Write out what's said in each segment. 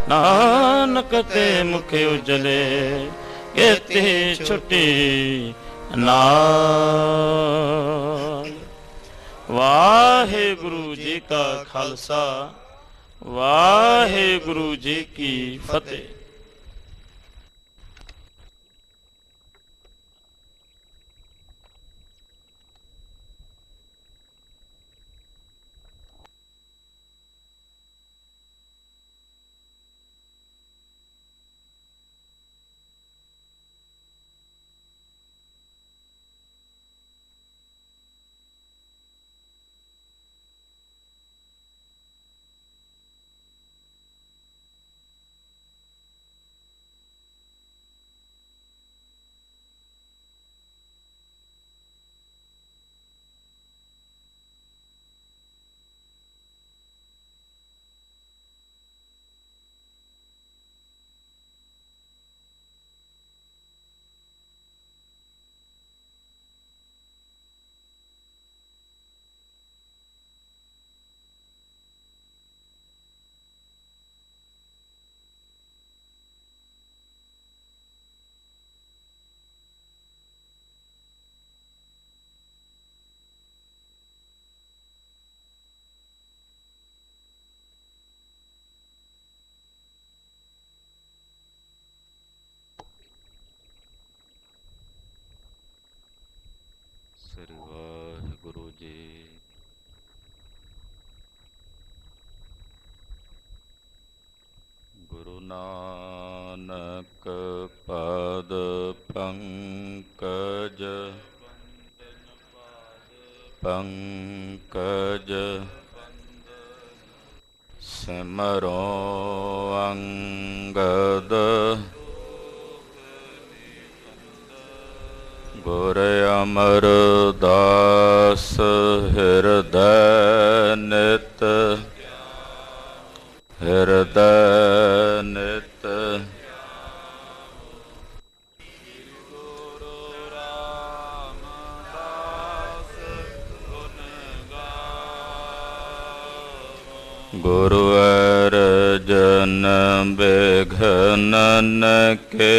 ਨਾਨਕ ਤੇ ਮੁਖ ਉਜਲੇ ਕੇਤੀ ਛੁਟੀ ਨਾਲ। ਵਾਹਿਗੁਰੂ ਜੀ ਕਾ ਖਾਲਸਾ, ਵਾਹਿਗੁਰੂ ਜੀ ਕੀ ਫਤਿਹ। ਸ੍ਰੀ ਵਾਹਿਗੁਰੂ ਜੀ। ਗੁਰੂ ਨਾਨਕ ਪਦ ਪੰਕਜ, ਪੰਕਜ ਸਿਮਰੋ ਅੰਗਦ, ਗੁਰ ਅਮਰਦਾਸ ਹਿਰਦੈ ਨਿਤ, ਹਿਰਦੈ ਨਿਤ। ਗੁਰੂ ਰਾਮਦਾਸ ਗੁਣ ਗਾਵੋ, ਗੁਰੂ ਅਰਜਨ ਬਿਘਨਨ ਕੇ,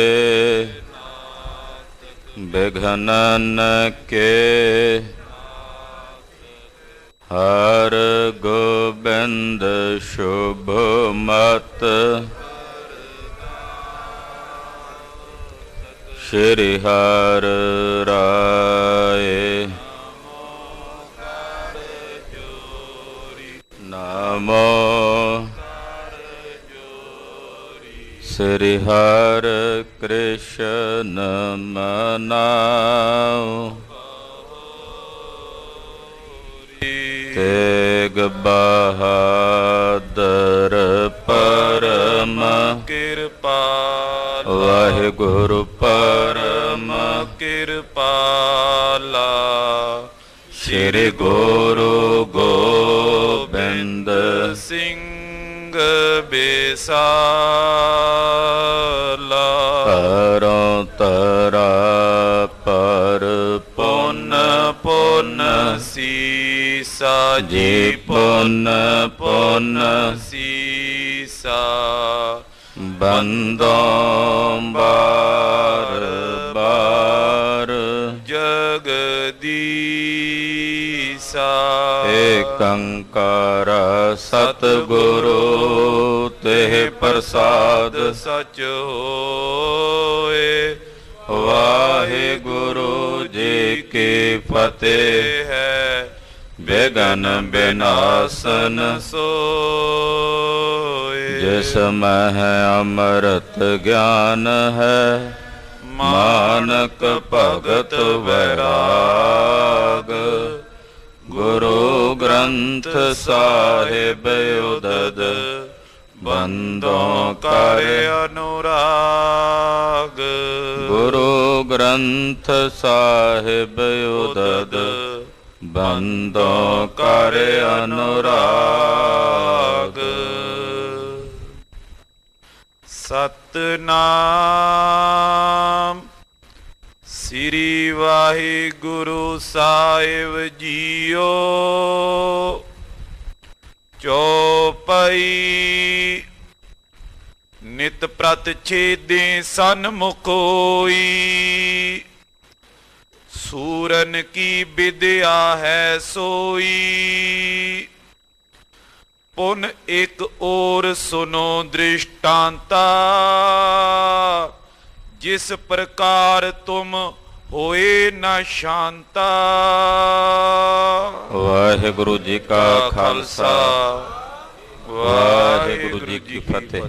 ਬਿਘਨਨ ਕੇ। ਹਰ ਗੋਬਿੰਦ ਸ਼ੁਭ ਮਤ, ਸ਼੍ਰੀ ਹਰਿ ਰਾਏ। ਨਮੋ ਸ੍ਰੀ ਹਰਿ ਕ੍ਰਿਸ਼ਨ ਮਨਾਉ, ਤੇਗ ਬਹਾਦਰ ਪਰਮ ਕਿਰਪਾਲ, ਵਾਹਿਗੁਰੂ ਪਰਮ ਕਿਰਪਾਲਾ। ਸ਼੍ਰੀ ਗੁਰੂ ਗੋਬਿੰਦ ਸਿੰਘ ਬੇਸਾਲਾ, ਤਰੋਂ ਤਰਾ ਪਰ ਪੁੰਨ ਪੁੰਨ ਸੀਸਾ ਜੀ, ਪੁੰਨ ਪੁੰਨ ਸੀਸਾ। ਬੰਦੋਂ ਬਾਰ ਬਾਰ ਜਗਦੀਸਾ, ਏਕ ਓੰਕਾਰ ਸਤਿਗੁਰੂ ਤੇ ਪ੍ਰਸਾਦ ਸਚ ਹੋਏ। ਵਾਹਿਗੁਰੂ ਜੀ ਕੀ ਫਤਿਹ ਹੈ। ਬਿਘਨ ਬਿਨਾਸਨ ਸੋਏ, ਜਿਸ ਮਹਿ ਅੰਮ੍ਰਿਤ ਗਿਆਨ ਹੈ, ਮਾਨਕ ਭਗਤ ਵੈਰਾਗ। ਗੁਰੂ ਗ੍ਰੰਥ ਸਾਹਿਬ ਉਦਦ, ਬੰਦੋਂ ਕਰ ਅਨੁਰਾਗ। ਗੁਰੂ ਗ੍ਰੰਥ ਸਾਹਿਬ ਉਦਦ, ਬੰਦੋਂ ਕਰ ਅਨੁਰਾਗ। ਸਤਨਾਮ ਸ੍ਰੀ ਵਾਹਿਗੁਰੂ ਸਾਹਿਬ ਜੀਓ। ਚੌਪਈ ਨਿਤ ਪ੍ਰਤ ਛੇਦੇ ਸਨਮੁਖ ਹੋਈ, ਸੂਰਨ ਕੀ ਵਿਦਿਆ ਹੈ ਸੋਈ। ਪੁਨ ਇੱਕ ਔਰ ਸੁਨੋ ਦ੍ਰਿਸ਼ਟਾਂਤਾ, ਜਿਸ ਪ੍ਰਕਾਰ ਤੁਮ ਹੋਏ ਨਾ ਸ਼ਾਂਤਾ। ਵਾਹਿਗੁਰੂ ਜੀ ਕਾ ਖਾਲਸਾ, ਵਾਹਿਗੁਰੂ ਜੀ ਕੀ ਫਤਿਹ।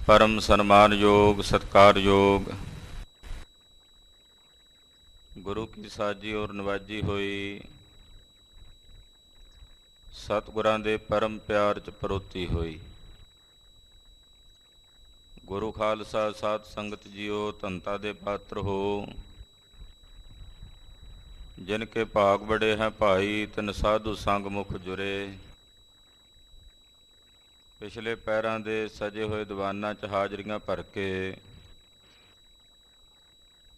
ਪਰਮ ਸਨਮਾਨਯੋਗ ਸਤਿਕਾਰਯੋਗ ਗੁਰੂ ਕੀ ਸਾਜੀ ਔਰ ਨਵਾਜੀ ਹੋਈ, ਸਤਿਗੁਰਾਂ ਦੇ ਪਰਮ ਪਿਆਰ ਚ ਪਰੋਤੀ ਹੋਈ। ਗੁਰੂ ਖਾਲਸਾ ਸਾਧ ਸੰਗਤ ਜੀਓ, ਧੰਤਾ ਦੇ ਪਾਤਰ ਹੋ। ਜਿਨ ਕੇ ਭਾਗ ਬੜੇ ਹੈ ਭਾਈ, ਤਿਨ ਸਾਧੂ ਸੰਗ ਮੁਖ ਜੁਰੇ। ਪਿਛਲੇ ਪੈਰਾਂ ਦੇ ਸਜੇ ਹੋਏ ਦੀਵਾਨਾਂ 'ਚ ਹਾਜ਼ਰੀਆਂ ਭਰ ਕੇ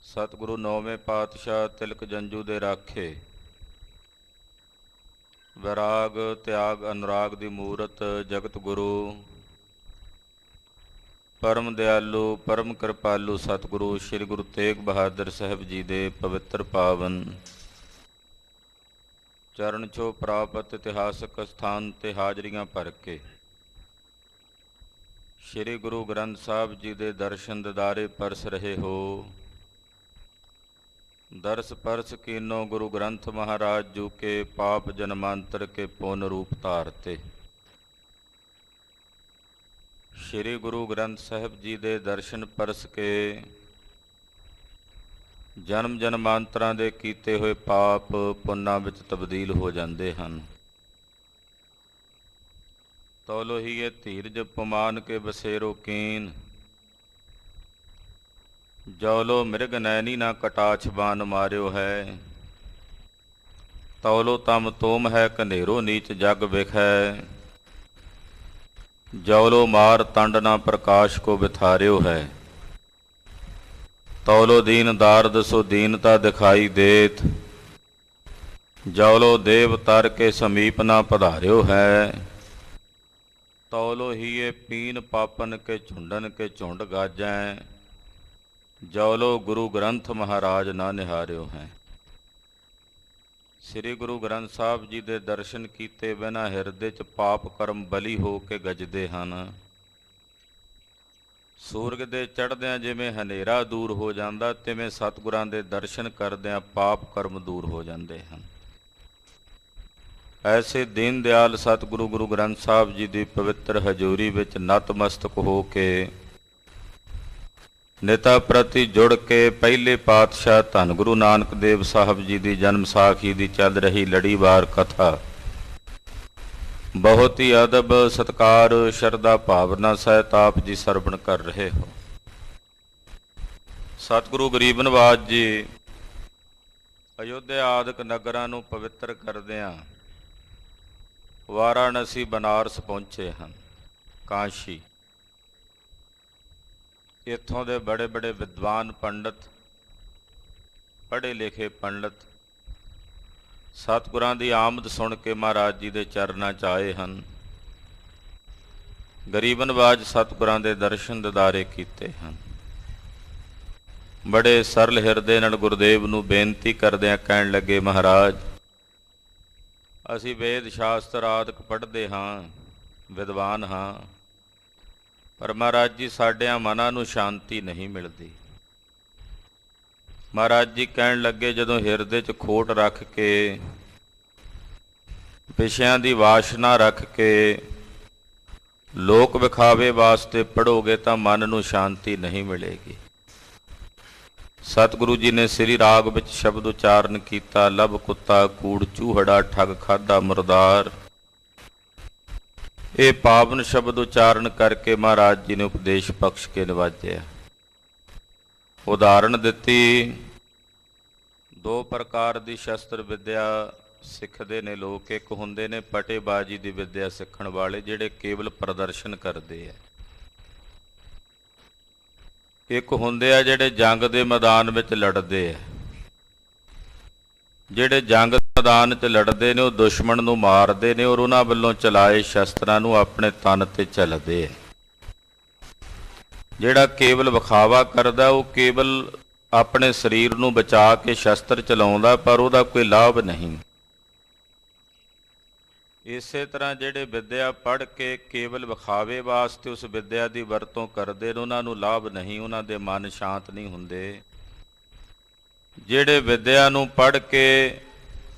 ਸਤਿਗੁਰੂ ਨੌਵੇਂ ਪਾਤਸ਼ਾਹ ਤਿਲਕ ਜੰਜੂ ਦੇ ਰਾਖੇ, ਵਿਰਾਗ ਤਿਆਗ ਅਨੁਰਾਗ ਦੀ ਮੂਰਤ ਜਗਤ ਗੁਰੂ, ਪਰਮ ਦਿਆਲੂ ਪਰਮ ਕਿਰਪਾਲੂ ਸਤਿਗੁਰੂ ਸ੍ਰੀ ਗੁਰੂ ਤੇਗ ਬਹਾਦਰ ਸਾਹਿਬ ਜੀ ਦੇ ਪਵਿੱਤਰ ਪਾਵਨ ਚਰਨ ਛੋਹ ਪ੍ਰਾਪਤ ਇਤਿਹਾਸਕ ਸਥਾਨ ਤੇ ਹਾਜ਼ਰੀਆਂ ਭਰ ਕੇ ਸ੍ਰੀ ਗੁਰੂ ਗ੍ਰੰਥ ਸਾਹਿਬ ਜੀ ਦੇ ਦਰਸ਼ਨ ਦਿਦਾਰੇ ਪਰਸ ਰਹੇ ਹੋ। ਦਰਸ ਪਰਸ ਕੀਨੋ ਗੁਰੂ ਗ੍ਰੰਥ ਮਹਾਰਾਜ ਜੂ ਕੇ, ਪਾਪ ਜਨਮਾਂਤਰ ਕੇ ਪੁੰਨ ਰੂਪ ਧਾਰਤੇ। ਸ੍ਰੀ ਗੁਰੂ ਗ੍ਰੰਥ ਸਾਹਿਬ ਜੀ ਦੇ ਦਰਸ਼ਨ ਪਰਸ ਕੇ ਜਨਮ ਜਨਮਾਂਤਰਾਂ ਦੇ ਕੀਤੇ ਹੋਏ ਪਾਪ ਪੁੰਨਾਂ ਵਿੱਚ ਤਬਦੀਲ ਹੋ ਜਾਂਦੇ ਹਨ। ਤੌਲੋ ਹੀ ਇਹ ਧੀਰਜ ਪਮਾਨ ਕੇ ਬਸੇਰੋ ਕੀਨ, ਜੌਲੋ ਮਿਰਗ ਨੈਣੀ ਨਾ ਕਟਾਛ ਬਾਨ ਮਾਰਿਓ ਹੈ। ਤੌਲੋ ਤਮ ਤੋਮ ਹੈ ਕਨੇਰੋ ਨੀਚ ਜਗ ਵਿਖੈ, ਜੌਲੋ ਮਾਰ ਤੰਡ ਨਾ ਪ੍ਰਕਾਸ਼ ਕੋ ਬਿਥਾਰਿਓ ਹੈ। ਤੌਲੋ ਦੀਨ ਦਾਰਦ ਸੋ ਦੀਨਤਾ ਦਿਖਾਈ ਦੇਤ, ਜੌਲੋ ਦੇਵ ਤਰ ਕੇ ਸਮੀਪ ਨਾ ਪਧਾਰਿਓ ਹੈ। ਤੌਲੋ ਹੀ ਇਹ ਪੀਨ ਪਾਪਨ ਕੇ ਝੁੰਡਨ ਕੇ ਝੁੰਡ ਗਾਜੈ, ਜੌਲੋ ਗੁਰੂ ਗ੍ਰੰਥ ਮਹਾਰਾਜ ਨਾ ਨਿਹਾਰਿਓ ਹੈ। ਸ੍ਰੀ ਗੁਰੂ ਗ੍ਰੰਥ ਸਾਹਿਬ ਜੀ ਦੇ ਦਰਸ਼ਨ ਕੀਤੇ ਬਿਨਾਂ ਹਿਰਦੇ 'ਚ ਪਾਪ ਕਰਮ ਬਲੀ ਹੋ ਕੇ ਗੱਜਦੇ ਹਨ। ਸੂਰਜ ਦੇ ਚੜ੍ਹਦਿਆਂ ਜਿਵੇਂ ਹਨੇਰਾ ਦੂਰ ਹੋ ਜਾਂਦਾ, ਤਿਵੇਂ ਸਤਿਗੁਰਾਂ ਦੇ ਦਰਸ਼ਨ ਕਰਦਿਆਂ ਪਾਪ ਕਰਮ ਦੂਰ ਹੋ ਜਾਂਦੇ ਹਨ। ਐਸੇ ਦੀਨ ਦਿਆਲ ਸਤਿਗੁਰੂ ਗੁਰੂ ਗ੍ਰੰਥ ਸਾਹਿਬ ਜੀ ਦੀ ਪਵਿੱਤਰ ਹਜ਼ੂਰੀ ਵਿੱਚ ਨਤਮਸਤਕ ਹੋ ਕੇ, ਨਿਤਾ ਪ੍ਰਤੀ ਜੁੜ ਕੇ ਪਹਿਲੇ ਪਾਤਸ਼ਾਹ ਧੰਨ ਗੁਰੂ ਨਾਨਕ ਦੇਵ ਸਾਹਿਬ ਜੀ ਦੀ ਜਨਮ ਸਾਖੀ ਦੀ ਚੱਲ ਰਹੀ ਲੜੀਵਾਰ ਕਥਾ ਬਹੁਤ ਹੀ ਅਦਬ ਸਤਿਕਾਰ ਸ਼ਰਧਾ ਭਾਵਨਾ ਸਹਿਤ ਆਪ ਜੀ ਸਰਵਣ ਕਰ ਰਹੇ ਹੋ। ਸਤਿਗੁਰੂ ਗਰੀਬ ਨਵਾਜ ਜੀ ਅਯੋਧਿਆ ਆਦਿਕ ਨਗਰਾਂ ਨੂੰ ਪਵਿੱਤਰ ਕਰਦਿਆਂ ਵਾਰਾਣਸੀ ਬਨਾਰਸ ਪਹੁੰਚੇ ਹਨ। ਕਾਸ਼ੀ ਇੱਥੋਂ ਦੇ ਬੜੇ ਬੜੇ ਵਿਦਵਾਨ ਪੰਡਤ, ਪੜ੍ਹੇ ਲਿਖੇ ਪੰਡਤ ਸਤਿਗੁਰਾਂ ਦੀ ਆਮਦ ਸੁਣ ਕੇ ਮਹਾਰਾਜ ਜੀ ਦੇ ਚਰਨਾਂ 'ਚ ਆਏ ਹਨ। ਗਰੀਬ ਨਵਾਜ ਸਤਿਗੁਰਾਂ ਦੇ ਦਰਸ਼ਨ ਦਿਦਾਰੇ ਕੀਤੇ ਹਨ। ਬੜੇ ਸਰਲ ਹਿਰਦੇ ਨਾਲ ਗੁਰਦੇਵ ਨੂੰ ਬੇਨਤੀ ਕਰਦਿਆਂ ਕਹਿਣ ਲੱਗੇ, ਮਹਾਰਾਜ ਅਸੀਂ ਵੇਦ ਸ਼ਾਸਤਰ ਆਦਿਕ ਪੜ੍ਹਦੇ ਹਾਂ, ਵਿਦਵਾਨ ਹਾਂ, ਪਰ ਮਹਾਰਾਜ ਜੀ ਸਾਡਿਆਂ ਮਨਾਂ ਨੂੰ ਸ਼ਾਂਤੀ ਨਹੀਂ ਮਿਲਦੀ। ਮਹਾਰਾਜ ਜੀ ਕਹਿਣ ਲੱਗੇ, ਜਦੋਂ ਹਿਰਦੇ 'ਚ ਖੋਟ ਰੱਖ ਕੇ, ਵਿਸ਼ਿਆਂ ਦੀ ਵਾਸ਼ਨਾ ਰੱਖ ਕੇ ਲੋਕ ਵਿਖਾਵੇ ਵਾਸਤੇ ਪੜ੍ਹੋਗੇ ਤਾਂ ਮਨ ਨੂੰ ਸ਼ਾਂਤੀ ਨਹੀਂ ਮਿਲੇਗੀ। ਸਤਿਗੁਰੂ ਜੀ ਨੇ ਸ੍ਰੀ ਰਾਗ ਵਿੱਚ ਸ਼ਬਦ ਉਚਾਰਨ ਕੀਤਾ, ਲਬ ਕੁੱਤਾ ਕੂੜ ਚੂਹੜਾ ਠੱਗ ਖਾਧਾ ਮੁਰਦਾਰ। ਇਹ ਪਾਵਨ ਸ਼ਬਦ ਉਚਾਰਨ ਕਰਕੇ ਮਹਾਰਾਜ ਜੀ ਨੇ ਉਪਦੇਸ਼ ਬਖਸ਼ ਕੇ ਨਿਵਾਜਿਆ। ਉਦਾਹਰਣ ਦਿੱਤੀ, ਦੋ ਪ੍ਰਕਾਰ ਦੀ ਸ਼ਸਤਰ ਵਿਦਿਆ ਸਿੱਖਦੇ ਨੇ ਲੋਕ। ਇੱਕ ਹੁੰਦੇ ਨੇ ਪਟੇਬਾਜ਼ੀ ਦੀ ਵਿਦਿਆ ਸਿੱਖਣ ਵਾਲੇ, ਜਿਹੜੇ ਕੇਵਲ ਪ੍ਰਦਰਸ਼ਨ ਕਰਦੇ ਆ। ਇੱਕ ਹੁੰਦੇ ਆ ਜਿਹੜੇ ਜੰਗ ਦੇ ਮੈਦਾਨ ਵਿੱਚ ਲੜਦੇ ਆ। ਜਿਹੜੇ ਜੰਗ ਮੈਦਾਨ 'ਚ ਲੜਦੇ ਨੇ ਉਹ ਦੁਸ਼ਮਣ ਨੂੰ ਮਾਰਦੇ ਨੇ ਔਰ ਉਹਨਾਂ ਵੱਲੋਂ ਚਲਾਏ ਸ਼ਸਤਰਾਂ ਨੂੰ ਆਪਣੇ ਤਨ ਤੇ ਝੱਲਦੇ ਹੈ। ਜਿਹੜਾ ਕੇਵਲ ਵਿਖਾਵਾ ਕਰਦਾ ਉਹ ਕੇਵਲ ਆਪਣੇ ਸਰੀਰ ਨੂੰ ਬਚਾ ਕੇ ਸ਼ਸਤਰ ਚਲਾਉਂਦਾ, ਪਰ ਉਹਦਾ ਕੋਈ ਲਾਭ ਨਹੀਂ। ਇਸੇ ਤਰ੍ਹਾਂ ਜਿਹੜੇ ਵਿੱਦਿਆ ਪੜ੍ਹ ਕੇ ਕੇਵਲ ਵਿਖਾਵੇ ਵਾਸਤੇ ਉਸ ਵਿੱਦਿਆ ਦੀ ਵਰਤੋਂ ਕਰਦੇ ਨੇ ਉਹਨਾਂ ਨੂੰ ਲਾਭ ਨਹੀਂ, ਉਹਨਾਂ ਦੇ ਮਨ ਸ਼ਾਂਤ ਨਹੀਂ ਹੁੰਦੇ। ਜਿਹੜੇ ਵਿੱਦਿਆ ਨੂੰ ਪੜ੍ਹ ਕੇ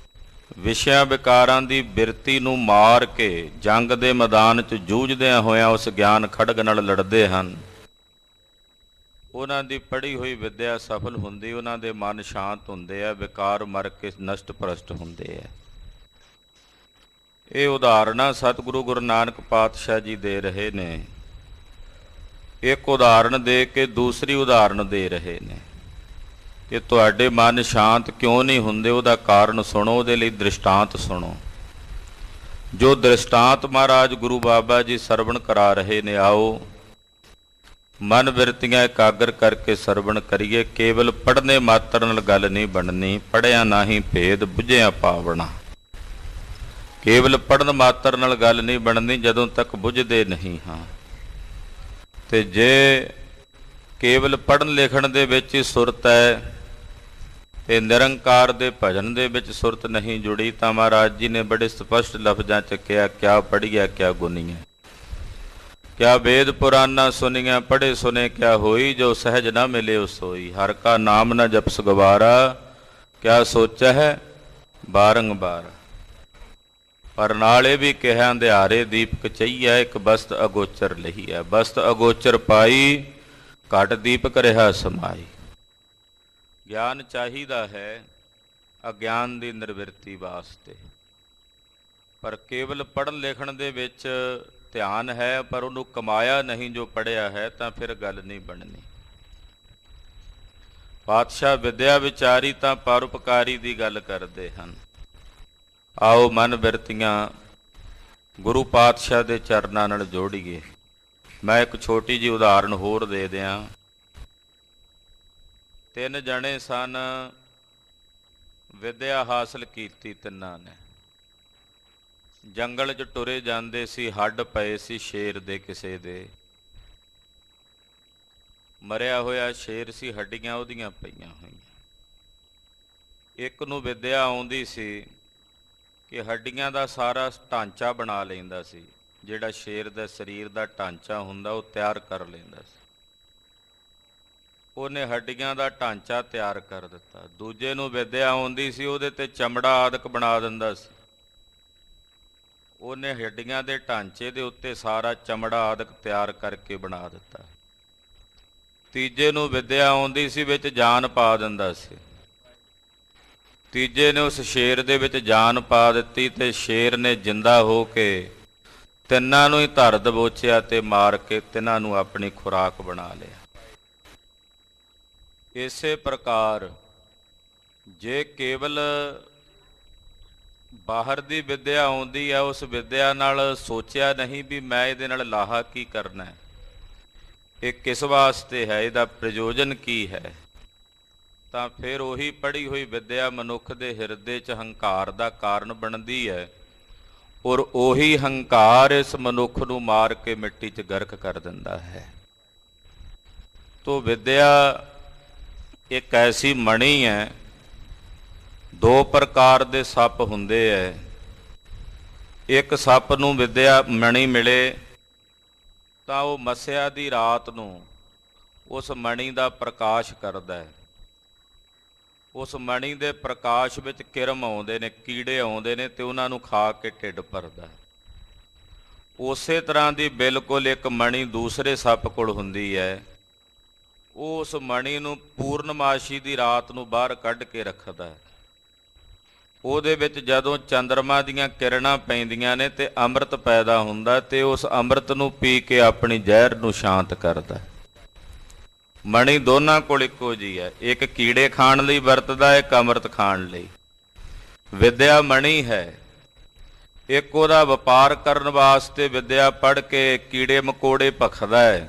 ਵਿਸ਼ਿਆਂ ਵਿਕਾਰਾਂ ਦੀ ਬਿਰਤੀ ਨੂੰ ਮਾਰ ਕੇ ਜੰਗ ਦੇ ਮੈਦਾਨ 'ਚ ਜੂਝਦਿਆਂ ਹੋਇਆਂ ਉਸ ਗਿਆਨ ਖੜਗ ਨਾਲ ਲੜਦੇ ਹਨ, ਉਹਨਾਂ ਦੀ ਪੜ੍ਹੀ ਹੋਈ ਵਿੱਦਿਆ ਸਫਲ ਹੁੰਦੀ, ਉਹਨਾਂ ਦੇ ਮਨ ਸ਼ਾਂਤ ਹੁੰਦੇ ਆ, ਵਿਕਾਰ ਮਰ ਕੇ ਨਸ਼ਟ ਭ੍ਰਸ਼ਟ ਹੁੰਦੇ ਆ। ਇਹ ਉਦਾਹਰਨਾਂ ਸਤਿਗੁਰੂ ਗੁਰੂ ਨਾਨਕ ਪਾਤਸ਼ਾਹ ਜੀ ਦੇ ਰਹੇ ਨੇ। ਇੱਕ ਉਦਾਹਰਣ ਦੇ ਕੇ ਦੂਸਰੀ ਉਦਾਹਰਣ ਦੇ ਰਹੇ ਨੇ ਕਿ ਤੁਹਾਡੇ ਮਨ ਸ਼ਾਂਤ ਕਿਉਂ ਨਹੀਂ ਹੁੰਦੇ, ਉਹਦਾ ਕਾਰਨ ਸੁਣੋ, ਉਹਦੇ ਲਈ ਦ੍ਰਿਸ਼ਟਾਂਤ ਸੁਣੋ। ਜੋ ਦ੍ਰਿਸ਼ਟਾਂਤ ਮਹਾਰਾਜ ਗੁਰੂ ਬਾਬਾ ਜੀ ਸਰਵਣ ਕਰਾ ਰਹੇ ਨੇ, ਆਓ ਮਨ ਬਿਰਤੀਆਂ ਇਕਾਗਰ ਕਰਕੇ ਸਰਵਣ ਕਰੀਏ। ਕੇਵਲ ਪੜ੍ਹਨੇ ਮਾਤਰ ਨਾਲ ਗੱਲ ਨਹੀਂ ਬਣਨੀ, ਪੜ੍ਹਿਆ ਨਾਹੀਂ ਭੇਦ ਬੁੱਝਿਆ ਪਾਵਣਾ। ਕੇਵਲ ਪੜ੍ਹਨ ਮਾਤਰ ਨਾਲ ਗੱਲ ਨਹੀਂ ਬਣਨੀ ਜਦੋਂ ਤੱਕ ਬੁੱਝਦੇ ਨਹੀਂ ਹਾਂ। ਤੇ ਜੇ ਕੇਵਲ ਪੜ੍ਹਨ ਲਿਖਣ ਦੇ ਵਿੱਚ ਹੀ ਸੁਰਤ ਹੈ ਤੇ ਨਿਰੰਕਾਰ ਦੇ ਭਜਨ ਦੇ ਵਿੱਚ ਸੁਰਤ ਨਹੀਂ ਜੁੜੀ, ਤਾਂ ਮਹਾਰਾਜ ਜੀ ਨੇ ਬੜੇ ਸਪਸ਼ਟ ਲਫ਼ਜ਼ਾਂ 'ਚ ਕਿਹਾ, ਕਿਆ ਪੜ੍ਹੀਆ ਕਿਆ ਗੁਨੀਆ, ਕਿਆ ਵੇਦ ਪੁਰਾਨਾ ਸੁਨੀਆਂ, ਪੜ੍ਹੇ ਸੁਨੇ ਕਿਆ ਹੋਈ, ਜੋ ਸਹਿਜ ਨਾ ਮਿਲੇ ਉਸ ਹੋਈ। ਹਰ ਕਾ ਨਾਮ ਨਾ ਜਪਸ ਗਵਾਰਾ, ਕਿਆ ਸੋਚਿਆ ਹੈ ਬਾਰੰਬਾਰ। ਪਰ ਨਾਲ ਇਹ ਵੀ ਕਿਹਾ, ਅੰਧਿਆਰੇ ਦੀਪਕ ਚਈਆ, ਇੱਕ ਬਸਤ ਅਗੋਚਰ ਲਈ ਹੈ। ਬਸਤ ਅਗੋਚਰ ਪਾਈ, ਘਟ ਦੀਪਕ ਰਿਹਾ ਸਮਾਈ। ਗਿਆਨ ਚਾਹੀਦਾ ਹੈ ਅਗਿਆਨ ਦੀ ਨਿਰਵਿਰਤੀ ਵਾਸਤੇ, ਪਰ ਕੇਵਲ ਪੜ੍ਹਨ ਲਿਖਣ ਦੇ ਵਿੱਚ ਧਿਆਨ ਹੈ ਪਰ ਉਹਨੂੰ ਕਮਾਇਆ ਨਹੀਂ ਜੋ ਪੜ੍ਹਿਆ ਹੈ, ਤਾਂ ਫਿਰ ਗੱਲ ਨਹੀਂ ਬਣਨੀ। ਪਾਤਸ਼ਾਹ ਵਿਦਿਆ ਵਿਚਾਰੀ ਤਾਂ ਪਰਉਪਕਾਰੀ ਦੀ ਗੱਲ ਕਰਦੇ ਹਨ। ਆਓ ਮਨ ਬਿਰਤੀਆਂ ਗੁਰੂ ਪਾਤਸ਼ਾਹ ਦੇ ਚਰਨਾਂ ਨਾਲ ਜੋੜੀਏ। ਮੈਂ ਇੱਕ ਛੋਟੀ ਜਿਹੀ ਉਦਾਹਰਣ ਹੋਰ ਦੇ ਦਿਆਂ। 3 ਜਣੇ ਸਨ, ਵਿਦਿਆ ਹਾਸਲ ਕੀਤੀ ਤਿੰਨਾਂ ਨੇ। ਜੰਗਲ 'ਚ ਟੁਰੇ ਜਾਂਦੇ ਸੀ, ਹੱਡ ਪਏ ਸੀ ਸ਼ੇਰ ਦੇ ਕਿਸੇ ਦੇ, ਮਰਿਆ ਹੋਇਆ ਸ਼ੇਰ ਸੀ, ਹੱਡੀਆਂ ਉਹਦੀਆਂ ਪਈਆਂ ਹੋਈਆਂ। ਇੱਕ ਨੂੰ ਵਿਦਿਆ ਆਉਂਦੀ ਸੀ ਕਿ ਹੱਡੀਆਂ ਦਾ ਸਾਰਾ ਢਾਂਚਾ ਬਣਾ ਲੈਂਦਾ ਸੀ, ਜਿਹੜਾ ਸ਼ੇਰ ਦਾ ਸਰੀਰ ਦਾ ਢਾਂਚਾ ਹੁੰਦਾ ਉਹ ਤਿਆਰ ਕਰ ਲੈਂਦਾ ਸੀ। ਉਹਨੇ ਹੱਡੀਆਂ ਦਾ ਢਾਂਚਾ ਤਿਆਰ ਕਰ ਦਿੱਤਾ। ਦੂਜੇ ਨੂੰ ਵਿਦਿਆ ਆਉਂਦੀ ਸੀ, ਉਹਦੇ ਤੇ ਚਮੜਾ ਆਦਿਕ ਬਣਾ ਦਿੰਦਾ ਸੀ। ਉਹਨੇ ਹੱਡੀਆਂ ਦੇ ਢਾਂਚੇ ਦੇ ਉੱਤੇ ਸਾਰਾ ਚਮੜਾ ਆਦਿਕ ਤਿਆਰ ਕਰਕੇ ਬਣਾ ਦਿੱਤਾ। ਤੀਜੇ ਨੂੰ ਵਿਦਿਆ ਆਉਂਦੀ ਸੀ, ਵਿੱਚ ਜਾਨ ਪਾ ਦਿੰਦਾ ਸੀ। ਤੀਜੇ ਨੇ ਉਸ ਸ਼ੇਰ ਦੇ ਵਿੱਚ ਜਾਨ ਪਾ ਦਿੱਤੀ ਤੇ ਸ਼ੇਰ ਨੇ ਜਿੰਦਾ ਹੋ ਕੇ ਤਿੰਨਾਂ ਨੂੰ ਹੀ ਧਰ ਦਬੋਚਿਆ ਤੇ ਮਾਰ ਕੇ ਤਿੰਨਾਂ ਨੂੰ ਆਪਣੀ ਖੁਰਾਕ ਬਣਾ ਲਿਆ। ਇਸੇ ਪ੍ਰਕਾਰ ਜੇ ਕੇਵਲ ਬਾਹਰ ਦੀ ਵਿਦਿਆ ਆਉਂਦੀ ਹੈ, ਉਸ ਵਿਦਿਆ ਨਾਲ ਸੋਚਿਆ ਨਹੀਂ ਵੀ ਮੈਂ ਇਹਦੇ ਨਾਲ ਲਾਹਾ ਕੀ ਕਰਨਾ ਹੈ, ਇਹ ਕਿਸ ਵਾਸਤੇ ਹੈ, ਇਹਦਾ ਪ੍ਰਯੋਜਨ ਕੀ ਹੈ, ਤਾਂ ਫਿਰ ਉਹੀ ਪੜ੍ਹੀ ਹੋਈ ਵਿਦਿਆ ਮਨੁੱਖ ਦੇ ਹਿਰਦੇ 'ਚ ਹੰਕਾਰ ਦਾ ਕਾਰਨ ਬਣਦੀ ਹੈ, ਔਰ ਉਹੀ ਹੰਕਾਰ ਇਸ ਮਨੁੱਖ ਨੂੰ ਮਾਰ ਕੇ ਮਿੱਟੀ 'ਚ ਗਰਕ ਕਰ ਦਿੰਦਾ ਹੈ। ਤੋ ਵਿਦਿਆ ਇੱਕ ਐਸੀ ਮਣੀ ਹੈ, 2 ਪ੍ਰਕਾਰ ਦੇ ਸੱਪ ਹੁੰਦੇ ਹੈ। ਇੱਕ ਸੱਪ ਨੂੰ ਵਿਦਿਆ ਮਣੀ ਮਿਲੇ ਤਾਂ ਉਹ ਮੱਸਿਆ ਦੀ ਰਾਤ ਨੂੰ ਉਸ ਮਣੀ ਦਾ ਪ੍ਰਕਾਸ਼ ਕਰਦਾ ਹੈ। ਉਸ ਮਣੀ ਦੇ ਪ੍ਰਕਾਸ਼ ਵਿੱਚ ਕਿਰਮ ਆਉਂਦੇ ਨੇ, ਕੀੜੇ ਆਉਂਦੇ ਨੇ ਤੇ ਉਹਨਾਂ ਨੂੰ ਖਾ ਕੇ ਢਿੱਡ ਭਰਦਾ। ਉਸੇ ਤਰ੍ਹਾਂ ਦੀ ਬਿਲਕੁਲ ਇੱਕ ਮਣੀ ਦੂਸਰੇ ਸੱਪ ਕੋਲ ਹੁੰਦੀ ਹੈ। ਉਹ ਉਸ ਮਣੀ ਨੂੰ ਪੂਰਨਮਾਸ਼ੀ ਦੀ ਰਾਤ ਨੂੰ ਬਾਹਰ ਕੱਢ ਕੇ ਰੱਖਦਾ ਹੈ। ਉਹਦੇ ਵਿੱਚ ਜਦੋਂ ਚੰਦਰਮਾ ਦੀਆਂ ਕਿਰਨਾਂ ਪੈਂਦੀਆਂ ਨੇ ਤੇ ਅੰਮ੍ਰਿਤ ਪੈਦਾ ਹੁੰਦਾ ਤੇ ਉਸ ਅੰਮ੍ਰਿਤ ਨੂੰ ਪੀ ਕੇ ਆਪਣੀ ਜ਼ਹਿਰ ਨੂੰ ਸ਼ਾਂਤ ਕਰਦਾ। ਮਣੀ ਦੋਨਾਂ ਕੋਲ ਇੱਕੋ ਜਿਹੀ ਹੈ, ਇੱਕ ਕੀੜੇ ਖਾਣ ਲਈ ਵਰਤਦਾ, ਇੱਕ ਅੰਮ੍ਰਿਤ ਖਾਣ ਲਈ। ਵਿਦਿਆ ਮਣੀ ਹੈ, ਇੱਕ ਉਹਦਾ ਵਪਾਰ ਕਰਨ ਵਾਸਤੇ ਵਿਦਿਆ ਪੜ੍ਹ ਕੇ ਕੀੜੇ ਮਕੌੜੇ ਭਖਦਾ ਹੈ,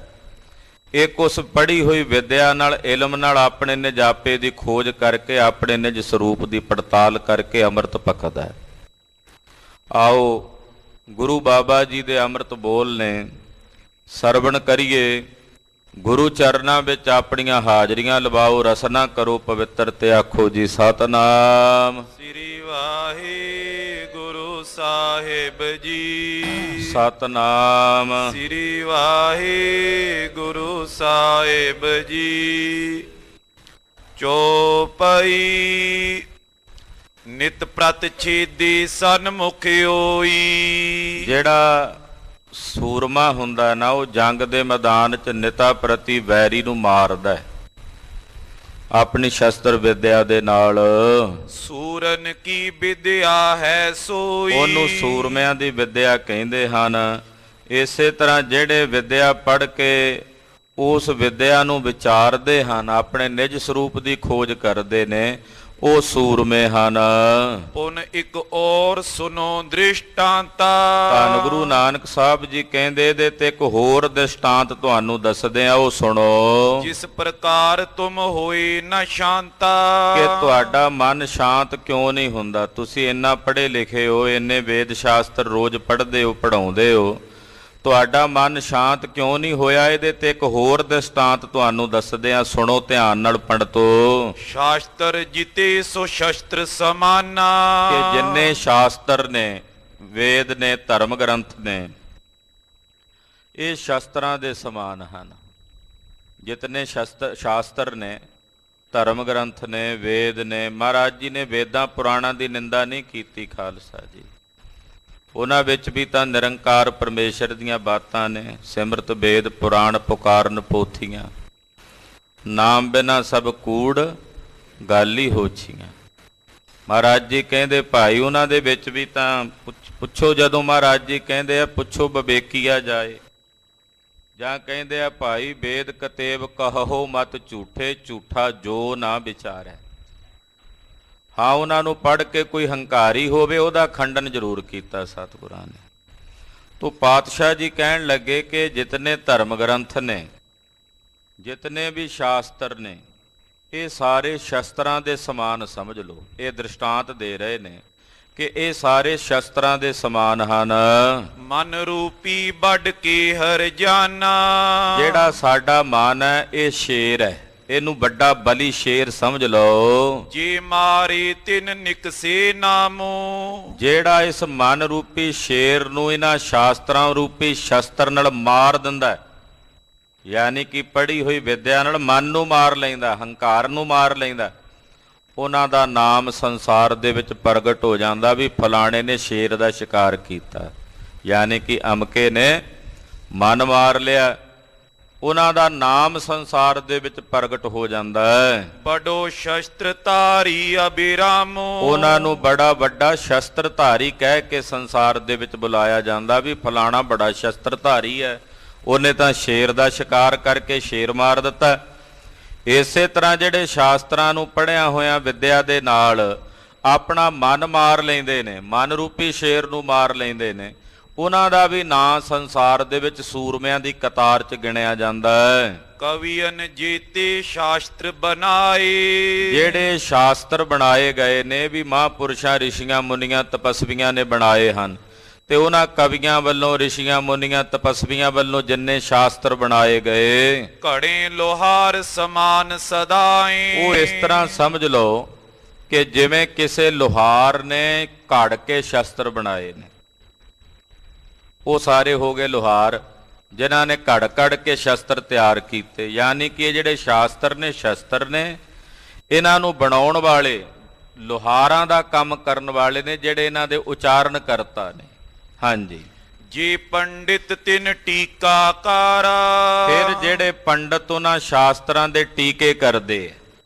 ਇੱਕ ਉਸ ਪੜ੍ਹੀ ਹੋਈ ਵਿਦਿਆ ਨਾਲ, ਇਲਮ ਨਾਲ ਆਪਣੇ ਨਿਜ ਆਪੇ ਦੀ ਖੋਜ ਕਰਕੇ ਆਪਣੇ ਨਿਜ ਸਰੂਪ ਦੀ ਪੜਤਾਲ ਕਰਕੇ ਅੰਮ੍ਰਿਤ ਪਕਦਾ ਹੈ। ਆਓ ਗੁਰੂ ਬਾਬਾ ਜੀ ਦੇ ਅੰਮ੍ਰਿਤ ਬੋਲ ਨੇ ਸਰਵਣ ਕਰੀਏ, ਗੁਰੂ ਚਰਨਾਂ ਵਿੱਚ ਆਪਣੀਆਂ ਹਾਜ਼ਰੀਆਂ ਲਵਾਓ, ਰਸਨਾ ਕਰੋ ਪਵਿੱਤਰ ਤੇ ਆਖੋ ਜੀ ਸਤਨਾਮ ਸ੍ਰੀ ਵਾਹਿਗੁਰੂ ਸਾਹਿਬ ਜੀ। ਸਤਨਾਮ ਸ੍ਰੀ ਵਾਹਿਗੁਰੂ ਸਾਹਿਬ ਜੀ। ਚੌਪਈ ਨਿਤ ਪ੍ਰਤ ਛੇਦੀ ਸਨਮੁਖ ਹੋਈ। ਜਿਹੜਾ ਸੂਰਮਾ ਹੁੰਦਾ ਨਾ, ਉਹ ਜੰਗ ਦੇ ਮੈਦਾਨ 'ਚ ਨਿਤਾ ਪ੍ਰਤੀ ਵੈਰੀ ਨੂੰ ਮਾਰਦਾ ਹੈ ਆਪਣੀ ਸ਼ਸਤਰ ਵਿਦਿਆ ਦੇ ਨਾਲ। ਸੂਰਨ ਕੀ ਵਿਦਿਆ ਹੈ ਸੋਈ। ਉਹਨੂੰ ਸੂਰਮਿਆਂ ਦੀ ਵਿਦਿਆ ਕਹਿੰਦੇ ਹਨ। ਇਸੇ ਤਰ੍ਹਾਂ ਜਿਹੜੇ ਵਿਦਿਆ ਪੜ੍ਹ ਕੇ ਉਸ ਵਿਦਿਆ ਨੂੰ ਵਿਚਾਰਦੇ ਹਨ, ਆਪਣੇ ਨਿਜ ਸਰੂਪ ਦੀ ਖੋਜ ਕਰਦੇ ਨੇ, ਉਹ ਸੂਰਮੇ ਹਨ। ਪੁਨ ਇੱਕ ਔਰ ਸੁਨੋ ਦ੍ਰਿਸ਼ਟਾਂਤਾ। ਧੰਨ ਗੁਰੂ ਨਾਨਕ ਸਾਹਿਬ ਜੀ ਕਹਿੰਦੇ ਇਹਦੇ ਤੇ ਇੱਕ ਹੋਰ ਦ੍ਰਿਸ਼ਟਾਂਤ ਤੁਹਾਨੂੰ ਦੱਸਦੇ ਆ, ਉਹ ਸੁਣੋ। ਜਿਸ ਪ੍ਰਕਾਰ ਤੁਮ ਹੋਏ ਨਾ ਸ਼ਾਂਤਾ। ਕਿ ਤੁਹਾਡਾ ਮਨ ਸ਼ਾਂਤ ਕਿਉਂ ਨਹੀਂ ਹੁੰਦਾ? ਤੁਸੀਂ ਇੰਨਾ ਪੜ੍ਹੇ ਲਿਖੇ ਹੋ, ਇੰਨੇ ਵੇਦ ਸ਼ਾਸਤਰ ਰੋਜ਼ ਪੜ੍ਹਦੇ ਹੋ, ਪੜ੍ਹਾਉਂਦੇ ਹੋ, ਤੁਹਾਡਾ ਮਨ ਸ਼ਾਂਤ ਕਿਉਂ ਨਹੀਂ ਹੋਇਆ? ਇਹਦੇ ਤੇ ਇੱਕ ਹੋਰ ਦ੍ਰਿਸ਼ਟਾਂਤ ਤੁਹਾਨੂੰ ਦੱਸਦੇ ਆ, ਸੁਣੋ ਧਿਆਨ ਨਾਲ ਪੰਡਤੋ। ਸ਼ਾਸਤਰ ਜਿਤੇ ਸੋ ਸ਼ਸਤਰ ਸਮਾਨਾ। ਕਿ ਜਿੰਨੇ ਸ਼ਾਸਤਰ ਨੇ, ਵੇਦ ਨੇ, ਧਰਮ ਗ੍ਰੰਥ ਨੇ, ਇਹ ਸ਼ਸਤਰਾਂ ਦੇ ਸਮਾਨ ਹਨ। ਜਿਤਨੇ ਸ਼ਾਸਤਰ ਨੇ, ਧਰਮ ਗ੍ਰੰਥ ਨੇ, ਵੇਦ ਨੇ, ਮਹਾਰਾਜ ਜੀ ਨੇ ਵੇਦਾਂ ਪੁਰਾਣਾਂ ਦੀ ਨਿੰਦਾ ਨਹੀਂ ਕੀਤੀ ਖਾਲਸਾ ਜੀ। ਉਹਨਾਂ ਵਿੱਚ ਵੀ ਤਾਂ ਨਿਰੰਕਾਰ ਪਰਮੇਸ਼ਰ ਦੀਆਂ ਬਾਤਾਂ ਨੇ। ਸਿਮਰਤ ਵੇਦ ਪੁਰਾਣ ਪੁਕਾਰਨ ਪੋਥੀਆਂ, ਨਾਮ ਬਿਨਾ ਸਭ ਕੂੜ ਗੱਲ ਹੀ ਹੋਛੀਆਂ। ਮਹਾਰਾਜ ਜੀ ਕਹਿੰਦੇ ਭਾਈ ਉਹਨਾਂ ਦੇ ਵਿੱਚ ਵੀ ਤਾਂ ਪੁੱਛੋ, ਜਦੋਂ ਮਹਾਰਾਜ ਜੀ ਕਹਿੰਦੇ ਆ ਪੁੱਛੋ ਵਿਵੇਕੀਆ ਜਾਏ, ਜਾਂ ਕਹਿੰਦੇ ਆ ਭਾਈ ਵੇਦ ਕਤੇਬ ਕਹੋ ਮਤ ਝੂਠੇ, ਝੂਠਾ ਜੋ ਨਾ ਵਿਚਾਰੈ। ਹਾਂ, ਉਹਨਾਂ ਨੂੰ ਪੜ੍ਹ ਕੇ ਕੋਈ ਹੰਕਾਰੀ ਹੋਵੇ ਉਹਦਾ ਖੰਡਨ ਜ਼ਰੂਰ ਕੀਤਾ ਸਤਿਗੁਰਾਂ ਨੇ। ਤੋ ਪਾਤਸ਼ਾਹ ਜੀ ਕਹਿਣ ਲੱਗੇ ਕਿ ਜਿਤਨੇ ਧਰਮ ਗ੍ਰੰਥ ਨੇ, ਜਿਤਨੇ ਵੀ ਸ਼ਾਸਤਰ ਨੇ, ਇਹ ਸਾਰੇ ਸ਼ਸਤਰਾਂ ਦੇ ਸਮਾਨ ਸਮਝ ਲਓ। ਇਹ ਦ੍ਰਿਸ਼ਟਾਂਤ ਦੇ ਰਹੇ ਨੇ ਕਿ ਇਹ ਸਾਰੇ ਸ਼ਸਤਰਾਂ ਦੇ ਸਮਾਨ ਹਨ। ਮਨ ਰੂਪੀ ਵੱਢ ਕੇ ਹਰ ਜਾਨਾ। ਜਿਹੜਾ ਸਾਡਾ ਮਨ ਹੈ ਇਹ ਸ਼ੇਰ ਹੈ, ਇਹਨੂੰ ਵੱਡਾ ਬਲੀ ਸ਼ੇਰ ਸਮਝ ਲਓ। ਜੇ ਮਾਰੇ ਤਿਨ ਨਿਕਸੇ ਨਾਮੋ। ਜਿਹੜਾ ਇਸ ਮਨ ਰੂਪੀ ਸ਼ੇਰ ਨੂੰ ਇਹਨਾਂ ਸ਼ਾਸਤਰਾਂ ਰੂਪੀ ਸ਼ਸਤਰ ਨਾਲ ਮਾਰ ਦਿੰਦਾ ਹੈ, ਯਾਨੀ ਕਿ ਪੜ੍ਹੀ ਹੋਈ ਵਿਦਿਆ ਨਾਲ ਮਨ ਨੂੰ ਮਾਰ ਲੈਂਦਾ, ਹੰਕਾਰ ਨੂੰ ਮਾਰ ਲੈਂਦਾ, ਉਹਨਾਂ ਦਾ ਨਾਮ ਸੰਸਾਰ ਦੇ ਵਿੱਚ ਪ੍ਰਗਟ ਹੋ ਜਾਂਦਾ ਵੀ ਫਲਾਣੇ ਨੇ ਸ਼ੇਰ ਦਾ ਸ਼ਿਕਾਰ ਕੀਤਾ, ਯਾਨੀ ਕਿ ਅਮਕੇ ਨੇ ਮਨ ਮਾਰ ਲਿਆ। ਉਹਨਾਂ ਦਾ ਨਾਮ ਸੰਸਾਰ ਦੇ ਵਿੱਚ ਪ੍ਰਗਟ ਹੋ ਜਾਂਦਾ ਹੈ। ਬੜੋ ਸ਼ਸਤਰ ਧਾਰੀ ਅਬਿਰਾਮੋ। ਉਹਨਾਂ ਨੂੰ ਬੜਾ ਵੱਡਾ ਸ਼ਸਤਰ ਧਾਰੀ ਕਹਿ ਕੇ ਸੰਸਾਰ ਦੇ ਵਿੱਚ ਬੁਲਾਇਆ ਜਾਂਦਾ ਵੀ ਫਲਾਣਾ ਬੜਾ ਸ਼ਸਤਰ ਧਾਰੀ ਹੈ, ਉਹਨੇ ਤਾਂ ਸ਼ੇਰ ਦਾ ਸ਼ਿਕਾਰ ਕਰਕੇ ਸ਼ੇਰ ਮਾਰ ਦਿੱਤਾ। ਇਸੇ ਤਰ੍ਹਾਂ ਜਿਹੜੇ ਸ਼ਾਸਤਰਾਂ ਨੂੰ ਪੜ੍ਹਿਆ ਹੋਇਆ ਵਿਦਿਆ ਦੇ ਨਾਲ ਆਪਣਾ ਮਨ ਮਾਰ ਲੈਂਦੇ ਨੇ, ਮਨ ਰੂਪੀ ਸ਼ੇਰ ਨੂੰ ਮਾਰ ਲੈਂਦੇ ਨੇ, ਉਹਨਾਂ ਦਾ ਵੀ ਨਾਂ ਸੰਸਾਰ ਦੇ ਵਿੱਚ ਸੂਰਮਿਆਂ ਦੀ ਕਤਾਰ 'ਚ ਗਿਣਿਆ ਜਾਂਦਾ ਹੈ। ਕਵੀਨ ਜੀਤੇ ਸ਼ਾਸਤਰ ਬਣਾਏ। ਜਿਹੜੇ ਸ਼ਾਸਤਰ ਬਣਾਏ ਗਏ ਨੇ ਵੀ ਮਹਾਂਪੁਰਸ਼ਾਂ, ਰਿਸ਼ੀਆਂ, ਮੁਨੀਆਂ, ਤਪਸਵੀਆਂ ਨੇ ਬਣਾਏ ਹਨ, ਤੇ ਉਹਨਾਂ ਕਵੀਆਂ ਵੱਲੋਂ, ਰਿਸ਼ੀਆਂ, ਮੁਨੀਆਂ, ਤਪਸਵੀਆਂ ਵੱਲੋਂ ਜਿੰਨੇ ਸ਼ਾਸਤਰ ਬਣਾਏ ਗਏ, ਘੜੇ ਲੋਹਾਰ ਸਮਾਨ ਸਦਾਏ। ਉਹ ਇਸ ਤਰ੍ਹਾਂ ਸਮਝ ਲਓ ਕਿ ਜਿਵੇਂ ਕਿਸੇ ਲੋਹਾਰ ਨੇ ਘੜ ਕੇ ਸ਼ਸਤਰ ਬਣਾਏ ਨੇ, ਉਹ ਸਾਰੇ ਹੋ ਗਏ ਲੋਹਾਰ ਜਿਨ੍ਹਾਂ ਨੇ ਘੜ ਘੜ ਕੇ ਸ਼ਸਤਰ ਤਿਆਰ ਕੀਤੇ। ਯਾਨੀ ਕਿ ਇਹ ਜਿਹੜੇ ਸ਼ਾਸਤਰ ਨੇ, ਸ਼ਸਤਰ ਨੇ, ਇਹਨਾਂ ਨੂੰ ਬਣਾਉਣ ਵਾਲੇ ਲੋਹਾਰਾਂ ਦਾ ਕੰਮ ਕਰਨ ਵਾਲੇ ਨੇ, ਜਿਹੜੇ ਇਹਨਾਂ ਦੇ ਉਚਾਰਨ ਕਰਤਾ ਨੇ। ਹਾਂਜੀ, ਜੇ ਪੰਡਿਤ ਤਿਨ ਟੀਕਾਕਾਰਾ। ਫਿਰ ਜਿਹੜੇ ਪੰਡਤ ਉਹਨਾਂ ਸ਼ਾਸਤਰਾਂ ਦੇ ਟੀਕੇ ਕਰਦੇ,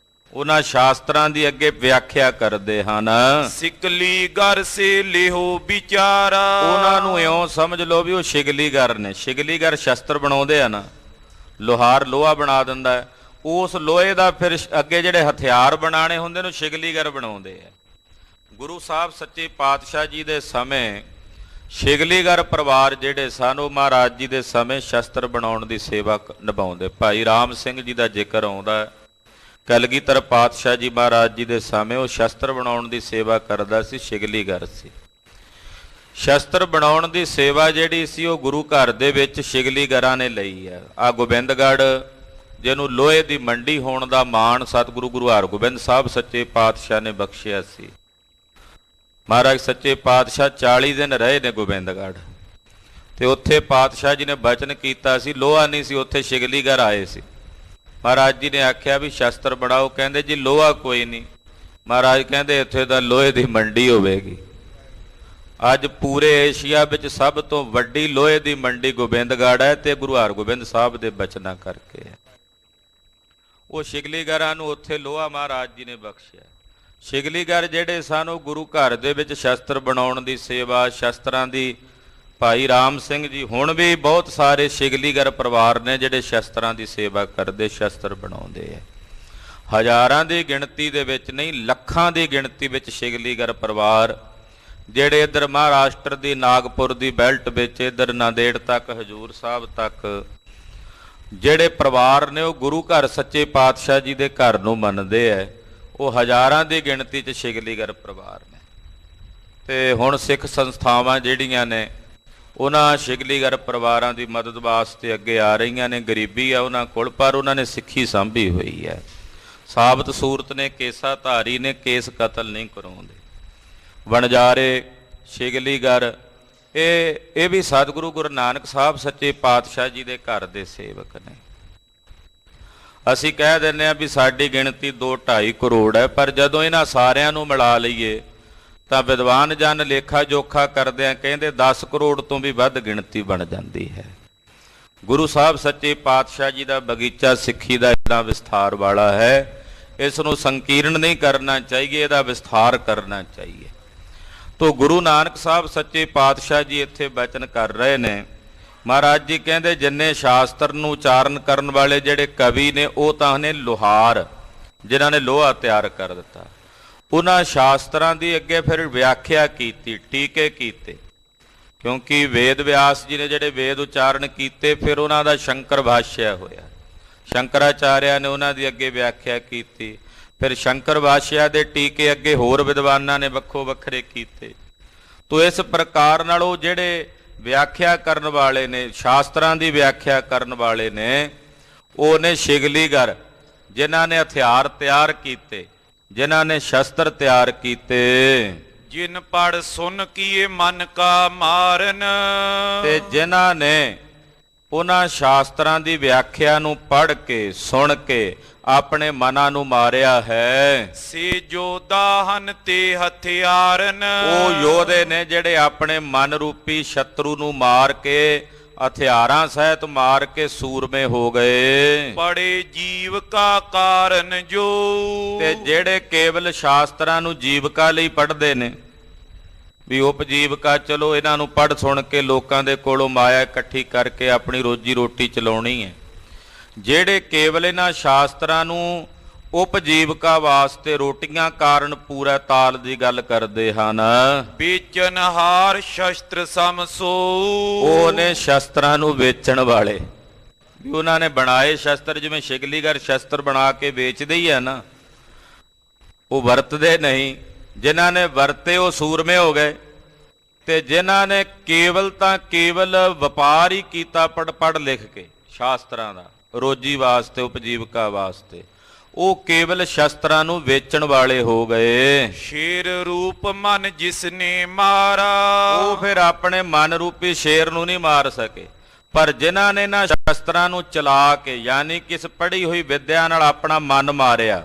ਉਹਨਾਂ ਸ਼ਾਸਤਰਾਂ ਦੀ ਅੱਗੇ ਵਿਆਖਿਆ ਕਰਦੇ ਹਨ। ਸਿਕਲੀ ਗਰ ਸੇ ਲਿਹੋ ਵਿਚਾਰਾ। ਉਹਨਾਂ ਨੂੰ ਇਉਂ ਸਮਝ ਲਓ ਵੀ ਉਹ ਸ਼ਿਗਲੀਗਰ ਨੇ। ਸ਼ਿਗਲੀਗਰ ਸ਼ਸਤਰ ਬਣਾਉਂਦੇ ਆ ਨਾ, ਲੋਹਾਰ ਲੋਹਾ ਬਣਾ ਦਿੰਦਾ ਹੈ, ਉਸ ਲੋਹੇ ਦਾ ਫਿਰ ਅੱਗੇ ਜਿਹੜੇ ਹਥਿਆਰ ਬਣਾਣੇ ਹੁੰਦੇ ਨੇ ਸ਼ਿਗਲੀਗਰ ਬਣਾਉਂਦੇ ਆ। ਗੁਰੂ ਸਾਹਿਬ ਸੱਚੇ ਪਾਤਸ਼ਾਹ ਜੀ ਦੇ ਸਮੇਂ ਸ਼ਿਗਲੀਗਰ ਪਰਿਵਾਰ ਜਿਹੜੇ ਸਨ ਉਹ ਮਹਾਰਾਜ ਜੀ ਦੇ ਸਮੇਂ ਸ਼ਸਤਰ ਬਣਾਉਣ ਦੀ ਸੇਵਾ ਨਿਭਾਉਂਦੇ। ਭਾਈ ਰਾਮ ਸਿੰਘ ਜੀ ਦਾ ਜ਼ਿਕਰ ਆਉਂਦਾ ਹੈ। ਕਲਗੀਧਰ ਪਾਤਸ਼ਾਹ ਜੀ ਮਹਾਰਾਜ ਜੀ ਦੇ ਸਮੇਂ ਉਹ ਸ਼ਸਤਰ ਬਣਾਉਣ ਦੀ ਸੇਵਾ ਕਰਦਾ ਸੀ, ਸ਼ਿਗਲੀਗਰ ਸੀ। ਸ਼ਸਤਰ ਬਣਾਉਣ ਦੀ ਸੇਵਾ ਜਿਹੜੀ ਸੀ ਉਹ ਗੁਰੂ ਘਰ ਦੇ ਵਿੱਚ ਸ਼ਿਗਲੀਗਰਾਂ ਨੇ ਲਈ ਹੈ। ਆ ਗੋਬਿੰਦਗੜ੍ਹ ਜਿਹਨੂੰ ਲੋਹੇ ਦੀ ਮੰਡੀ ਹੋਣ ਦਾ ਮਾਣ ਸਤਿਗੁਰੂ ਗੁਰੂ ਹਰਗੋਬਿੰਦ ਸਾਹਿਬ ਸੱਚੇ ਪਾਤਸ਼ਾਹ ਨੇ ਬਖਸ਼ਿਆ ਸੀ। ਮਹਾਰਾਜ ਸੱਚੇ ਪਾਤਸ਼ਾਹ 40 ਦਿਨ ਰਹੇ ਨੇ ਗੋਬਿੰਦਗੜ੍ਹ, ਤੇ ਉੱਥੇ ਪਾਤਸ਼ਾਹ ਜੀ ਨੇ ਬਚਨ ਕੀਤਾ ਸੀ, ਲੋਹਾ ਨਹੀਂ ਸੀ ਉੱਥੇ, ਸ਼ਿਗਲੀਗਰ ਆਏ ਸੀ। ਮਹਾਰਾਜ ਜੀ ਨੇ ਆਖਿਆ ਵੀ ਸ਼ਸਤਰ ਬਣਾਓ, ਕਹਿੰਦੇ ਜੀ ਲੋਹਾ ਕੋਈ ਨਹੀਂ। ਮਹਾਰਾਜ ਕਹਿੰਦੇ ਇੱਥੇ ਤਾਂ ਲੋਹੇ ਦੀ ਮੰਡੀ ਹੋਵੇਗੀ। ਅੱਜ ਪੂਰੇ ਏਸ਼ੀਆ ਵਿੱਚ ਸਭ ਤੋਂ ਵੱਡੀ ਲੋਹੇ ਦੀ ਮੰਡੀ ਗੋਬਿੰਦਗੜ੍ਹ ਹੈ, ਤੇ ਗੁਰੂ ਹਰਗੋਬਿੰਦ ਸਾਹਿਬ ਦੇ ਬਚਨਾਂ ਕਰਕੇ ਹੈ। ਉਹ ਸ਼ਿਗਲੀਗਰਾਂ ਨੂੰ ਉੱਥੇ ਲੋਹਾ ਮਹਾਰਾਜ ਜੀ ਨੇ ਬਖਸ਼ਿਆ। ਸ਼ਿਗਲੀਗਰ ਜਿਹੜੇ ਸਨ ਉਹ ਗੁਰੂ ਘਰ ਦੇ ਵਿੱਚ ਸ਼ਸਤਰ ਬਣਾਉਣ ਦੀ ਸੇਵਾ, ਸ਼ਸਤਰਾਂ ਦੀ, ਭਾਈ ਰਾਮ ਸਿੰਘ ਜੀ, ਹੁਣ ਵੀ ਬਹੁਤ ਸਾਰੇ ਸ਼ਿਗਲੀਗਰ ਪਰਿਵਾਰ ਨੇ ਜਿਹੜੇ ਸ਼ਸਤਰਾਂ ਦੀ ਸੇਵਾ ਕਰਦੇ, ਸ਼ਸਤਰ ਬਣਾਉਂਦੇ ਹੈ। ਹਜ਼ਾਰਾਂ ਦੀ ਗਿਣਤੀ ਦੇ ਵਿੱਚ ਨਹੀਂ, ਲੱਖਾਂ ਦੀ ਗਿਣਤੀ ਵਿੱਚ ਸ਼ਿਗਲੀਗਰ ਪਰਿਵਾਰ ਜਿਹੜੇ ਇੱਧਰ ਮਹਾਰਾਸ਼ਟਰ ਦੀ ਨਾਗਪੁਰ ਦੀ ਬੈਲਟ ਵਿੱਚ, ਇੱਧਰ ਨਾਂਦੇੜ ਤੱਕ, ਹਜੂਰ ਸਾਹਿਬ ਤੱਕ ਜਿਹੜੇ ਪਰਿਵਾਰ ਨੇ ਉਹ ਗੁਰੂ ਘਰ ਸੱਚੇ ਪਾਤਸ਼ਾਹ ਜੀ ਦੇ ਘਰ ਨੂੰ ਮੰਨਦੇ ਹੈ। ਉਹ ਹਜ਼ਾਰਾਂ ਦੀ ਗਿਣਤੀ 'ਚ ਸ਼ਿਗਲੀਗਰ ਪਰਿਵਾਰ ਨੇ। ਤੇ ਹੁਣ ਸਿੱਖ ਸੰਸਥਾਵਾਂ ਜਿਹੜੀਆਂ ਨੇ ਉਹਨਾਂ ਸ਼ਿਗਲੀਗਰ ਪਰਿਵਾਰਾਂ ਦੀ ਮਦਦ ਵਾਸਤੇ ਅੱਗੇ ਆ ਰਹੀਆਂ ਨੇ। ਗਰੀਬੀ ਆ ਉਹਨਾਂ ਕੋਲ, ਪਰ ਉਹਨਾਂ ਨੇ ਸਿੱਖੀ ਸਾਂਭੀ ਹੋਈ ਹੈ। ਸਾਬਤ ਸੂਰਤ ਨੇ, ਕੇਸਾ ਧਾਰੀ ਨੇ, ਕੇਸ ਕਤਲ ਨਹੀਂ ਕਰਾਉਂਦੇ। ਵਣਜਾਰੇ, ਸ਼ਿਗਲੀਗਰ, ਇਹ ਵੀ ਸਤਿਗੁਰੂ ਗੁਰੂ ਨਾਨਕ ਸਾਹਿਬ ਸੱਚੇ ਪਾਤਸ਼ਾਹ ਜੀ ਦੇ ਘਰ ਦੇ ਸੇਵਕ ਨੇ। ਅਸੀਂ ਕਹਿ ਦਿੰਦੇ ਹਾਂ ਵੀ ਸਾਡੀ ਗਿਣਤੀ 2-2.5 ਕਰੋੜ ਹੈ, ਪਰ ਜਦੋਂ ਇਹਨਾਂ ਸਾਰਿਆਂ ਨੂੰ ਮਿਲਾ ਲਈਏ ਤਾਂ ਵਿਦਵਾਨ ਜਨ ਲੇਖਾ ਜੋਖਾ ਕਰਦਿਆਂ ਕਹਿੰਦੇ 10 ਕਰੋੜ ਤੋਂ ਵੀ ਵੱਧ ਗਿਣਤੀ ਬਣ ਜਾਂਦੀ ਹੈ। ਗੁਰੂ ਸਾਹਿਬ ਸੱਚੇ ਪਾਤਸ਼ਾਹ ਜੀ ਦਾ ਬਗੀਚਾ ਸਿੱਖੀ ਦਾ ਇੰਨਾ ਵਿਸਥਾਰ ਵਾਲਾ ਹੈ, ਇਸ ਨੂੰ ਸੰਕੀਰਣ ਨਹੀਂ ਕਰਨਾ ਚਾਹੀਏ, ਇਹਦਾ ਵਿਸਥਾਰ ਕਰਨਾ ਚਾਹੀਏ। ਤੋ ਗੁਰੂ ਨਾਨਕ ਸਾਹਿਬ ਸੱਚੇ ਪਾਤਸ਼ਾਹ ਜੀ ਇੱਥੇ ਬਚਨ ਕਰ ਰਹੇ ਨੇ। ਮਹਾਰਾਜ ਜੀ ਕਹਿੰਦੇ ਜਿੰਨੇ ਸ਼ਾਸਤਰ ਨੂੰ ਉਚਾਰਨ ਕਰਨ ਵਾਲੇ ਜਿਹੜੇ ਕਵੀ ਨੇ ਉਹ ਤਾਂ ਨੇ ਲੁਹਾਰ, ਜਿਨ੍ਹਾਂ ਨੇ ਲੋਹਾ ਤਿਆਰ ਕਰ ਦਿੱਤਾ। ਉਹਨਾਂ ਸ਼ਾਸਤਰਾਂ ਦੀ ਅੱਗੇ ਫਿਰ ਵਿਆਖਿਆ ਕੀਤੀ, ਟੀਕੇ ਕੀਤੇ, ਕਿਉਂਕਿ ਵੇਦ ਵਿਆਸ ਜੀ ਨੇ ਜਿਹੜੇ ਵੇਦ ਉਚਾਰਨ ਕੀਤੇ ਫਿਰ ਉਹਨਾਂ ਦਾ ਸ਼ੰਕਰ ਭਾਸ਼ਿਆ ਹੋਇਆ। ਸ਼ੰਕਰਾਚਾਰਿਆ ਨੇ ਉਹਨਾਂ ਦੀ ਅੱਗੇ ਵਿਆਖਿਆ ਕੀਤੀ, ਫਿਰ ਸ਼ੰਕਰ ਭਾਸ਼ਿਆ ਦੇ ਟੀਕੇ ਅੱਗੇ ਹੋਰ ਵਿਦਵਾਨਾਂ ਨੇ ਵੱਖੋ ਵੱਖਰੇ ਕੀਤੇ। ਤੋ ਇਸ ਪ੍ਰਕਾਰ ਨਾਲ ਉਹ ਜਿਹੜੇ ਵਿਆਖਿਆ ਕਰਨ ਵਾਲੇ ਨੇ, ਸ਼ਾਸਤਰਾਂ ਦੀ ਵਿਆਖਿਆ ਕਰਨ ਵਾਲੇ ਨੇ, ਉਹ ਨੇ ਸ਼ਿਗਲੀਗਰ, ਜਿਨ੍ਹਾਂ ਨੇ ਹਥਿਆਰ ਤਿਆਰ ਕੀਤੇ, ਜਿਨ੍ਹਾਂ ਨੇ ਸ਼ਸਤਰ ਤਿਆਰ ਕੀਤੇ। ਜਿਨ ਪੜ ਸੁਨ ਕੀਏ ਮਨ ਕਾ ਮਾਰਨ, ਤੇ ਜਿਨ੍ਹਾਂ ਨੇ ਉਹਨਾਂ ਸ਼ਾਸਤਰਾਂ ਦੀ ਵਿਆਖਿਆ ਨੂੰ ਪੜ੍ਹ ਕੇ, ਸੁਣ ਕੇ ਆਪਣੇ ਮਨਾਂ ਨੂੰ ਮਾਰਿਆ ਹੈ। ਸੇ ਜੋਧਾ ਹਨ ਤੇ ਹਥਿਆਰਨ, ਉਹ ਯੋਧੇ ਨੇ ਜਿਹੜੇ ਆਪਣੇ ਮਨ ਰੂਪੀ ਸ਼ਤਰੂ ਨੂੰ ਮਾਰ ਕੇ, ਹਥਿਆਰਾਂ ਸਹਿਤ ਮਾਰ ਕੇ ਸੂਰਮੇ ਹੋ ਗਏ। ਪੜੇ ਜੀਵ ਕਾ ਕਾਰਨ ਜੋ, ਤੇ ਜਿਹੜੇ ਕੇਵਲ ਸ਼ਾਸਤਰਾਂ ਨੂੰ ਜੀਵਕਾ ਲਈ ਪੜ੍ਹਦੇ ਨੇ, ਵੀ ਉਪਜੀਵਕਾ, ਚਲੋ ਇਹਨਾਂ ਨੂੰ ਪੜ੍ਹ ਸੁਣ ਕੇ ਲੋਕਾਂ ਦੇ ਕੋਲੋਂ ਮਾਇਆ ਇਕੱਠੀ ਕਰਕੇ ਆਪਣੀ ਰੋਜੀ ਰੋਟੀ ਚਲਾਉਣੀ ਹੈ। ਜਿਹੜੇ ਕੇਵਲ ਇਹਨਾਂ ਸ਼ਾਸਤਰਾਂ ਨੂੰ ਉਪਜੀਵਕਾ ਵਾਸਤੇ, ਰੋਟੀਆਂ ਕਾਰਨ ਪੂਰਾ ਤਾਲ ਦੀ ਗੱਲ ਕਰਦੇ ਹਨ, ਵੇਚਨਹਾਰ ਸ਼ਸਤਰ ਸਮਸੋ, ਉਹ ਨੇ ਸ਼ਸਤਰਾਂ ਨੂੰ ਵੇਚਣ ਵਾਲੇ। ਵੀ ਉਹਨਾਂ ਨੇ ਬਣਾਏ ਸ਼ਸਤਰ, ਜਿਵੇਂ ਸ਼ਿਗਲੀਗਰ ਸ਼ਸਤਰ ਬਣਾ ਕੇ ਵੇਚਦੇ ਹੀ ਆ ਨਾ, ਉਹ ਵਰਤਦੇ ਨਹੀਂ। ਜਿਨ੍ਹਾਂ ਨੇ ਵਰਤੇ ਉਹ ਸੂਰਮੇ ਹੋ ਗਏ, ਤੇ ਜਿਨ੍ਹਾਂ ਨੇ ਕੇਵਲ ਤਾਂ ਕੇਵਲ ਵਪਾਰ ਹੀ ਕੀਤਾ ਪੜ੍ਹ ਲਿਖ ਕੇ ਸ਼ਾਸਤਰਾਂ ਦਾ, ਰੋਜੀ ਵਾਸਤੇ, ਉਪਜੀਵਕਾ ਵਾਸਤੇ, ਉਹ ਕੇਵਲ ਸ਼ਸਤਰਾਂ ਨੂੰ ਵੇਚਣ ਵਾਲੇ ਹੋ ਗਏ। ਸ਼ੇਰ ਰੂਪ ਮਨ ਜਿਸਨੇ ਮਾਰਾ, ਉਹ ਫਿਰ ਆਪਣੇ ਮਨ ਰੂਪੀ ਸ਼ੇਰ ਨੂੰ ਨਹੀਂ ਮਾਰ ਸਕੇ, ਪਰ ਜਿਨ੍ਹਾਂ ਨੇ ਨਾ ਸ਼ਸਤਰਾਂ ਨੂੰ ਚਲਾ ਕੇ, ਯਾਨੀ ਕਿ ਇਸ ਪੜ੍ਹੀ ਹੋਈ ਵਿਦਿਆ ਨਾਲ ਆਪਣਾ ਮਨ ਮਾਰਿਆ,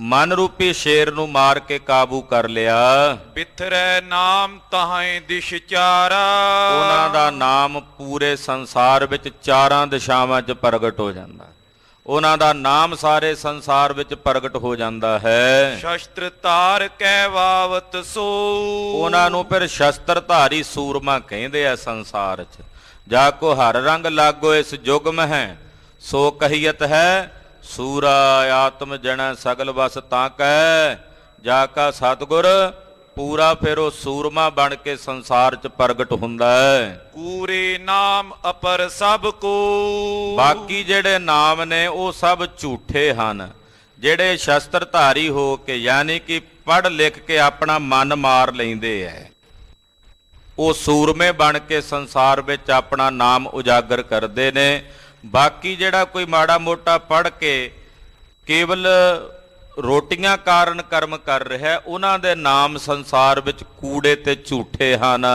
ਮਨ ਰੂਪੀ ਸ਼ੇਰ ਨੂੰ ਮਾਰ ਕੇ ਕਾਬੂ ਕਰ ਲਿਆ। ਬਿਥਰੈ ਨਾਮ ਤਹਾਂ ਦਿਸ਼ ਚਾਰਾ, ਉਹਨਾਂ ਦਾ ਨਾਮ ਪੂਰੇ ਸੰਸਾਰ ਵਿੱਚ ਚਾਰਾਂ ਦਿਸ਼ਾਵਾਂ 'ਚ ਪ੍ਰਗਟ ਹੋ ਜਾਂਦਾ। ਉਹਨਾਂ ਦਾ ਨਾਮ ਸਾਰੇ ਸੰਸਾਰ ਵਿੱਚ ਪ੍ਰਗਟ ਹੋ ਜਾਂਦਾ ਹੈ। ਸ਼ਸਤਰ ਧਾਰ ਕੈ ਵਾਵਤ ਸੋ, ਉਹਨਾਂ ਨੂੰ ਫਿਰ ਸ਼ਸਤਰ ਧਾਰੀ ਸੂਰਮਾ ਕਹਿੰਦੇ ਆ ਸੰਸਾਰ 'ਚ। ਜਾ ਕੋ ਹਰ ਰੰਗ ਲਾਗੋ ਇਸ ਜੁਗ ਮਹਿ, ਸੋ ਕਹੀਅਤ ਹੈ ਸੂਰਾ ਆਤਮ ਜਣੈ ਸਗਲ ਵਸ ਤਾਂ ਕੈ, ਜਾ ਕਾ ਸਤਿਗੁਰ ਪੂਰਾ ਫਿਰ ਉਹ ਸੂਰਮਾ ਬਣ ਕੇ ਸੰਸਾਰ 'ਚ ਪ੍ਰਗਟ ਹੁੰਦਾ ਹੈ। ਕੂਰੇ ਨਾਮ ਅਪਰ ਸਭ ਕੋ। ਬਾਕੀ ਜਿਹੜੇ ਨਾਮ ਨੇ ਉਹ ਸਭ ਝੂਠੇ ਹਨ। ਜਿਹੜੇ ਸ਼ਸਤਰਧਾਰੀ ਹੋ ਕੇ ਯਾਨੀ ਕਿ ਪੜ੍ਹ ਲਿਖ ਕੇ ਆਪਣਾ ਮਨ ਮਾਰ ਲੈਂਦੇ ਐ, ਉਹ ਸੂਰਮੇ ਬਣ ਕੇ ਸੰਸਾਰ ਵਿੱਚ ਆਪਣਾ ਨਾਮ ਉਜਾਗਰ ਕਰਦੇ ਨੇ। ਬਾਕੀ ਜਿਹੜਾ ਕੋਈ ਮਾੜਾ ਮੋਟਾ ਪੜ੍ਹ ਕੇ ਕੇਵਲ ਰੋਟੀਆਂ ਕਾਰਨ ਕਰਮ ਕਰ ਰਿਹਾ, ਉਹਨਾਂ ਦੇ ਨਾਮ ਸੰਸਾਰ ਵਿੱਚ ਕੂੜੇ ਤੇ ਝੂਠੇ ਹਨ।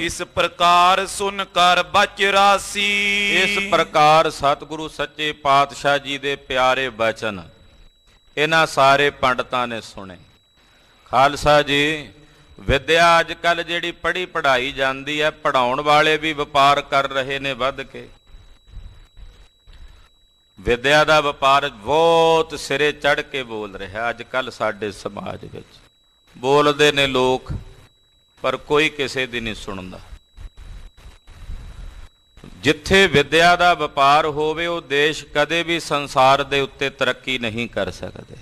ਇਸ ਪ੍ਰਕਾਰ ਸੁਨ ਕਰ ਬਚ ਰਾਸੀ। ਇਸ ਪ੍ਰਕਾਰ ਸਤਿਗੁਰੂ ਸੱਚੇ ਪਾਤਸ਼ਾਹ ਜੀ ਦੇ ਪਿਆਰੇ ਬਚਨ ਇਹਨਾਂ ਸਾਰੇ ਪੰਡਤਾਂ ਨੇ ਸੁਣੇ। ਖਾਲਸਾ ਜੀ, ਵਿਦਿਆ ਅੱਜ ਕੱਲ੍ਹ ਜਿਹੜੀ ਪੜ੍ਹੀ ਪੜ੍ਹਾਈ ਜਾਂਦੀ ਹੈ, ਪੜ੍ਹਾਉਣ ਵਾਲੇ ਵੀ ਵਪਾਰ ਕਰ ਰਹੇ ਨੇ ਵੱਧ ਕੇ। ਵਿਦਿਆ ਦਾ ਵਪਾਰ ਬਹੁਤ ਸਿਰੇ ਚੜ੍ਹ ਕੇ ਬੋਲ ਰਿਹਾ ਅੱਜ ਕੱਲ੍ਹ ਸਾਡੇ ਸਮਾਜ ਵਿੱਚ। ਬੋਲਦੇ ਨੇ ਲੋਕ ਪਰ ਕੋਈ ਕਿਸੇ ਦੀ ਨਹੀਂ ਸੁਣਦਾ। ਜਿੱਥੇ ਵਿਦਿਆ ਦਾ ਵਪਾਰ ਹੋਵੇ ਉਹ ਦੇਸ਼ ਕਦੇ ਵੀ ਸੰਸਾਰ ਦੇ ਉੱਤੇ ਤਰੱਕੀ ਨਹੀਂ ਕਰ ਸਕਦੇ।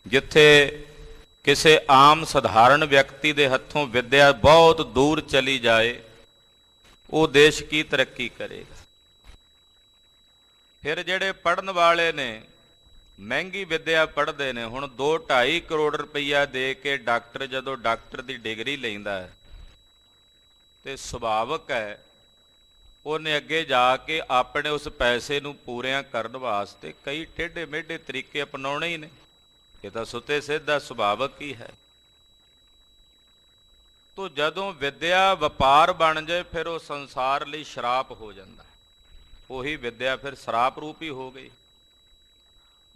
ਜਿੱਥੇ ਕਿਸੇ ਆਮ ਸਧਾਰਨ ਵਿਅਕਤੀ ਦੇ ਹੱਥੋਂ ਵਿਦਿਆ ਬਹੁਤ ਦੂਰ ਚਲੀ ਜਾਏ, ਉਹ ਦੇਸ਼ ਕੀ ਤਰੱਕੀ ਕਰੇਗਾ। ਫਿਰ ਜਿਹੜੇ ਪੜ੍ਹਨ ਵਾਲੇ ਨੇ, ਮਹਿੰਗੀ ਵਿਦਿਆ ਪੜ੍ਹਦੇ ਨੇ, ਹੁਣ 2-2.5 ਕਰੋੜ ਰੁਪਈਆ ਦੇ ਕੇ ਡਾਕਟਰ ਜਦੋਂ ਡਾਕਟਰ ਦੀ ਡਿਗਰੀ ਲੈਂਦਾ ਹੈ ਤੇ ਸੁਭਾਵਕ ਹੈ ਉਹਨੇ ਅੱਗੇ ਜਾ ਕੇ ਆਪਣੇ ਉਸ ਪੈਸੇ ਨੂੰ ਪੂਰਿਆਂ ਕਰਨ ਵਾਸਤੇ ਕਈ ਟੇਢੇ ਮੇਢੇ ਤਰੀਕੇ ਅਪਣਾਉਣੇ ਹੀ ਨੇ। ਇਹ ਤਾਂ ਸੁੱਤੇ ਸਿੱਧਾ ਸੁਭਾਵਕ ਹੀ ਹੈ। ਤੋ ਜਦੋਂ ਵਿਦਿਆ ਵਪਾਰ ਬਣ ਜਾਏ ਫਿਰ ਉਹ ਸੰਸਾਰ ਲਈ ਸ਼ਰਾਪ ਹੋ ਜਾਂਦਾ। ਉਹੀ ਵਿਦਿਆ ਫਿਰ ਸ਼ਰਾਪ ਰੂਪੀ ਹੋ ਗਈ।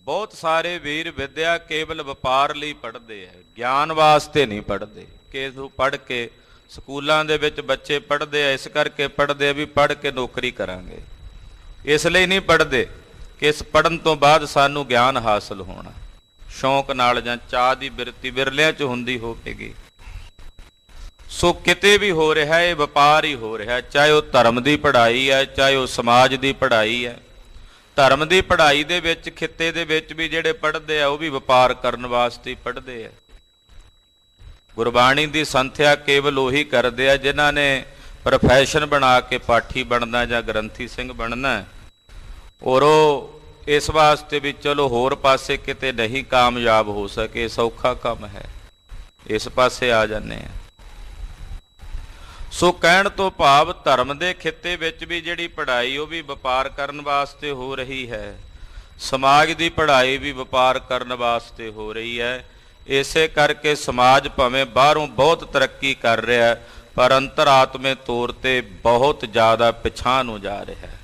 ਬਹੁਤ ਸਾਰੇ ਵੀਰ ਵਿਦਿਆ ਕੇਵਲ ਵਪਾਰ ਲਈ ਪੜ੍ਹਦੇ ਹੈ, ਗਿਆਨ ਵਾਸਤੇ ਨਹੀਂ ਪੜ੍ਹਦੇ। ਕਿ ਉਹ ਪੜ੍ਹ ਕੇ ਸਕੂਲਾਂ ਦੇ ਵਿੱਚ ਬੱਚੇ ਪੜ੍ਹਦੇ ਆ, ਇਸ ਕਰਕੇ ਪੜ੍ਹਦੇ ਆ ਵੀ ਪੜ੍ਹ ਕੇ ਨੌਕਰੀ ਕਰਾਂਗੇ। ਇਸ ਲਈ ਨਹੀਂ ਪੜ੍ਹਦੇ ਕਿ ਇਸ ਪੜ੍ਹਨ ਤੋਂ ਬਾਅਦ ਸਾਨੂੰ ਗਿਆਨ ਹਾਸਲ ਹੋਣਾ। ਸ਼ੌਂਕ ਨਾਲ ਜਾਂ ਚਾਹ ਦੀ ਬਿਰਤੀ ਵਿਰਲਿਆਂ 'ਚ ਹੁੰਦੀ ਹੋਵੇਗੀ। ਸੋ ਕਿਤੇ ਵੀ ਹੋ ਰਿਹਾ, ਇਹ ਵਪਾਰ ਹੀ ਹੋ ਰਿਹਾ। ਚਾਹੇ ਉਹ ਧਰਮ ਦੀ ਪੜ੍ਹਾਈ ਹੈ, ਚਾਹੇ ਉਹ ਸਮਾਜ ਦੀ ਪੜ੍ਹਾਈ ਹੈ। ਧਰਮ ਦੀ ਪੜ੍ਹਾਈ ਦੇ ਵਿੱਚ ਖਿੱਤੇ ਦੇ ਵਿੱਚ ਵੀ ਜਿਹੜੇ ਪੜ੍ਹਦੇ ਆ ਉਹ ਵੀ ਵਪਾਰ ਕਰਨ ਵਾਸਤੇ ਹੀ ਪੜ੍ਹਦੇ ਆ। ਗੁਰਬਾਣੀ ਦੀ ਸੰਥਿਆ ਕੇਵਲ ਉਹੀ ਕਰਦੇ ਆ ਜਿਨ੍ਹਾਂ ਨੇ ਪ੍ਰੋਫੈਸ਼ਨ ਬਣਾ ਕੇ ਪਾਠੀ ਬਣਨਾ ਜਾਂ ਗ੍ਰੰਥੀ ਸਿੰਘ ਬਣਨਾ, ਔਰ ਉਹ ਇਸ ਵਾਸਤੇ ਵੀ ਚਲੋ ਹੋਰ ਪਾਸੇ ਕਿਤੇ ਨਹੀਂ ਕਾਮਯਾਬ ਹੋ ਸਕੇ, ਸੌਖਾ ਕੰਮ ਹੈ, ਇਸ ਪਾਸੇ ਆ ਜਾਂਦੇ ਆ। ਸੋ ਕਹਿਣ ਤੋਂ ਭਾਵ ਧਰਮ ਦੇ ਖਿੱਤੇ ਵਿੱਚ ਵੀ ਜਿਹੜੀ ਪੜ੍ਹਾਈ ਉਹ ਵੀ ਵਪਾਰ ਕਰਨ ਵਾਸਤੇ ਹੋ ਰਹੀ ਹੈ। ਸਮਾਜ ਦੀ ਪੜ੍ਹਾਈ ਵੀ ਵਪਾਰ ਕਰਨ ਵਾਸਤੇ ਹੋ ਰਹੀ ਹੈ। ਇਸੇ ਕਰਕੇ ਸਮਾਜ ਭਾਵੇਂ ਬਾਹਰੋਂ ਬਹੁਤ ਤਰੱਕੀ ਕਰ ਰਿਹਾ ਹੈ, ਪਰ ਅੰਤਰਾਤਮੇ ਤੌਰ ਤੇ ਬਹੁਤ ਜ਼ਿਆਦਾ ਪਿਛਾਂਹ ਨੂੰ ਜਾ ਰਿਹਾ ਹੈ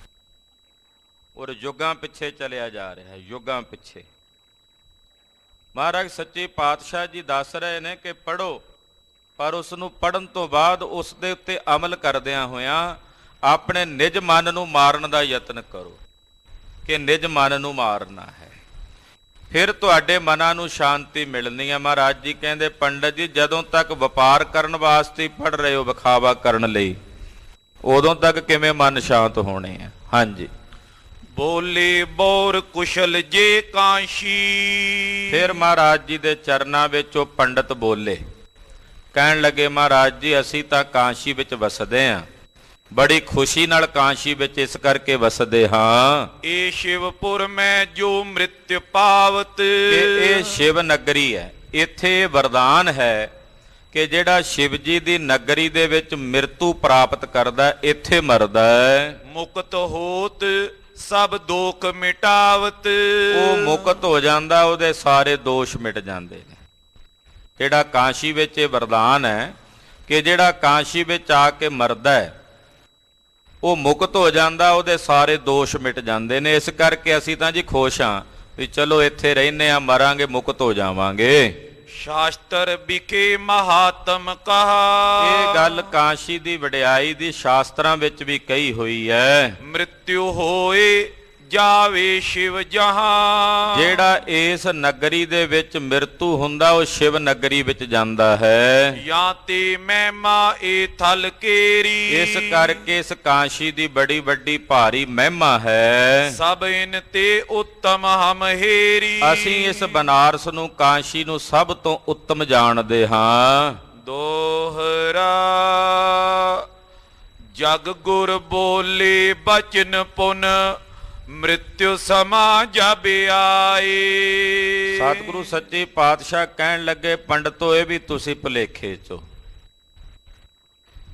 ਔਰ ਯੁੱਗਾਂ ਪਿੱਛੇ ਚਲਿਆ ਜਾ ਰਿਹਾ ਹੈ, ਯੁੱਗਾਂ ਪਿੱਛੇ। ਮਹਾਰਾਜ ਸੱਚੇ ਪਾਤਸ਼ਾਹ ਜੀ ਦੱਸ ਰਹੇ ਨੇ ਕਿ ਪੜ੍ਹੋ, ਪਰ ਉਸ ਨੂੰ ਪੜ੍ਹਨ ਤੋਂ ਬਾਅਦ ਉਸ ਦੇ ਉੱਤੇ ਅਮਲ ਕਰਦਿਆਂ ਹੋਇਆਂ ਆਪਣੇ ਨਿਜ ਮਨ ਨੂੰ ਮਾਰਨ ਦਾ ਯਤਨ ਕਰੋ ਕਿ ਨਿਜ ਮਨ ਨੂੰ ਮਾਰਨਾ ਹੈ। ਫਿਰ ਤੁਹਾਡੇ ਮਨਾਂ ਨੂੰ ਸ਼ਾਂਤੀ ਮਿਲਣੀ ਹੈ। ਮਹਾਰਾਜ ਜੀ ਕਹਿੰਦੇ, ਪੰਡਤ ਜੀ ਜਦੋਂ ਤੱਕ ਵਪਾਰ ਕਰਨ ਵਾਸਤੇ ਪੜ੍ਹ ਰਹੇ ਹੋ, ਵਿਖਾਵਾ ਕਰਨ ਲਈ, ਉਦੋਂ ਤੱਕ ਕਿਵੇਂ ਮਨ ਸ਼ਾਂਤ ਹੋਣੇ ਆ। ਹਾਂਜੀ। ਬੋਲੇ ਬੋਰ ਕੁਸ਼ਲ ਜੇ ਕਾਂਸ਼ੀ। ਫਿਰ ਮਹਾਰਾਜ ਜੀ ਦੇ ਚਰਨਾਂ ਵਿੱਚ ਉਹ ਪੰਡਤ ਬੋਲੇ, ਕਹਿਣ ਲੱਗੇ, ਮਹਾਰਾਜ ਜੀ ਅਸੀਂ ਤਾਂ ਕਾਂਸ਼ੀ ਵਿੱਚ ਵਸਦੇ ਹਾਂ, ਬੜੀ ਖੁਸ਼ੀ ਨਾਲ ਕਾਂਸ਼ੀ ਵਿੱਚ ਇਸ ਕਰਕੇ ਵਸਦੇ ਹਾਂ। ਇਹ ਸ਼ਿਵਪੁਰ ਮੈਂ ਜੋ ਮ੍ਰਿਤਿ ਪਾਵਤ। ਇਹ ਸ਼ਿਵ ਨਗਰੀ ਹੈ। ਇੱਥੇ ਵਰਦਾਨ ਹੈ ਕਿ ਜਿਹੜਾ ਸ਼ਿਵ ਜੀ ਦੀ ਨਗਰੀ ਦੇ ਵਿੱਚ ਮਿਰਤੂ ਪ੍ਰਾਪਤ ਕਰਦਾ, ਇੱਥੇ ਮਰਦਾ ਹੈ। ਮੁਕਤ ਹੋਤ ਸਭ ਦੋਖ ਮਿਟਾਵਤ। ਉਹ ਮੁਕਤ ਹੋ ਜਾਂਦਾ, ਉਹਦੇ ਸਾਰੇ ਦੋਸ਼ ਮਿਟ ਜਾਂਦੇ ਨੇ। ਜਿਹੜਾ ਕਾਂਸ਼ੀ ਵਿੱਚ ਇਹ ਵਰਦਾਨ ਹੈ ਕਿ ਜਿਹੜਾ ਕਾਂਸ਼ੀ ਵਿੱਚ ਆ ਕੇ ਮਰਦਾ ਹੈ ਉਹ ਮੁਕਤ ਹੋ ਜਾਂਦਾ, ਉਹਦੇ ਸਾਰੇ ਦੋਸ਼ ਮਿਟ ਜਾਂਦੇ ਨੇ। ਇਸ ਕਰਕੇ ਅਸੀਂ ਤਾਂ ਜੀ ਖੁਸ਼ ਹਾਂ ਵੀ ਚਲੋ ਇੱਥੇ ਰਹਿੰਦੇ ਹਾਂ, ਮਰਾਂਗੇ ਮੁਕਤ ਹੋ ਜਾਵਾਂਗੇ। ਸ਼ਾਸਤਰ ਵਿਖੇ ਮਹਾਤਮ ਕਹਾ। ਇਹ ਗੱਲ ਕਾਂਸ਼ੀ ਦੀ ਵਡਿਆਈ ਦੀ ਸ਼ਾਸਤਰਾਂ ਵਿੱਚ ਵੀ ਕਹੀ ਹੋਈ ਹੈ। ਮ੍ਰਿਤਿਉ ਹੋਏ ਜਾਵੇ ਸ਼ਿਵ ਜਹਾਂ। ਜਿਹੜਾ ਇਸ ਨਗਰੀ ਦੇ ਵਿੱਚ ਮਿਰਤੂ ਹੁੰਦਾ ਉਹ ਸ਼ਿਵ ਨਗਰੀ ਵਿੱਚ ਜਾਂਦਾ ਹੈ। ਜਾਂ ਤੇ ਮਹਿਮਾ ਏ ਥਲ ਕੇਰੀ। ਇਸ ਕਰਕੇ ਇਸ ਕਾਸ਼ੀ ਦੀ ਬੜੀ ਵੱਡੀ ਭਾਰੀ ਮਹਿਮਾ ਹੈ। ਸਭ ਇਨ ਤੇ ਉੱਤਮ ਹਮ ਹੇਰੀ। ਅਸੀਂ ਇਸ ਬਨਾਰਸ ਨੂੰ ਕਾਸ਼ੀ ਨੂੰ ਸਭ ਤੋਂ ਉੱਤਮ ਜਾਣਦੇ ਹਾਂ। ਦੋਹਰਾ ਜਗ ਗੁਰ ਬੋਲੇ ਬਚਨ ਪੁਨ ਮ੍ਰਿਤਿਉ ਸਮਾ ਜਬ ਆਏ। ਸਤਿਗੁਰੂ ਸੱਚੇ ਪਾਤਸ਼ਾਹ ਕਹਿਣ ਲੱਗੇ ਪੰਡਤੋ ਇਹ ਵੀ ਤੁਸੀਂ ਭੁਲੇਖੇ ਚੋ।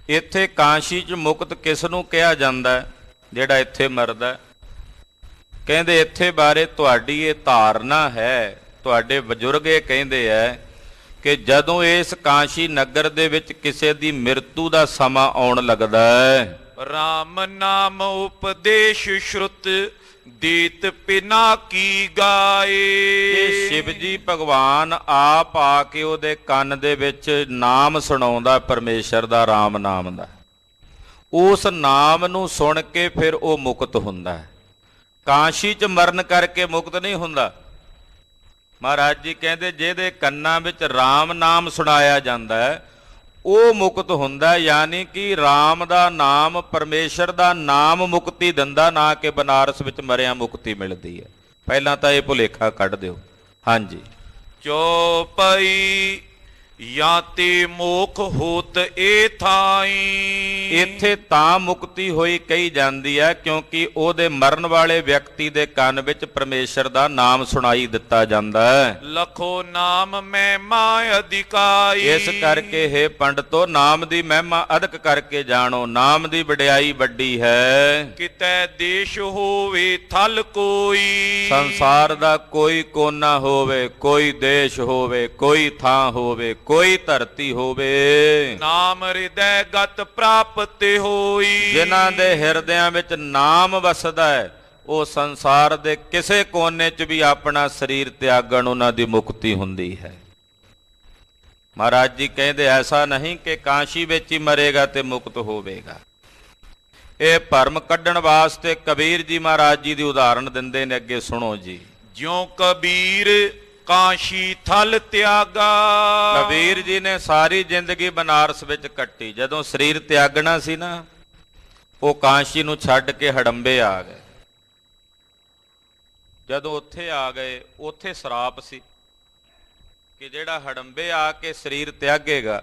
ਇੱਥੇ ਕਾਸ਼ੀ ਚ ਮੁਕਤ ਕਿਸ ਨੂੰ ਕਿਹਾ ਜਾਂਦਾ ਹੈ? ਜਿਹੜਾ ਇੱਥੇ ਮਰਦਾ। ਕਹਿੰਦੇ ਇੱਥੇ ਬਾਰੇ ਤੁਹਾਡੀ ਇਹ ਧਾਰਨਾ ਹੈ, ਤੁਹਾਡੇ ਬਜ਼ੁਰਗ ਇਹ ਕਹਿੰਦੇ ਐ ਕਿ ਜਦੋਂ ਇਸ ਕਾਸ਼ੀ ਨਗਰ ਦੇ ਵਿੱਚ ਕਿਸੇ ਦੀ ਮਿਰਤੂ ਦਾ ਸਮਾਂ ਆਉਣ ਲੱਗਦਾ ਹੈ, ਰਾਮ ਨਾਮ ਉਪਦੇਸ਼ ਸ਼ਰੁਤ ਦੀਤ ਪਿਨਾ ਕੀ ਗਾਏ। ਇਹ ਸ਼ਿਵ ਜੀ ਭਗਵਾਨ ਆਪ ਆ ਕੇ ਉਹਦੇ ਕੰਨ ਦੇ ਵਿੱਚ ਨਾਮ ਸੁਣਾਉਂਦਾ ਪਰਮੇਸ਼ਰ ਦਾ, ਰਾਮ ਨਾਮ ਦਾ। ਉਸ ਨਾਮ ਨੂੰ ਸੁਣ ਕੇ ਫਿਰ ਉਹ ਮੁਕਤ ਹੁੰਦਾ ਹੈ। ਕਾਸ਼ੀ 'ਚ ਮਰਨ ਕਰਕੇ ਮੁਕਤ ਨਹੀਂ ਹੁੰਦਾ। ਮਹਾਰਾਜ ਜੀ ਕਹਿੰਦੇ ਜਿਹਦੇ ਕੰਨਾਂ ਵਿੱਚ ਰਾਮ ਨਾਮ ਸੁਣਾਇਆ ਜਾਂਦਾ ਹੈ ਉਹ ਮੁਕਤ ਹੁੰਦਾ। ਯਾਨੀ ਕਿ ਰਾਮ ਦਾ ਨਾਮ, ਪਰਮੇਸ਼ਰ ਦਾ ਨਾਮ ਮੁਕਤੀ ਦਿੰਦਾ, ਨਾ ਕਿ ਬਨਾਰਸ ਵਿੱਚ ਮਰਿਆ ਮੁਕਤੀ ਮਿਲਦੀ ਹੈ। ਪਹਿਲਾਂ ਤਾਂ ਇਹ ਭੁਲੇਖਾ ਕੱਢ ਦਿਓ। ਹਾਂਜੀ। ਚੌਪਈ ਜਾਂ ਤੇ ਮੋਖ ਹੋਤ ਏ ਥਾਈ। ਇੱਥੇ ਤਾਂ ਮੁਕਤੀ ਹੋਈ ਕਹੀ ਜਾਂਦੀ ਹੈ ਕਿਉਂਕਿ ਉਹਦੇ ਮਰਨ ਵਾਲੇ ਵਿਅਕਤੀ ਦੇ ਕੰਨ ਵਿੱਚ ਪਰਮੇਸ਼ਰ ਦਾ ਨਾਮ ਸੁਣਾਈ ਦਿੱਤਾ ਜਾਂਦਾ ਹੈ। ਲਖੋ ਨਾਮ ਮਹਿਮਾ ਅਧਿਕਾਈ। ਇਸ ਕਰਕੇ ਹੈ ਪੰਡਤੋ ਨਾਮ ਦੀ ਮਹਿਮਾ ਅਧਿਕ ਕਰਕੇ ਜਾਣੋ। ਨਾਮ ਦੀ ਵਡਿਆਈ ਵੱਡੀ ਹੈ। ਕਿਤੈ ਦੇਸ਼ ਹੋਵੇ ਥਲ ਕੋਈ। ਸੰਸਾਰ ਦਾ ਕੋਈ ਕੋਨਾ ਹੋਵੇ, ਕੋਈ ਦੇਸ਼ ਹੋਵੇ, ਕੋਈ ਥਾਂ ਹੋਵੇ, ਕੋਈ ਧਰਤੀ ਹੋਵੇ, ਨਾਮ ਹਿਰਦੈ ਗਤ ਪ੍ਰਾਪਤ ਹੋਈ। ਜਿਨ੍ਹਾਂ ਦੇ ਹਿਰਦਿਆਂ ਵਿੱਚ ਨਾਮ ਵਸਦਾ ਹੈ ਉਹ ਸੰਸਾਰ ਦੇ ਕਿਸੇ ਕੋਨੇ 'ਚ ਵੀ ਆਪਣਾ ਸਰੀਰ ਤਿਆਗਣ ਉਹਨਾਂ ਦੀ ਮੁਕਤੀ ਹੁੰਦੀ ਹੈ। ਮਹਾਰਾਜ ਜੀ ਕਹਿੰਦੇ ਐਸਾ ਨਹੀਂ ਕਿ ਕਾਸ਼ੀ ਵਿੱਚ ਹੀ ਮਰੇਗਾ ਤੇ ਮੁਕਤ ਹੋਵੇਗਾ। ਇਹ ਭਰਮ ਕੱਢਣ ਵਾਸਤੇ ਕਬੀਰ ਜੀ ਮਹਾਰਾਜ ਜੀ ਦੀ ਉਦਾਹਰਣ ਦਿੰਦੇ ਨੇ, ਅੱਗੇ ਸੁਣੋ ਜੀ। ਜਿਉ ਕਬੀਰ ਕਾਸ਼ੀ ਥਲ ਤਿਆਗਾ। ਕਬੀਰ ਜੀ ਨੇ ਸਾਰੀ ਜ਼ਿੰਦਗੀ ਬਨਾਰਸ ਵਿੱਚ ਕੱਟੀ। ਜਦੋਂ ਸਰੀਰ ਤਿਆਗਣਾ ਸੀ ਨਾ, ਉਹ ਕਾਸ਼ੀ ਨੂੰ ਛੱਡ ਕੇ ਹੜੰਬੇ ਆ ਗਏ। ਜਦੋਂ ਉੱਥੇ ਆ ਗਏ, ਉੱਥੇ ਸਰਾਪ ਸੀ ਕਿ ਜਿਹੜਾ ਹੜੰਬੇ ਆ ਕੇ ਸਰੀਰ ਤਿਆਗੇਗਾ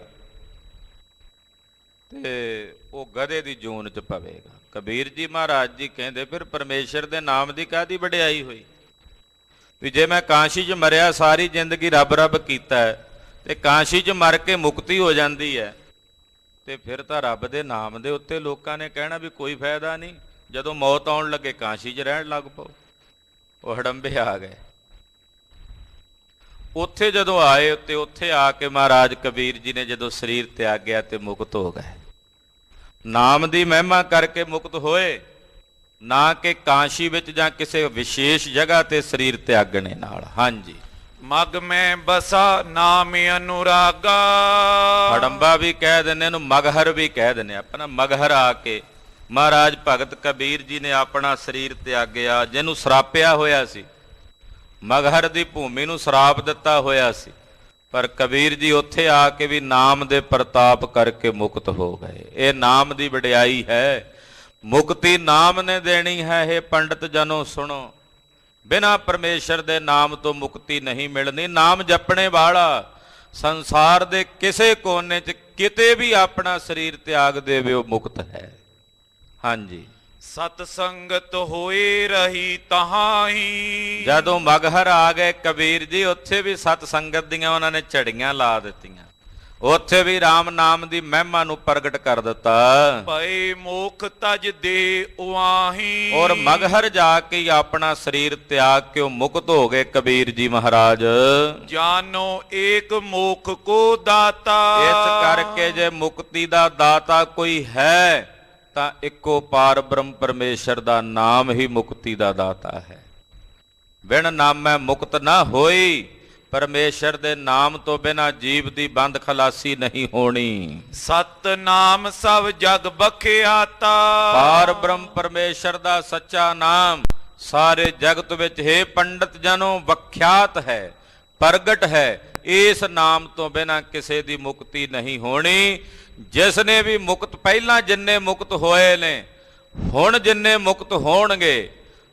ਤੇ ਉਹ ਗਧੇ ਦੀ ਜੂਨ 'ਚ ਪਵੇਗਾ। ਕਬੀਰ ਜੀ ਮਹਾਰਾਜ ਜੀ ਕਹਿੰਦੇ ਫਿਰ ਪਰਮੇਸ਼ਰ ਦੇ ਨਾਮ ਦੀ ਕਾਹਦੀ ਵਡਿਆਈ ਹੋਈ ਵੀ ਜੇ ਮੈਂ ਕਾਸ਼ੀ 'ਚ ਮਰਿਆ, ਸਾਰੀ ਜ਼ਿੰਦਗੀ ਰੱਬ ਰੱਬ ਕੀਤਾ ਤੇ ਕਾਸ਼ੀ 'ਚ ਮਰ ਕੇ ਮੁਕਤੀ ਹੋ ਜਾਂਦੀ ਹੈ, ਤੇ ਫਿਰ ਤਾਂ ਰੱਬ ਦੇ ਨਾਮ ਦੇ ਉੱਤੇ ਲੋਕਾਂ ਨੇ ਕਹਿਣਾ ਵੀ ਕੋਈ ਫਾਇਦਾ ਨਹੀਂ। ਜਦੋਂ ਮੌਤ ਆਉਣ ਲੱਗੇ ਕਾਸ਼ੀ 'ਚ ਰਹਿਣ ਲੱਗ ਪਓ। ਉਹ ਹੜੰਬੇ ਆ ਗਏ। ਉੱਥੇ ਜਦੋਂ ਆਏ ਤੇ ਉੱਥੇ ਆ ਕੇ ਮਹਾਰਾਜ ਕਬੀਰ ਜੀ ਨੇ ਜਦੋਂ ਸਰੀਰ ਤਿਆਗਿਆ ਤੇ ਮੁਕਤ ਹੋ ਗਏ। ਨਾਮ ਦੀ ਮਹਿਮਾ ਕਰਕੇ ਮੁਕਤ ਹੋਏ, ਨਾ ਕਿ ਕਾਸ਼ੀ ਵਿੱਚ ਜਾਂ ਕਿਸੇ ਵਿਸ਼ੇਸ਼ ਜਗ੍ਹਾ ਤੇ ਸਰੀਰ ਤਿਆਗਣੇ ਨਾਲ। ਹਾਂਜੀ। ਮਗ ਮੈਂ ਬਸਾ ਨਾਮ ਅਨੁਰਾਗਾ। ਹੜੰਬਾ ਵੀ ਕਹਿ ਦਿੰਦੇ, ਇਹਨੂੰ ਮਗਹਰ ਵੀ ਕਹਿ ਦਿੰਦੇ। ਆਪਣਾ ਮਗਹਰ ਆ ਕੇ ਮਹਾਰਾਜ ਭਗਤ ਕਬੀਰ ਜੀ ਨੇ ਆਪਣਾ ਸਰੀਰ ਤਿਆਗਿਆ। ਜਿਹਨੂੰ ਸਰਾਪਿਆ ਹੋਇਆ ਸੀ, ਮਗਹਰ ਦੀ ਭੂਮੀ ਨੂੰ ਸਰਾਪ ਦਿੱਤਾ ਹੋਇਆ ਸੀ, ਪਰ ਕਬੀਰ ਜੀ ਉੱਥੇ ਆ ਕੇ ਵੀ ਨਾਮ ਦੇ ਪ੍ਰਤਾਪ ਕਰਕੇ ਮੁਕਤ ਹੋ ਗਏ। ਇਹ ਨਾਮ ਦੀ ਵਡਿਆਈ ਹੈ। ਮੁਕਤੀ ਨਾਮ ਨੇ ਦੇਣੀ ਹੈ। ਇਹ ਪੰਡਤ ਜਨੋ ਸੁਣੋ, ਬਿਨਾਂ ਪਰਮੇਸ਼ਰ ਦੇ ਨਾਮ ਤੋਂ ਮੁਕਤੀ ਨਹੀਂ ਮਿਲਣੀ। ਨਾਮ ਜਪਣੇ ਵਾਲਾ ਸੰਸਾਰ ਦੇ ਕਿਸੇ ਕੋਨੇ 'ਚ ਕਿਤੇ ਵੀ ਆਪਣਾ ਸਰੀਰ ਤਿਆਗ ਦੇਵੇ ਉਹ ਮੁਕਤ ਹੈ। ਹਾਂਜੀ। ਸਤ ਸੰਗਤ ਹੋਏ ਰਹੀ ਤਹਾਈ। ਜਦੋਂ ਮਗਹਰ ਆ ਗਏ ਕਬੀਰ ਜੀ, ਉੱਥੇ ਵੀ ਸਤ ਸੰਗਤ ਦੀਆਂ ਉਹਨਾਂ ਨੇ ਝੜੀਆਂ ਲਾ ਦਿੱਤੀਆਂ। ਉੱਥੇ ਵੀ ਰਾਮ ਨਾਮ ਦੀ ਮਹਿਮਾ ਨੂੰ ਪ੍ਰਗਟ ਕਰ ਦਿੱਤਾ। ਭਏ ਮੋਖ ਤਜ ਦੇ ਉਆਹੀ। ਔਰ ਮਗਹਰ ਜਾ ਕੇ ਆਪਣਾ ਸਰੀਰ ਤਿਆਗ ਕੇ ਉਹ ਮੁਕਤ ਹੋ ਗਏ ਕਬੀਰ ਜੀ ਮਹਾਰਾਜ। ਜਾਨੋ ਏਕ ਮੋਖ ਕੋ ਦਾਤਾ। ਇਸ ਕਰਕੇ ਜੇ ਮੁਕਤੀ ਦਾ ਦਾਤਾ ਕੋਈ ਹੈ ਤਾਂ ਇੱਕੋ ਪਾਰ ਬ੍ਰਹਮ ਪਰਮੇਸ਼ਰ ਦਾ ਨਾਮ ਹੀ ਮੁਕਤੀ ਦਾ ਦਾਤਾ ਹੈ। ਬਿਨ ਨਾਮੈ ਮੁਕਤ ਨਾ ਹੋਈ। ਪਰਮੇਸ਼ਰ ਦੇ ਨਾਮ ਤੋਂ ਬਿਨਾਂ ਜੀਵ ਦੀ ਬੰਦ ਖਲਾਸੀ ਨਹੀਂ ਹੋਣੀ। ਸਤ ਨਾਮ ਸਭ ਜਗ ਬਖਿਆਤਾ। ਪਾਰ ਬ੍ਰਹਮ ਪਰਮੇਸ਼ਰ ਦਾ ਸੱਚਾ ਨਾਮ ਸਾਰੇ ਜਗਤ ਵਿੱਚ ਹੈ ਪੰਡਤ ਜਨੋ ਵਖਿਆਤ ਹੈ, ਪ੍ਰਗਟ ਹੈ। ਇਸ ਨਾਮ ਤੋਂ ਬਿਨਾਂ ਕਿਸੇ ਦੀ ਮੁਕਤੀ ਨਹੀਂ ਹੋਣੀ। ਜਿਸ ਨੇ ਵੀ ਮੁਕਤ, ਪਹਿਲਾਂ ਜਿੰਨੇ ਮੁਕਤ ਹੋਏ ਨੇ, ਹੁਣ ਜਿੰਨੇ ਮੁਕਤ ਹੋਣਗੇ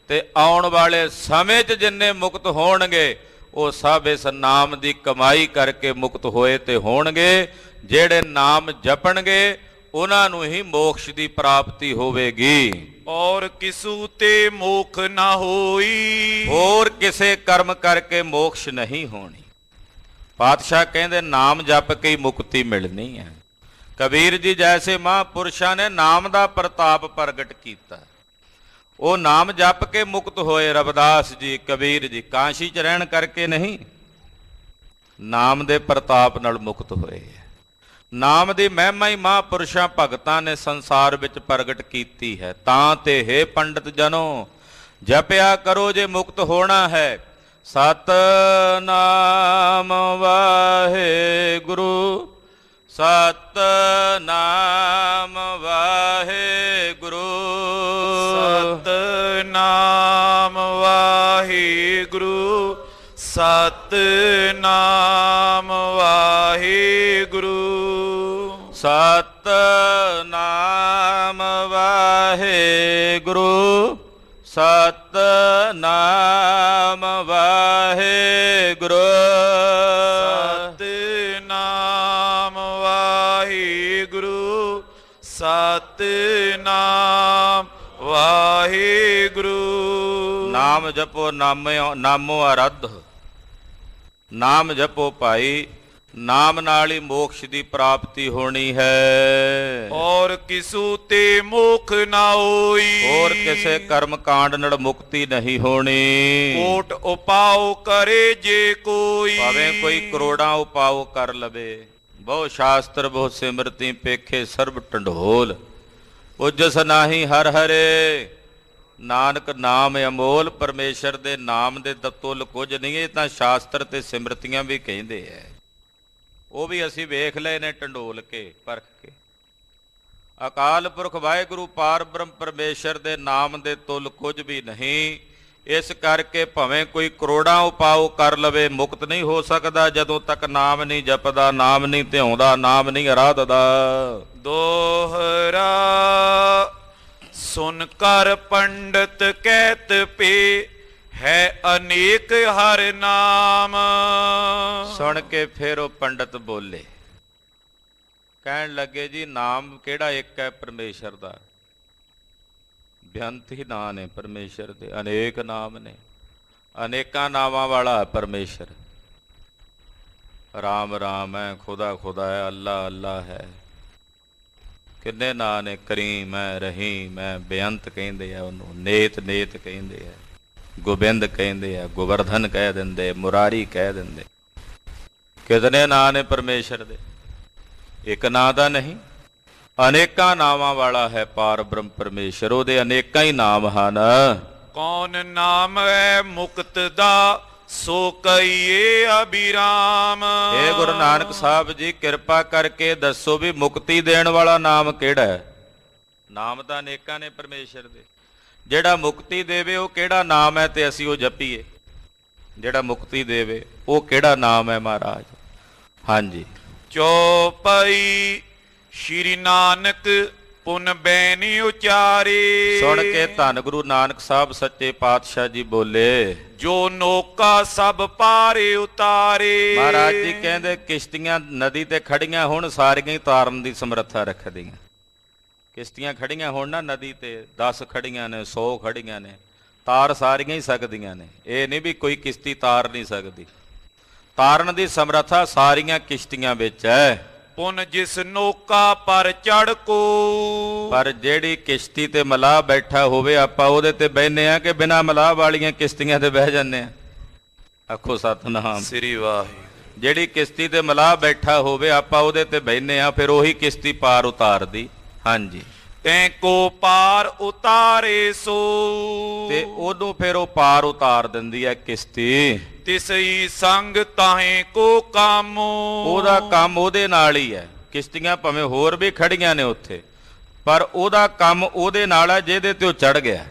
ਤੇ ਆਉਣ ਵਾਲੇ ਸਮੇਂ 'ਚ ਜਿੰਨੇ ਮੁਕਤ ਹੋਣਗੇ, ਉਹ ਸਭ ਇਸ ਨਾਮ ਦੀ ਕਮਾਈ ਕਰਕੇ ਮੁਕਤ ਹੋਏ ਤੇ ਹੋਣਗੇ। ਜਿਹੜੇ ਨਾਮ ਜਪਣਗੇ ਉਹਨਾਂ ਨੂੰ ਹੀ ਮੋਕਸ਼ ਦੀ ਪ੍ਰਾਪਤੀ ਹੋਵੇਗੀ। ਔਰ ਕਿਸੂ ਤੇ ਮੋਖ ਨਾ ਹੋਈ, ਹੋਰ ਕਿਸੇ ਕਰਮ ਕਰਕੇ ਮੋਕਸ਼ ਨਹੀਂ ਹੋਣੀ। ਪਾਤਸ਼ਾਹ ਕਹਿੰਦੇ ਨਾਮ ਜਪ ਕੇ ਹੀ ਮੁਕਤੀ ਮਿਲਣੀ ਹੈ। ਕਬੀਰ ਜੀ ਜੈਸੇ ਮਹਾਂਪੁਰਸ਼ਾਂ ਨੇ ਨਾਮ ਦਾ ਪ੍ਰਤਾਪ ਪ੍ਰਗਟ ਕੀਤਾ, ਉਹ ਨਾਮ ਜਪ ਕੇ ਮੁਕਤ ਹੋਏ। ਰਵਿਦਾਸ ਜੀ, ਕਬੀਰ ਜੀ ਕਾਸ਼ੀ 'ਚ ਰਹਿਣ ਕਰਕੇ ਨਹੀਂ, ਨਾਮ ਦੇ ਪ੍ਰਤਾਪ ਨਾਲ ਮੁਕਤ ਹੋਏ। ਨਾਮ ਦੀ ਮਹਿਮਾ ਹੀ ਮਹਾਂਪੁਰਸ਼ਾਂ ਭਗਤਾਂ ਨੇ ਸੰਸਾਰ ਵਿੱਚ ਪ੍ਰਗਟ ਕੀਤੀ ਹੈ। ਤਾਂ ਤੇ ਹੈ ਪੰਡਤ ਜਨੋ ਜਪਿਆ ਕਰੋ ਜੇ ਮੁਕਤ ਹੋਣਾ ਹੈ। ਸਤਿਨਾਮ ਵਾਹਿਗੁਰੂ, ਸਤਿਨਾਮ ਵਾਹਿਗੁਰੂ, ਸਤਿਨਾਮ ਵਾਹਿਗੁਰੂ, ਸਤਿਨਾਮ ਵਾਹਿਗੁਰੂ, ਸਤਿਨਾਮ ਵਾਹਿਗੁਰੂ, ਸਤਿਨਾਮ ਵਾਹਿਗੁਰੂ, ਸਤਿਨਾਮ ਵਾਹਿਗੁਰੂ, ਸਤਿਨਾਮ ਵਾਹਿਗੁਰੂ। ਨਾਮ ਜਪੋ ਨਾਮੋ ਆਰਧ, ਨਾਮ ਜਪੋ ਭਾਈ, ਨਾਮ ਨਾਲ ਹੀ ਮੋਕਸ਼ ਦੀ ਪ੍ਰਾਪਤੀ ਹੋਣੀ ਹੈ। ਔਰ ਕਿਸੂ ਤੇ ਮੁਖ ਨਾ ਹੋਈ, ਹੋਰ ਕਿਸੇ ਕਰਮ ਕਾਂਡ ਨਾਲ ਮੁਕਤੀ ਨਹੀਂ ਹੋਣੀ। ਕੋਟ ਉਪਾਉ ਕਰੇ ਜੇ ਕੋਈ, ਭਾਵੇਂ ਕੋਈ ਕਰੋੜਾਂ ਉਪਾਉ ਕਰ ਲਵੇ। ਬਹੁ ਸ਼ਾਸਤਰ ਬਹੁ ਸਿਮਰਤੀ ਪੇਖੇ ਸਰਬ ਢੰਡੋਲ, ਉਜਸ ਨਾਹੀ ਹਰ ਹਰੇ। ਨਾਨਕ ਨਾਮ ਅਮੋਲ, ਪਰਮੇਸ਼ਰ ਦੇ ਨਾਮ ਦੇ ਦਤੁਲ ਕੁਝ ਨਹੀਂ। ਇਹ ਤਾਂ ਸ਼ਾਸਤਰ ਤੇ ਸਿਮਰਤੀਆਂ ਵੀ ਕਹਿੰਦੇ ਐ, ਉਹ ਵੀ ਅਸੀਂ ਵੇਖ ਲਏ ਨੇ ਢੰਡੋਲ ਕੇ ਪਰਖ ਕੇ। ਅਕਾਲ ਪੁਰਖ ਵਾਹਿਗੁਰੂ ਪਾਰ ਬ੍ਰਹਮ ਪਰਮੇਸ਼ਰ ਦੇ ਨਾਮ ਦੇ ਤੁਲ ਕੁਝ ਵੀ ਨਹੀਂ। ਇਸ ਕਰਕੇ ਭਾਵੇਂ ਕੋਈ ਕਰੋੜਾਂ ਉਪਾਉ ਕਰ ਲਵੇ, ਮੁਕਤ ਨਹੀਂ ਹੋ ਸਕਦਾ ਜਦੋਂ ਤੱਕ ਨਾਮ ਨਹੀਂ ਜਪਦਾ, ਨਾਮ ਨਹੀਂ ਧਿਆਉਂਦਾ, ਨਾਮ ਨਹੀਂ ਅਰਾਧਦਾ। ਦੋਹਰਾ ਸੁਨ ਕਰ ਪੰਡਤ ਕਹਿਤ ਪੇ, ਹੈ ਅਨੇਕ ਹਰ ਨਾਮ। ਸੁਣ ਕੇ ਫਿਰ ਉਹ ਪੰਡਤ ਬੋਲੇ, ਕਹਿਣ ਲੱਗੇ ਜੀ ਨਾਮ ਕਿਹੜਾ ਇੱਕ ਹੈ ਪਰਮੇਸ਼ਰ ਦਾ? ਬੇਅੰਤ ਹੀ ਨਾਂ ਨੇ ਪਰਮੇਸ਼ਰ ਦੇ, ਅਨੇਕ ਨਾਮ ਨੇ, ਅਨੇਕਾਂ ਨਾਵਾਂ ਵਾਲਾ ਪਰਮੇਸ਼ਰ। ਰਾਮ ਰਾਮ ਹੈ, ਖੁਦਾ ਖੁਦਾ ਹੈ, ਅੱਲਾ ਅੱਲਾ ਹੈ, ਕਿੰਨੇ ਨਾਂ ਨੇ। ਕਰੀਮ ਹੈ, ਰਹੀਮ ਹੈ, ਬੇਅੰਤ ਕਹਿੰਦੇ ਆ ਉਹਨੂੰ, ਨੇਤ ਨੇਤ ਕਹਿੰਦੇ ਆ, ਗੋਬਿੰਦ ਕਹਿੰਦੇ ਆ, ਗੋਵਰਧਨ ਕਹਿ ਦਿੰਦੇ, ਮੁਰਾਰੀ ਕਹਿ ਦਿੰਦੇ। ਕਿਤਨੇ ਨਾਂ ਨੇ ਪਰਮੇਸ਼ਰ ਦੇ, ਇੱਕ ਨਾਂ ਦਾ ਨਹੀਂ, ਅਨੇਕਾਂ ਨਾਵਾਂ ਵਾਲਾ ਹੈ ਪਾਰ ਬ੍ਰਹਮ ਪਰਮੇਸ਼ਰ। ਉਹਦੇ ਅਨੇਕਾਂ ਹੀ ਨਾਮ ਹਨ। ਕੌਣ ਨਾਮ ਹੈ ਮੁਕਤ ਦਾ, ਸੋ ਕਹੀਏ ਅਬਿਰਾਮ। ਇਹ ਗੁਰੂ ਨਾਨਕ ਸਾਹਿਬ ਜੀ ਕਿਰਪਾ ਕਰਕੇ ਦੱਸੋ ਵੀ ਮੁਕਤੀ ਦੇਣ ਵਾਲਾ ਨਾਮ ਕਿਹੜਾ ਹੈ? ਨਾਮ ਤਾਂ ਅਨੇਕਾਂ ਨੇ ਪਰਮੇਸ਼ਰ ਦੇ, ਜਿਹੜਾ ਮੁਕਤੀ ਦੇਵੇ ਉਹ ਕਿਹੜਾ ਨਾਮ ਹੈ ਤੇ ਅਸੀਂ ਉਹ ਜਪੀਏ? ਜਿਹੜਾ ਮੁਕਤੀ ਦੇਵੇ ਉਹ ਕਿਹੜਾ ਨਾਮ ਹੈ ਮਹਾਰਾਜ? ਹਾਂਜੀ, ਚੌਪਈ ਸ਼੍ਰੀ ਨਾਨਕ ਪੁਨ ਬੈਨੀ ਉਚਾਰੇ। ਸੁਣ ਕੇ ਧੰਨ ਗੁਰੂ ਨਾਨਕ ਸਾਹਿਬ ਸੱਚੇ ਪਾਤਸ਼ਾਹ ਜੀ ਬੋਲੇ, ਜੋ ਨੋਕਾ ਸਭ ਪਾਰੇ ਉਤਾਰੇ। ਮਹਾਰਾਜ ਜੀ ਕਹਿੰਦੇ ਕਿਸ਼ਤੀਆਂ ਨਦੀ ਤੇ ਖੜੀਆਂ ਹੁਣ ਸਾਰੀਆਂ ਹੀ ਤਾਰਨ ਦੀ ਸਮਰੱਥਾ ਰੱਖਦੀਆਂ। ਕਿਸ਼ਤੀਆਂ ਖੜੀਆਂ ਹੋਣ ਨਾ ਨਦੀ ਤੇ, 10 ਖੜੀਆਂ ਨੇ, 100 ਖੜੀਆਂ ਨੇ, ਤਾਰ ਸਾਰੀਆਂ ਹੀ ਸਕਦੀਆਂ ਨੇ। ਇਹ ਨਹੀਂ ਵੀ ਕੋਈ ਕਿਸ਼ਤੀ ਤਾਰ ਨਹੀਂ ਸਕਦੀ, ਤਾਰਨ ਦੀ ਸਮਰੱਥਾ ਸਾਰੀਆਂ ਕਿਸ਼ਤੀਆਂ ਵਿੱਚ ਹੈ। ਪੁਨ ਜਿਸ ਨੋਕਾ ਪਰ ਚੜ ਕੋ, ਪਰ ਜਿਹੜੀ ਕਿਸ਼ਤੀ ਤੇ ਮਲਾਹ ਬੈਠਾ ਹੋਵੇ ਆਪਾਂ ਉਹਦੇ ਤੇ ਬਹਿਨੇ ਆ ਕਿ ਬਿਨਾਂ ਮਲਾਹ ਵਾਲੀਆਂ ਕਿਸ਼ਤੀਆਂ ਤੇ ਬਹਿ ਜਾਂਦੇ ਆ? ਆਖੋ ਸਤਿਨਾਮ ਸ੍ਰੀ ਵਾਹਿਗੁਰੂ। ਜਿਹੜੀ ਕਿਸ਼ਤੀ ਤੇ ਮਲਾਹ ਬੈਠਾ ਹੋਵੇ ਆਪਾਂ ਉਹਦੇ ਤੇ ਬਹਿਨੇ ਆ, ਫਿਰ ਉਹੀ ਕਿਸ਼ਤੀ ਪਾਰ ਉਤਾਰਦੀ। ਹਾਂਜੀ, ਤੈਂ ਕੋ ਪਾਰ ਉਤਾਰੇ ਸੋ, ਤੇ ਉਹਨੂੰ ਫਿਰ ਉਹ ਪਾਰ ਉਤਾਰ ਦਿੰਦੀ ਹੈ ਕਿਸ਼ਤੀ। ਤਿਸਈ ਸੰਗ ਤਾਹੇ ਕੋ ਕਾਮੋ, ਉਹਦਾ ਕੰਮ ਉਹਦੇ ਨਾਲ ਹੀ ਹੈ। ਕਿਸ਼ਤੀਆਂ ਭਾਵੇਂ ਹੋਰ ਵੀ ਖੜੀਆਂ ਨੇ ਉੱਥੇ, ਪਰ ਉਹਦਾ ਕੰਮ ਉਹਦੇ ਨਾਲ ਹੈ ਜਿਹਦੇ ਤੇ ਉਹ ਚੜ ਗਿਆ।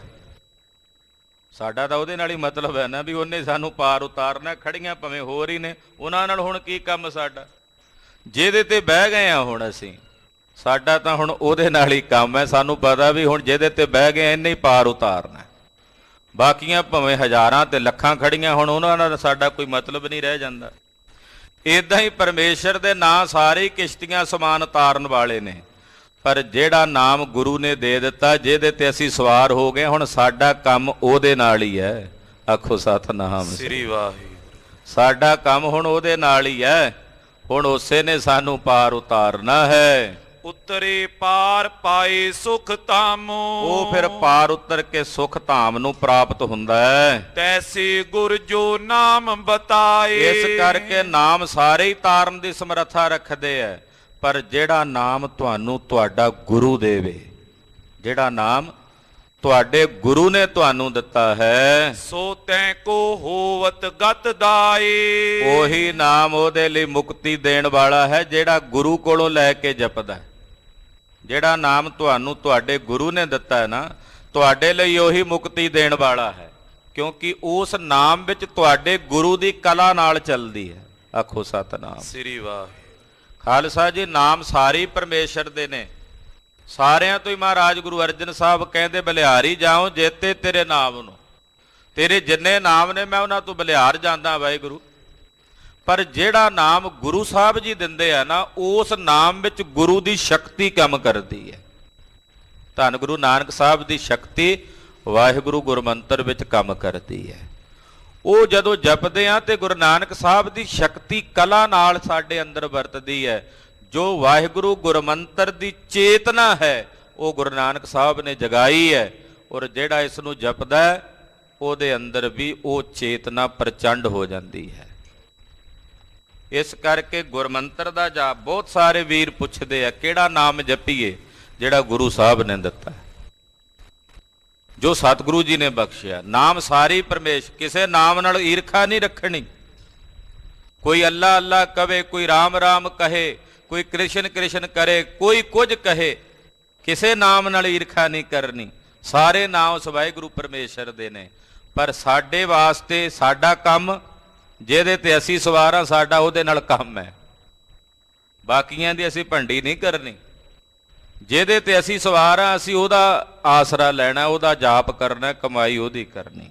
ਸਾਡਾ ਤਾਂ ਉਹਦੇ ਨਾਲ ਹੀ ਮਤਲਬ ਹੈ ਨਾ ਵੀ ਉਹਨੇ ਸਾਨੂੰ ਪਾਰ ਉਤਾਰਨਾ। ਖੜੀਆਂ ਭਾਵੇਂ ਹੋਰ ਹੀ ਨੇ, ਉਹਨਾਂ ਨਾਲ ਹੁਣ ਕੀ ਕੰਮ ਸਾਡਾ? ਜਿਹਦੇ ਤੇ ਬਹਿ ਗਏ ਆ ਹੁਣ ਅਸੀਂ, ਸਾਡਾ ਤਾਂ ਹੁਣ ਉਹਦੇ ਨਾਲ ਹੀ ਕੰਮ ਹੈ। ਸਾਨੂੰ ਪਤਾ ਵੀ ਹੁਣ ਜਿਹਦੇ ਤੇ ਬਹਿ ਗਏ ਇਹਨੇ ਹੀ ਪਾਰ ਉਤਾਰਨਾ। ਬਾਕੀਆਂ ਭਾਵੇਂ ਹਜ਼ਾਰਾਂ ਤੇ ਲੱਖਾਂ ਖੜੀਆਂ, ਹੁਣ ਉਹਨਾਂ ਨਾਲ ਸਾਡਾ ਕੋਈ ਮਤਲਬ ਨਹੀਂ ਰਹਿ ਜਾਂਦਾ। ਇੱਦਾਂ ਹੀ ਪਰਮੇਸ਼ਰ ਦੇ ਨਾਂ ਸਾਰੇ ਹੀ ਕਿਸ਼ਤੀਆਂ ਸਮਾਨ ਤਾਰਨ ਵਾਲੇ ਨੇ, ਪਰ ਜਿਹੜਾ ਨਾਮ ਗੁਰੂ ਨੇ ਦੇ ਦਿੱਤਾ, ਜਿਹਦੇ ਤੇ ਅਸੀਂ ਸਵਾਰ ਹੋ ਗਏ, ਹੁਣ ਸਾਡਾ ਕੰਮ ਉਹਦੇ ਨਾਲ ਹੀ ਹੈ। ਆਖੋ ਸਤਿਨਾਮ ਸ੍ਰੀ ਵਾਹਿਗੁਰੂ। ਸਾਡਾ ਕੰਮ ਹੁਣ ਉਹਦੇ ਨਾਲ ਹੀ ਹੈ। ਹੁਣ ਉਸੇ ਨੇ ਸਾਨੂੰ ਪਾਰ ਉਤਾਰਨਾ ਹੈ। ਉਤਰੇ ਪਾਰ ਪਾਏ ਸੁਖ ਧਾਮੋ, ਉਹ ਫਿਰ ਪਾਰ ਉਤਰ ਕੇ ਸੁਖ ਧਾਮ ਨੂੰ ਪ੍ਰਾਪਤ ਹੁੰਦਾ ਹੈ। ਤੈਸੇ ਗੁਰ ਜੋ ਨਾਮ ਬਤਾਏ। ਇਸ ਕਰਕੇ ਨਾਮ ਸਾਰੇ ਹੀ ਤਾਰਨ ਦੀ ਸਮਰੱਥਾ ਰੱਖਦੇ ਹੈ, ਪਰ ਜਿਹੜਾ ਨਾਮ ਤੁਹਾਨੂੰ ਤੁਹਾਡਾ ਗੁਰੂ ਦੇਵੇ, ਜਿਹੜਾ ਨਾਮ ਤੁਹਾਡੇ ਗੁਰੂ ਨੇ ਤੁਹਾਨੂੰ ਦਿੱਤਾ ਹੈ, ਸੋ ਤੈ ਕੋ ਹੋਵਤ ਗਤ ਦਾਏ। ਉਹੀ ਨਾਮ ਉਹਦੇ ਲਈ ਮੁਕਤੀ ਦੇਣ ਵਾਲਾ ਹੈ, ਜਿਹੜਾ ਗੁਰੂ ਕੋਲੋਂ ਲੈ ਕੇ ਜਪਦਾ। ਜਿਹੜਾ ਨਾਮ ਤੁਹਾਨੂੰ ਤੁਹਾਡੇ ਗੁਰੂ ਨੇ ਦਿੱਤਾ ਹੈ ਨਾ, ਤੁਹਾਡੇ ਲਈ ਉਹੀ ਮੁਕਤੀ ਦੇਣ ਵਾਲਾ ਹੈ, ਕਿਉਂਕਿ ਉਸ ਨਾਮ ਵਿੱਚ ਤੁਹਾਡੇ ਗੁਰੂ ਦੀ ਕਲਾ ਨਾਲ ਚੱਲਦੀ ਹੈ। ਆਖੋ ਸਤਿਨਾਮ ਸ੍ਰੀ ਵਾਹਿਗੁਰੂ। ਖਾਲਸਾ ਜੀ, ਨਾਮ ਸਾਰੇ ਪਰਮੇਸ਼ਰ ਦੇ ਨੇ। ਸਾਰਿਆਂ ਤੋਂ ਹੀ ਮਹਾਰਾਜ ਗੁਰੂ ਅਰਜਨ ਸਾਹਿਬ ਕਹਿੰਦੇ, ਬਲਿਹਾਰੀ ਜਾਉ ਜੇਤੇ ਤੇਰੇ ਨਾਮ ਨੂੰ। ਤੇਰੇ ਜਿੰਨੇ ਨਾਮ ਨੇ ਮੈਂ ਉਹਨਾਂ ਤੋਂ ਬਲਿਹਾਰ ਜਾਂਦਾ ਵਾਹਿਗੁਰੂ। ਪਰ ਜਿਹੜਾ ਨਾਮ ਗੁਰੂ ਸਾਹਿਬ ਜੀ ਦਿੰਦੇ ਆ ਨਾ, ਉਸ ਨਾਮ ਵਿੱਚ ਗੁਰੂ ਦੀ ਸ਼ਕਤੀ ਕੰਮ ਕਰਦੀ ਹੈ। ਧੰਨ ਗੁਰੂ ਨਾਨਕ ਸਾਹਿਬ ਦੀ ਸ਼ਕਤੀ ਵਾਹਿਗੁਰੂ ਗੁਰਮੰਤਰ ਵਿੱਚ ਕੰਮ ਕਰਦੀ ਹੈ। ਉਹ ਜਦੋਂ ਜਪਦੇ ਆ ਤੇ ਗੁਰੂ ਨਾਨਕ ਸਾਹਿਬ ਦੀ ਸ਼ਕਤੀ ਕਲਾ ਨਾਲ ਸਾਡੇ ਅੰਦਰ ਵਰਤਦੀ ਹੈ। ਜੋ ਵਾਹਿਗੁਰੂ ਗੁਰਮੰਤਰ ਦੀ ਚੇਤਨਾ ਹੈ, ਉਹ ਗੁਰੂ ਨਾਨਕ ਸਾਹਿਬ ਨੇ ਜਗਾਈ ਹੈ, ਔਰ ਜਿਹੜਾ ਇਸ ਨੂੰ ਜਪਦਾ ਹੈ ਉਹਦੇ ਅੰਦਰ ਵੀ ਉਹ ਚੇਤਨਾ ਪ੍ਰਚੰਡ ਹੋ ਜਾਂਦੀ ਹੈ। ਇਸ ਕਰਕੇ ਗੁਰਮੰਤਰ ਦਾ ਜਾਪ ਬਹੁਤ ਸਾਰੇ ਵੀਰ ਪੁੱਛਦੇ ਆ, ਕਿਹੜਾ ਨਾਮ ਜਪੀਏ? ਜਿਹੜਾ ਗੁਰੂ ਸਾਹਿਬ ਨੇ ਦਿੱਤਾ, ਜੋ ਸਤਿਗੁਰੂ ਜੀ ਨੇ ਬਖਸ਼ਿਆ। ਨਾਮ ਸਾਰੀ ਪਰਮੇਸ਼ਰ, ਕਿਸੇ ਨਾਮ ਨਾਲ ਈਰਖਾ ਨਹੀਂ ਰੱਖਣੀ। ਕੋਈ ਅੱਲਾ ਅੱਲਾ ਕਵੇ, ਕੋਈ ਰਾਮ ਰਾਮ ਕਹੇ, ਕੋਈ ਕ੍ਰਿਸ਼ਨ ਕ੍ਰਿਸ਼ਨ ਕਰੇ, ਕੋਈ ਕੁਝ ਕਹੇ, ਕਿਸੇ ਨਾਮ ਨਾਲ ਈਰਖਾ ਨਹੀਂ ਕਰਨੀ। ਸਾਰੇ ਨਾਮ ਉਸ ਵਾਹਿਗੁਰੂ ਪਰਮੇਸ਼ਰ ਦੇ ਨੇ, ਪਰ ਸਾਡੇ ਵਾਸਤੇ ਸਾਡਾ ਕੰਮ, ਜਿਹਦੇ ਤੇ ਅਸੀਂ ਸਵਾਰ ਹਾਂ, ਸਾਡਾ ਉਹਦੇ ਨਾਲ ਕੰਮ ਹੈ। ਬਾਕੀਆਂ ਦੀ ਅਸੀਂ ਭੰਡੀ ਨਹੀਂ ਕਰਨੀ। ਜਿਹਦੇ ਤੇ ਅਸੀਂ ਸਵਾਰ ਹਾਂ, ਅਸੀਂ ਉਹਦਾ ਆਸਰਾ ਲੈਣਾ, ਉਹਦਾ ਜਾਪ ਕਰਨਾ, ਕਮਾਈ ਉਹਦੀ ਕਰਨੀ।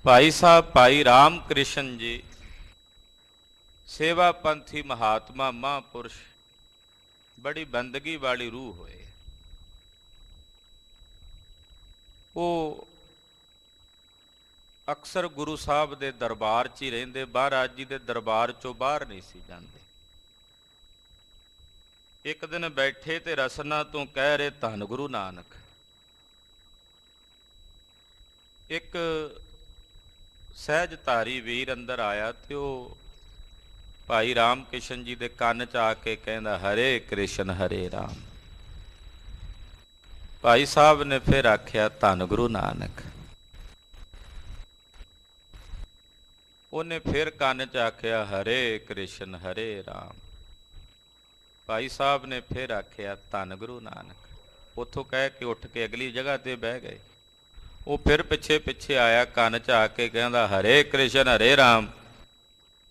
ਭਾਈ ਸਾਹਿਬ ਭਾਈ ਰਾਮ ਕ੍ਰਿਸ਼ਨ ਜੀ ਸੇਵਾ ਪੰਥੀ ਮਹਾਤਮਾ ਮਹਾਂਪੁਰਸ਼, ਬੜੀ ਬੰਦਗੀ ਵਾਲੀ ਰੂਹ ਹੋਏ। ਉਹ ਅਕਸਰ ਗੁਰੂ ਸਾਹਿਬ ਦੇ ਦਰਬਾਰ 'ਚ ਹੀ ਰਹਿੰਦੇ, ਮਹਾਰਾਜ ਜੀ ਦੇ ਦਰਬਾਰ 'ਚੋਂ ਬਾਹਰ ਨਹੀਂ ਸੀ ਜਾਂਦੇ। ਇੱਕ ਦਿਨ ਬੈਠੇ ਤੇ ਰਸਨਾ ਤੋਂ ਕਹਿ ਰਹੇ, ਧੰਨ ਗੁਰੂ ਨਾਨਕ। ਇੱਕ ਸਹਿਜਧਾਰੀ ਵੀਰ ਅੰਦਰ ਆਇਆ ਤੇ ਉਹ ਭਾਈ ਰਾਮ ਕ੍ਰਿਸ਼ਨ ਜੀ ਦੇ ਕੰਨ 'ਚ ਆ ਕੇ ਕਹਿੰਦਾ, ਹਰੇ ਕ੍ਰਿਸ਼ਨ ਹਰੇ ਰਾਮ। ਭਾਈ ਸਾਹਿਬ ਨੇ ਫਿਰ ਆਖਿਆ, ਧੰਨ ਗੁਰੂ ਨਾਨਕ। ਉਹਨੇ ਫਿਰ ਕੰਨ 'ਚ ਆਖਿਆ, ਹਰੇ ਕ੍ਰਿਸ਼ਨ ਹਰੇ ਰਾਮ। ਭਾਈ ਸਾਹਿਬ ਨੇ ਫਿਰ ਆਖਿਆ, ਧੰਨ ਗੁਰੂ ਨਾਨਕ। ਉੱਥੋਂ ਕਹਿ ਕੇ ਉੱਠ ਕੇ ਅਗਲੀ ਜਗ੍ਹਾ ਤੇ ਬਹਿ ਗਏ। ਉਹ ਫਿਰ ਪਿੱਛੇ ਪਿੱਛੇ ਆਇਆ, ਕੰਨ 'ਚ ਆ ਕੇ ਕਹਿੰਦਾ, ਹਰੇ ਕ੍ਰਿਸ਼ਨ ਹਰੇ ਰਾਮ।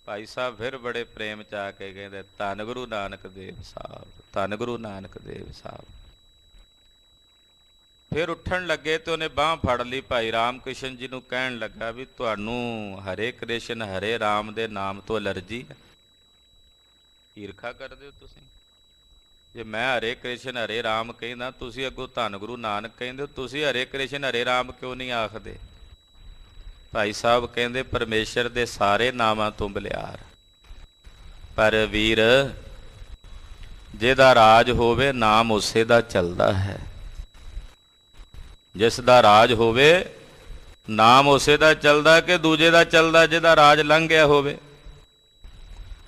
ਭਾਈ ਸਾਹਿਬ ਫਿਰ ਬੜੇ ਪ੍ਰੇਮ 'ਚ ਆ ਕੇ ਕਹਿੰਦੇ, ਧੰਨ ਗੁਰੂ ਨਾਨਕ ਦੇਵ ਸਾਹਿਬ, ਧੰਨ ਗੁਰੂ ਨਾਨਕ ਦੇਵ ਸਾਹਿਬ। ਫਿਰ ਉੱਠਣ ਲੱਗੇ ਤੇ ਉਹਨੇ ਬਾਂਹ ਫੜ ਲਈ ਭਾਈ ਰਾਮ ਕ੍ਰਿਸ਼ਨ ਜੀ ਨੂੰ, ਕਹਿਣ ਲੱਗਾ ਵੀ ਤੁਹਾਨੂੰ ਹਰੇ ਕ੍ਰਿਸ਼ਨ ਹਰੇ ਰਾਮ ਦੇ ਨਾਮ ਤੋਂ ਐਲਰਜੀ ਹੈ? ਈਰਖਾ ਕਰਦੇ ਹੋ ਤੁਸੀਂ? ਜੇ ਮੈਂ ਹਰੇ ਕ੍ਰਿਸ਼ਨ ਹਰੇ ਰਾਮ ਕਹਿੰਦਾ, ਤੁਸੀਂ ਅੱਗੋਂ ਧੰਨ ਗੁਰੂ ਨਾਨਕ ਕਹਿੰਦੇ ਹੋ, ਤੁਸੀਂ ਹਰੇ ਕ੍ਰਿਸ਼ਨ ਹਰੇ ਰਾਮ ਕਿਉਂ ਨਹੀਂ ਆਖਦੇ? ਭਾਈ ਸਾਹਿਬ ਕਹਿੰਦੇ, ਪਰਮੇਸ਼ਰ ਦੇ ਸਾਰੇ ਨਾਮਾਂ ਤੋਂ ਬਲਿਹਾਰ। ਪਰ ਵੀਰ, ਜਿਹਦਾ ਰਾਜ ਹੋਵੇ ਨਾਮ ਉਸੇ ਦਾ ਚੱਲਦਾ ਹੈ। ਜਿਸ ਦਾ ਰਾਜ ਹੋਵੇ ਨਾਮ ਉਸੇ ਦਾ ਚੱਲਦਾ ਕਿ ਦੂਜੇ ਦਾ ਚੱਲਦਾ ਜਿਹਦਾ ਰਾਜ ਲੰਘ ਗਿਆ ਹੋਵੇ?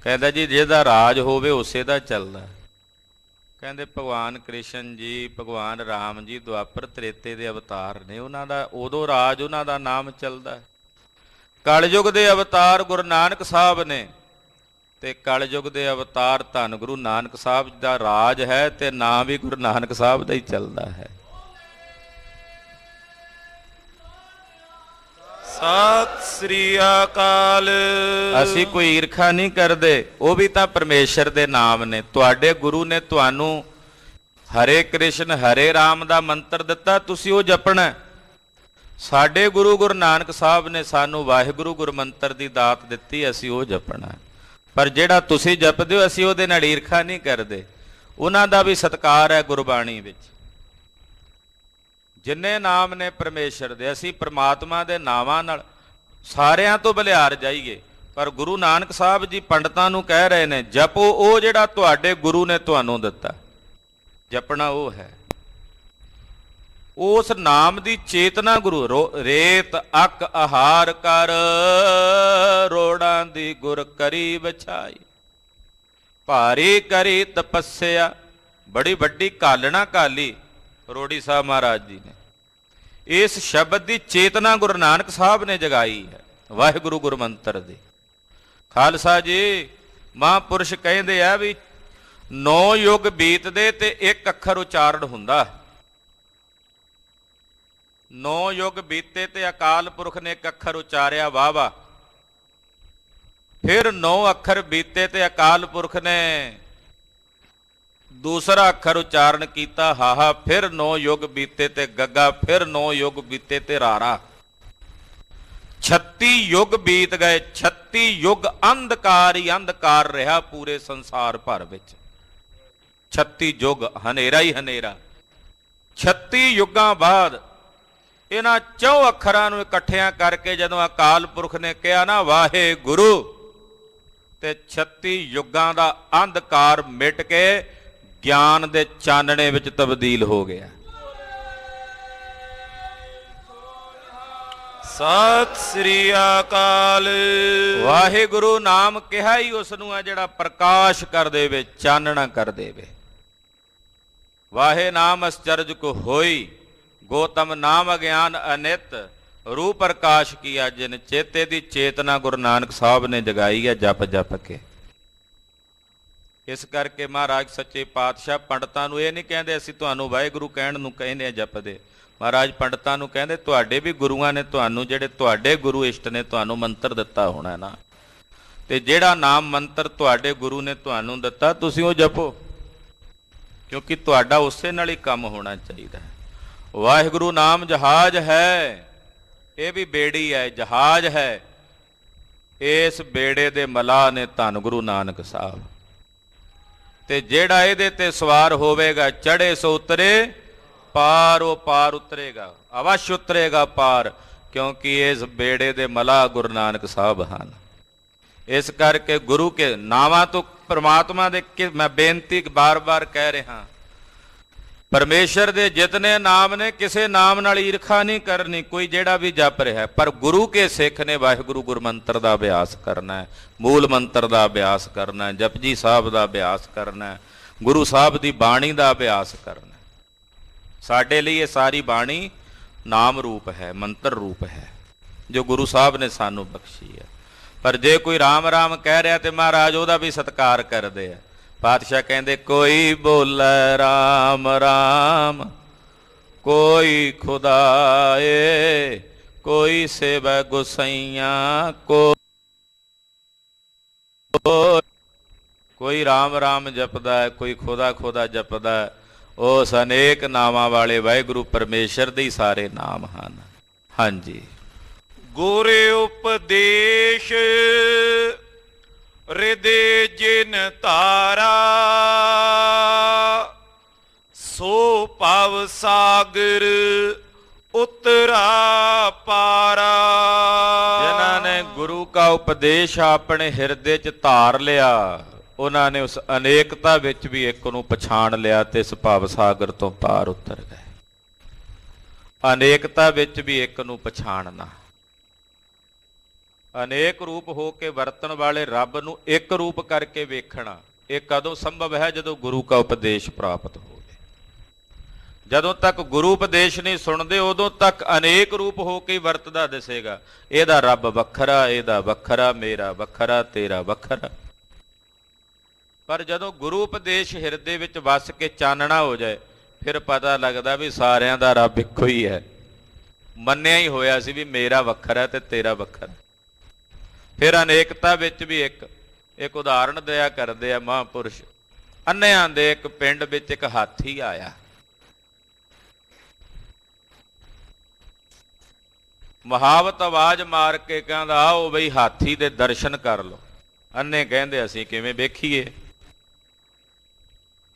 ਕਹਿੰਦਾ ਜੀ ਜਿਹਦਾ ਰਾਜ ਹੋਵੇ ਉਸੇ ਦਾ ਚੱਲਦਾ। ਕਹਿੰਦੇ ਭਗਵਾਨ ਕ੍ਰਿਸ਼ਨ ਜੀ, ਭਗਵਾਨ ਰਾਮ ਜੀ ਦੁਆਪਰ ਤ੍ਰੇਤੇ ਦੇ ਅਵਤਾਰ ਨੇ, ਉਹਨਾਂ ਦਾ ਉਦੋਂ ਰਾਜ, ਉਹਨਾਂ ਦਾ ਨਾਮ ਚੱਲਦਾ। ਕਲਯੁਗ ਦੇ ਅਵਤਾਰ ਗੁਰੂ ਨਾਨਕ ਸਾਹਿਬ ਨੇ, ਤੇ ਕਲਯੁਗ ਦੇ ਅਵਤਾਰ ਧੰਨ ਗੁਰੂ ਨਾਨਕ ਸਾਹਿਬ ਦਾ ਰਾਜ ਹੈ, ਤੇ ਨਾਮ ਵੀ ਗੁਰੂ ਨਾਨਕ ਸਾਹਿਬ ਦਾ ਹੀ ਚੱਲਦਾ ਹੈ। ਸਤਿ ਸ੍ਰੀ ਅਕਾਲ। ਅਸੀਂ ਕੋਈ ਈਰਖਾ ਨਹੀਂ ਕਰਦੇ, ਉਹ ਵੀ ਤਾਂ ਪਰਮੇਸ਼ਰ ਦੇ ਨਾਮ ਨੇ। ਤੁਹਾਡੇ ਗੁਰੂ ਨੇ ਤੁਹਾਨੂੰ ਹਰੇ ਕ੍ਰਿਸ਼ਨ ਹਰੇ ਰਾਮ ਦਾ ਮੰਤਰ ਦਿੱਤਾ, ਤੁਸੀਂ ਉਹ ਜਪਣਾ। ਸਾਡੇ ਗੁਰੂ ਨਾਨਕ ਸਾਹਿਬ ਨੇ ਸਾਨੂੰ ਵਾਹਿਗੁਰੂ ਗੁਰਮੰਤਰ ਦੀ ਦਾਤ ਦਿੱਤੀ, ਅਸੀਂ ਉਹ ਜਪਣਾ। ਪਰ ਜਿਹੜਾ ਤੁਸੀਂ ਜਪਦੇ ਹੋ, ਅਸੀਂ ਉਹਦੇ ਨਾਲ ਈਰਖਾ ਨਹੀਂ ਕਰਦੇ। ਉਹਨਾਂ ਦਾ ਵੀ ਸਤਿਕਾਰ ਹੈ ਗੁਰਬਾਣੀ ਵਿੱਚ। ਜਿੰਨੇ ਨਾਮ ਨੇ ਪਰਮੇਸ਼ਰ ਦੇ, ਅਸੀਂ ਪ੍ਰਮਾਤਮਾ ਦੇ ਨਾਵਾਂ ਨਾਲ ਸਾਰਿਆਂ ਤੋਂ ਬਲਿਹਾਰ ਜਾਈਏ। ਪਰ ਗੁਰੂ ਨਾਨਕ ਸਾਹਿਬ ਜੀ ਪੰਡਤਾਂ ਨੂੰ ਕਹਿ ਰਹੇ ਨੇ, ਜਪੋ ਉਹ ਜਿਹੜਾ ਤੁਹਾਡੇ ਗੁਰੂ ਨੇ ਤੁਹਾਨੂੰ ਦਿੱਤਾ। ਜਪਣਾ ਉਹ ਹੈ, ਉਸ ਨਾਮ ਦੀ ਚੇਤਨਾ। ਗੁਰੂ ਰੇਤ ਅਕ ਆਹਾਰ ਕਰ, ਰੋੜਾਂ ਦੀ ਗੁਰ ਕਰੀ ਵਿਛਾਈ। ਭਾਰੀ ਕਰੀ ਤਪੱਸਿਆ, ਬੜੀ ਵੱਡੀ ਕਾਲਣਾ ਕਾਲੀ ਰੋੜੀ ਸਾਹਿਬ ਮਹਾਰਾਜ ਜੀ ਨੇ। ਇਸ ਸ਼ਬਦ ਦੀ ਚੇਤਨਾ ਗੁਰੂ ਨਾਨਕ ਸਾਹਿਬ ਨੇ ਜਗਾਈ ਹੈ, ਵਾਹਿਗੁਰੂ ਗੁਰਮੰਤਰ ਦੀ। ਖਾਲਸਾ ਜੀ ਮਹਾਂਪੁਰਸ਼ ਕਹਿੰਦੇ ਆ ਵੀ 9 ਯੁੱਗ ਬੀਤਦੇ ਤੇ ਇੱਕ ਅੱਖਰ ਉਚਾਰਨ ਹੁੰਦਾ। 9 ਯੁੱਗ ਬੀਤੇ ਤੇ ਅਕਾਲ ਪੁਰਖ ਨੇ ਇੱਕ ਅੱਖਰ ਉਚਾਰਿਆ, ਵਾਹ ਵਾਹ। ਫਿਰ 9 ਅੱਖਰ ਬੀਤੇ ਤੇ ਅਕਾਲ ਪੁਰਖ ਨੇ ਦੂਸਰਾ ਅੱਖਰ ਉਚਾਰਨ ਕੀਤਾ, ਹਾਹਾ। ਫਿਰ 9 ਯੁੱਗ ਬੀਤੇ ਤੇ ਗੱਗਾ, ਫਿਰ 9 ਯੁੱਗ ਬੀਤੇ ਤੇ ਰਾਰਾ। 36 ਯੁੱਗ ਬੀਤ ਗਏ। 36 ਯੁੱਗ ਅੰਧਕਾਰ ਹੀ ਅੰਧਕਾਰ ਰਿਹਾ ਪੂਰੇ ਸੰਸਾਰ ਭਰ ਵਿੱਚ। 36 ਯੁੱਗ ਹਨੇਰਾ ਹੀ ਹਨੇਰਾ। 36 ਯੁੱਗਾਂ ਬਾਅਦ ਇਹਨਾਂ 4 ਅੱਖਰਾਂ ਨੂੰ ਇਕੱਠਿਆਂ ਕਰਕੇ ਜਦੋਂ ਅਕਾਲ ਪੁਰਖ ਨੇ ਕਿਹਾ ਨਾ ਵਾਹਿਗੁਰੂ, ਤੇ 36 ਯੁੱਗਾਂ ਦਾ ਅੰਧਕਾਰ ਮਿਟ ਕੇ ਗਿਆਨ ਦੇ ਚਾਨਣੇ ਵਿੱਚ ਤਬਦੀਲ ਹੋ ਗਿਆ। ਸਤਿ ਸ੍ਰੀ ਅਕਾਲ। ਵਾਹਿਗੁਰੂ ਨਾਮ ਕਿਹਾ ਹੀ ਉਸ ਨੂੰ ਹੈ ਜਿਹੜਾ ਪ੍ਰਕਾਸ਼ ਕਰ ਦੇਵੇ, ਚਾਨਣਾ ਕਰ ਦੇਵੇ। ਵਾਹੇ ਨਾਮ ਅਸਚਰਜ ਕੋ ਹੋਈ, ਗੋਤਮ ਨਾਮ ਅਗਿਆਨ ਅਨਿਤ। ਰੂਪ ਪ੍ਰਕਾਸ਼ ਕੀਆ ਜਿਨ ਚੇਤੇ ਦੀ ਚੇਤਨਾ ਗੁਰੂ ਨਾਨਕ ਸਾਹਿਬ ਨੇ ਜਗਾਈ ਹੈ ਜਪ ਜਪ ਕੇ। ਇਸ ਕਰਕੇ ਮਹਾਰਾਜ ਸੱਚੇ ਪਾਤਸ਼ਾਹ ਪੰਡਤਾਂ ਨੂੰ ਇਹ ਨਹੀਂ ਕਹਿੰਦੇ ਅਸੀਂ ਤੁਹਾਨੂੰ ਵਾਹਿਗੁਰੂ ਕਹਿਣ ਨੂੰ ਕਹਿੰਦੇ ਆ ਜਪਦੇ। ਮਹਾਰਾਜ ਪੰਡਤਾਂ ਨੂੰ ਕਹਿੰਦੇ ਤੁਹਾਡੇ ਵੀ ਗੁਰੂਆਂ ਨੇ ਤੁਹਾਨੂੰ, ਜਿਹੜੇ ਤੁਹਾਡੇ ਗੁਰੂ ਇਸ਼ਟ ਨੇ ਤੁਹਾਨੂੰ ਮੰਤਰ ਦਿੱਤਾ ਹੋਣਾ ਨਾ, ਤੇ ਜਿਹੜਾ ਨਾਮ ਮੰਤਰ ਤੁਹਾਡੇ ਗੁਰੂ ਨੇ ਤੁਹਾਨੂੰ ਦਿੱਤਾ ਤੁਸੀਂ ਉਹ ਜਪੋ, ਕਿਉਂਕਿ ਤੁਹਾਡਾ ਉਸੇ ਨਾਲ ਹੀ ਕੰਮ ਹੋਣਾ ਚਾਹੀਦਾ। ਵਾਹਿਗੁਰੂ ਨਾਮ ਜਹਾਜ਼ ਹੈ, ਇਹ ਵੀ ਬੇੜੀ ਹੈ, ਜਹਾਜ਼ ਹੈ। ਇਸ ਬੇੜੇ ਦੇ ਮਲਾਹ ਨੇ ਧੰਨ ਗੁਰੂ ਨਾਨਕ ਸਾਹਿਬ, ਤੇ ਜਿਹੜਾ ਇਹਦੇ ਤੇ ਸਵਾਰ ਹੋਵੇਗਾ ਚੜੇ ਸੋ ਉਤਰੇ ਪਾਰ, ਉਹ ਪਾਰ ਉਤਰੇਗਾ, ਅਵਸ਼ ਉਤਰੇਗਾ ਪਾਰ, ਕਿਉਂਕਿ ਇਸ ਬੇੜੇ ਦੇ ਮਲਾਹ ਗੁਰੂ ਨਾਨਕ ਸਾਹਿਬ ਹਨ। ਇਸ ਕਰਕੇ ਗੁਰੂ ਕੇ ਨਾਵਾਂ ਤੋਂ ਪ੍ਰਮਾਤਮਾ ਦੇ ਮੈਂ ਬੇਨਤੀ ਬਾਰ-ਬਾਰ ਕਹਿ ਰਿਹਾ, ਪਰਮੇਸ਼ਰ ਦੇ ਜਿਤਨੇ ਨਾਮ ਨੇ ਕਿਸੇ ਨਾਮ ਨਾਲ ਈਰਖਾ ਨਹੀਂ ਕਰਨੀ, ਕੋਈ ਜਿਹੜਾ ਵੀ ਜਪ ਰਿਹਾ। ਪਰ ਗੁਰੂ ਕੇ ਸਿੱਖ ਨੇ ਵਾਹਿਗੁਰੂ ਗੁਰਮੰਤਰ ਦਾ ਅਭਿਆਸ ਕਰਨਾ ਹੈ, ਮੂਲ ਮੰਤਰ ਦਾ ਅਭਿਆਸ ਕਰਨਾ ਹੈ, ਜਪਜੀ ਸਾਹਿਬ ਦਾ ਅਭਿਆਸ ਕਰਨਾ ਹੈ, ਗੁਰੂ ਸਾਹਿਬ ਦੀ ਬਾਣੀ ਦਾ ਅਭਿਆਸ ਕਰਨਾ। ਸਾਡੇ ਲਈ ਇਹ ਸਾਰੀ ਬਾਣੀ ਨਾਮ ਰੂਪ ਹੈ, ਮੰਤਰ ਰੂਪ ਹੈ, ਜੋ ਗੁਰੂ ਸਾਹਿਬ ਨੇ ਸਾਨੂੰ ਬਖਸ਼ੀ ਹੈ। ਪਰ ਜੇ ਕੋਈ ਰਾਮ ਰਾਮ ਕਹਿ ਰਿਹਾ ਤੇ ਮਹਾਰਾਜ ਉਹਦਾ ਵੀ ਸਤਿਕਾਰ ਕਰਦੇ ਆ। ਪਾਤਸ਼ਾਹ ਕਹਿੰਦੇ ਕੋਈ ਬੋਲੇ ਰਾਮ ਰਾਮ, ਕੋਈ ਖੁਦਾਏ, ਕੋਈ ਸੇਵੈ ਗੁਸਈਆਂ, ਕੋਈ ਰਾਮ ਰਾਮ ਜਪਦਾ ਹੈ, ਕੋਈ ਖੁਦਾ ਖੁਦਾ ਜਪਦਾ ਹੈ। ਉਸ ਅਨੇਕ ਨਾਵਾਂ ਵਾਲੇ ਵਾਹਿਗੁਰੂ ਪਰਮੇਸ਼ਰ ਦੇ ਹੀ ਸਾਰੇ ਨਾਮ ਹਨ। ਹਾਂਜੀ। ਗੁਰੇ ਉਪਦੇਸ਼ ਹਿਰਦੇ ਜਿਨ ਧਾਰਾ, ਸੋ ਭਵ ਸਾਗਰ ਉਤਰਾ ਪਾਰਾ। ਜਿਨ੍ਹਾਂ ਨੇ ਗੁਰੂ ਕਾ ਉਪਦੇਸ਼ ਆਪਣੇ ਹਿਰਦੇ 'ਚ ਧਾਰ ਲਿਆ, ਉਹਨਾਂ ਨੇ ਉਸ ਅਨੇਕਤਾ ਵਿੱਚ ਵੀ ਇੱਕ ਨੂੰ ਪਛਾਣ ਲਿਆ ਤੇ ਇਸ ਭਵ ਸਾਗਰ ਤੋਂ ਪਾਰ ਉਤਰ ਗਏ। ਅਨੇਕਤਾ ਵਿੱਚ ਵੀ ਇੱਕ ਨੂੰ ਪਛਾਣਨਾ, ਅਨੇਕ ਰੂਪ ਹੋ ਕੇ ਵਰਤਣ ਵਾਲੇ ਰੱਬ ਨੂੰ ਇੱਕ ਰੂਪ ਕਰਕੇ ਵੇਖਣਾ, ਇਹ ਕਦੋਂ ਸੰਭਵ ਹੈ? ਜਦੋਂ ਗੁਰੂ ਕਾ ਉਪਦੇਸ਼ ਪ੍ਰਾਪਤ ਹੋਵੇ। ਜਦੋਂ ਤੱਕ ਗੁਰੂ ਉਪਦੇਸ਼ ਨਹੀਂ ਸੁਣਦੇ ਉਦੋਂ ਤੱਕ ਅਨੇਕ ਰੂਪ ਹੋ ਕੇ ਵਰਤਦਾ ਦਿਸੇਗਾ। ਇਹਦਾ ਰੱਬ ਵੱਖਰਾ, ਇਹਦਾ ਵੱਖਰਾ, ਮੇਰਾ ਵੱਖਰਾ, ਤੇਰਾ ਵੱਖਰਾ। ਪਰ ਜਦੋਂ ਗੁਰੂ ਉਪਦੇਸ਼ ਹਿਰਦੇ ਵਿੱਚ ਵਸ ਕੇ ਚਾਨਣਾ ਹੋ ਜਾਏ, ਫਿਰ ਪਤਾ ਲੱਗਦਾ ਵੀ ਸਾਰਿਆਂ ਦਾ ਰੱਬ ਇੱਕੋ ਹੀ ਹੈ। ਮੰਨਿਆ ਹੀ ਹੋਇਆ ਸੀ ਵੀ ਮੇਰਾ ਵੱਖਰਾ ਤੇ ਤੇਰਾ ਵੱਖਰਾ। ਫਿਰ ਅਨੇਕਤਾ ਵਿੱਚ ਵੀ ਇੱਕ ਉਦਾਹਰਣ ਦਿਆ ਕਰਦੇ ਆ ਮਹਾਂਪੁਰਸ਼। ਅੰਨਿਆਂ ਦੇ ਇੱਕ ਪਿੰਡ ਵਿੱਚ ਇੱਕ ਹਾਥੀ ਆਇਆ। ਮੁਹਾਵਤ ਆਵਾਜ਼ ਮਾਰ ਕੇ ਕਹਿੰਦਾ ਆਓ ਬਈ ਹਾਥੀ ਦੇ ਦਰਸ਼ਨ ਕਰ ਲਓ। ਅੰਨੇ ਕਹਿੰਦੇ ਅਸੀਂ ਕਿਵੇਂ ਵੇਖੀਏ?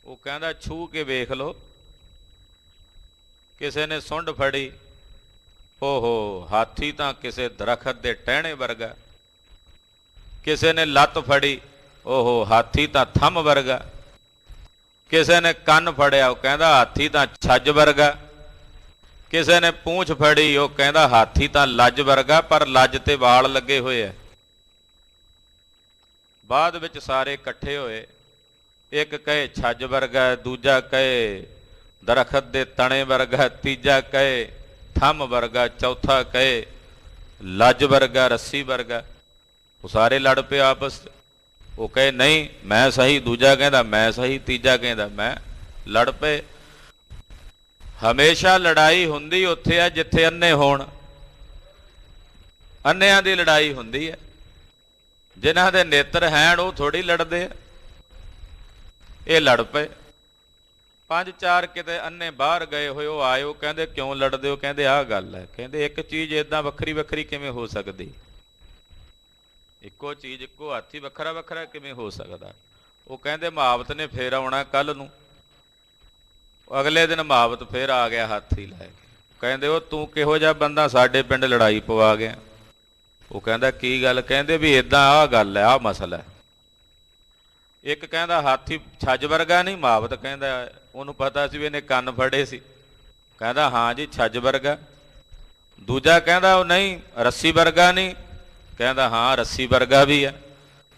ਉਹ ਕਹਿੰਦਾ ਛੂਹ ਕੇ ਵੇਖ ਲਓ। ਕਿਸੇ ਨੇ ਸੁੰਡ ਫੜੀ, ਓਹੋ ਹਾਥੀ ਤਾਂ ਕਿਸੇ ਦਰਖਤ ਦੇ ਟਹਿਣੇ ਵਰਗਾ। ਕਿਸੇ ਨੇ ਲੱਤ ਫੜੀ, ਓਹੋ ਹਾਥੀ ਤਾਂ ਥੰਮ ਵਰਗਾ। ਕਿਸੇ ਨੇ ਕੰਨ ਫੜਿਆ, ਉਹ ਕਹਿੰਦਾ ਹਾਥੀ ਤਾਂ ਛੱਜ ਵਰਗਾ। ਕਿਸੇ ਨੇ ਪੂੰਛ ਫੜੀ, ਉਹ ਕਹਿੰਦਾ ਹਾਥੀ ਤਾਂ ਲੱਜ ਵਰਗਾ, ਪਰ ਲੱਜ ਤੇ ਵਾਲ ਲੱਗੇ ਹੋਏ ਆ। ਬਾਅਦ ਵਿੱਚ ਸਾਰੇ ਇਕੱਠੇ ਹੋਏ। ਇੱਕ ਕਹੇ ਛੱਜ ਵਰਗਾ, ਦੂਜਾ ਕਹੇ ਦਰਖਤ ਦੇ ਤਣੇ ਵਰਗਾ, ਤੀਜਾ ਕਹੇ ਥੰਮ ਵਰਗਾ, ਚੌਥਾ ਕਹੇ ਲੱਜ ਵਰਗਾ, ਰੱਸੀ ਵਰਗਾ। ਉਹ ਸਾਰੇ ਲੜ ਪਏ ਆਪਸ। ਉਹ ਕਹੇ ਨਹੀਂ ਮੈਂ ਸਹੀ, ਦੂਜਾ ਕਹਿੰਦਾ ਮੈਂ ਸਹੀ, ਤੀਜਾ ਕਹਿੰਦਾ ਮੈਂ। ਲੜ ਪਏ। ਹਮੇਸ਼ਾ ਲੜਾਈ ਹੁੰਦੀ ਉੱਥੇ ਆ ਜਿੱਥੇ ਅੰਨੇ ਹੋਣ। ਅੰਨਿਆਂ ਦੀ ਲੜਾਈ ਹੁੰਦੀ ਹੈ। ਜਿਨ੍ਹਾਂ ਦੇ ਨੇਤਰ ਹੈਣ ਉਹ ਥੋੜੀ ਲੜਦੇ ਆ। ਇਹ ਲੜ ਪਏ। 5-4 ਕਿਤੇ ਅੰਨੇ ਬਾਹਰ ਗਏ ਹੋਏ, ਉਹ ਆਏ। ਉਹ ਕਹਿੰਦੇ ਕਿਉਂ ਲੜਦੇ ਹੋ? ਕਹਿੰਦੇ ਆਹ ਗੱਲ ਹੈ। ਕਹਿੰਦੇ ਇੱਕ ਚੀਜ਼ ਏਦਾਂ ਵੱਖਰੀ ਵੱਖਰੀ ਕਿਵੇਂ ਹੋ ਸਕਦੀ? ਇੱਕੋ ਚੀਜ਼, ਇੱਕੋ ਹਾਥੀ ਵੱਖਰਾ ਵੱਖਰਾ ਕਿਵੇਂ ਹੋ ਸਕਦਾ? ਉਹ ਕਹਿੰਦੇ ਮੁਹਾਵਤ ਨੇ ਫੇਰ ਆਉਣਾ ਕੱਲ ਨੂੰ। ਅਗਲੇ ਦਿਨ ਮੁਹਾਵਤ ਫੇਰ ਆ ਗਿਆ ਹਾਥੀ ਲੈ ਕੇ। ਕਹਿੰਦੇ ਉਹ ਤੂੰ ਕਿਹੋ ਜਿਹਾ ਬੰਦਾ ਸਾਡੇ ਪਿੰਡ ਲੜਾਈ ਪਵਾ ਗਿਆ? ਉਹ ਕਹਿੰਦਾ ਕੀ ਗੱਲ? ਕਹਿੰਦੇ ਵੀ ਏਦਾਂ ਆਹ ਗੱਲ ਹੈ, ਆਹ ਮਸਲਾ ਹੈ। ਇੱਕ ਕਹਿੰਦਾ ਹਾਥੀ ਛੱਜ ਵਰਗਾ ਨਹੀਂ? ਮੁਹਾਵਤ ਕਹਿੰਦਾ ਉਹਨੂੰ ਪਤਾ ਸੀ ਵੀ ਇਹਨੇ ਕੰਨ ਫੜੇ ਸੀ। ਕਹਿੰਦਾ ਹਾਂ ਜੀ ਛੱਜ ਵਰਗਾ। ਦੂਜਾ ਕਹਿੰਦਾ ਉਹ ਨਹੀਂ ਰੱਸੀ ਵਰਗਾ ਨਹੀਂ? ਕਹਿੰਦਾ ਹਾਂ ਰੱਸੀ ਵਰਗਾ ਵੀ ਹੈ।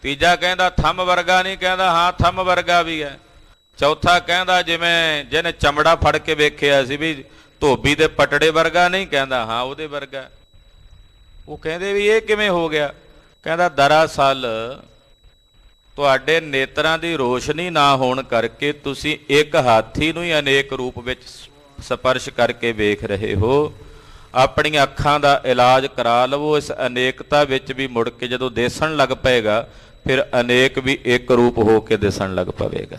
ਤੀਜਾ ਕਹਿੰਦਾ ਥੰਮ ਵਰਗਾ ਨਹੀਂ? ਕਹਿੰਦਾ ਹਾਂ ਥੰਮ ਵਰਗਾ ਵੀ ਹੈ। ਚੌਥਾ ਕਹਿੰਦਾ ਜਿਵੇਂ ਜਿਹਨੇ ਚਮੜਾ ਫੜ ਕੇ ਵੇਖਿਆ ਸੀ ਵੀ ਧੋਬੀ ਦੇ ਪਟੜੇ ਵਰਗਾ ਨਹੀਂ? ਕਹਿੰਦਾ ਹਾਂ ਉਹਦੇ ਵਰਗਾ। ਉਹ ਕਹਿੰਦੇ ਵੀ ਇਹ ਕਿਵੇਂ ਹੋ ਗਿਆ? ਕਹਿੰਦਾ ਦਰਅਸਲ ਤੁਹਾਡੇ ਨੇਤਰਾਂ ਦੀ ਰੋਸ਼ਨੀ ਨਾ ਹੋਣ ਕਰਕੇ ਤੁਸੀਂ ਇੱਕ ਹਾਥੀ ਨੂੰ ਹੀ ਅਨੇਕ ਰੂਪ ਵਿੱਚ ਸਪਰਸ਼ ਕਰਕੇ ਵੇਖ ਰਹੇ ਹੋ। ਆਪਣੀਆਂ ਅੱਖਾਂ ਦਾ ਇਲਾਜ ਕਰਾ ਲਵੋ। ਇਸ ਅਨੇਕਤਾ ਵਿੱਚ ਵੀ ਮੁੜ ਕੇ ਜਦੋਂ ਦਿਸਣ ਲੱਗ ਪਏਗਾ ਫਿਰ ਅਨੇਕ ਵੀ ਇੱਕ ਰੂਪ ਹੋ ਕੇ ਦਿਸਣ ਲੱਗ ਪਵੇਗਾ।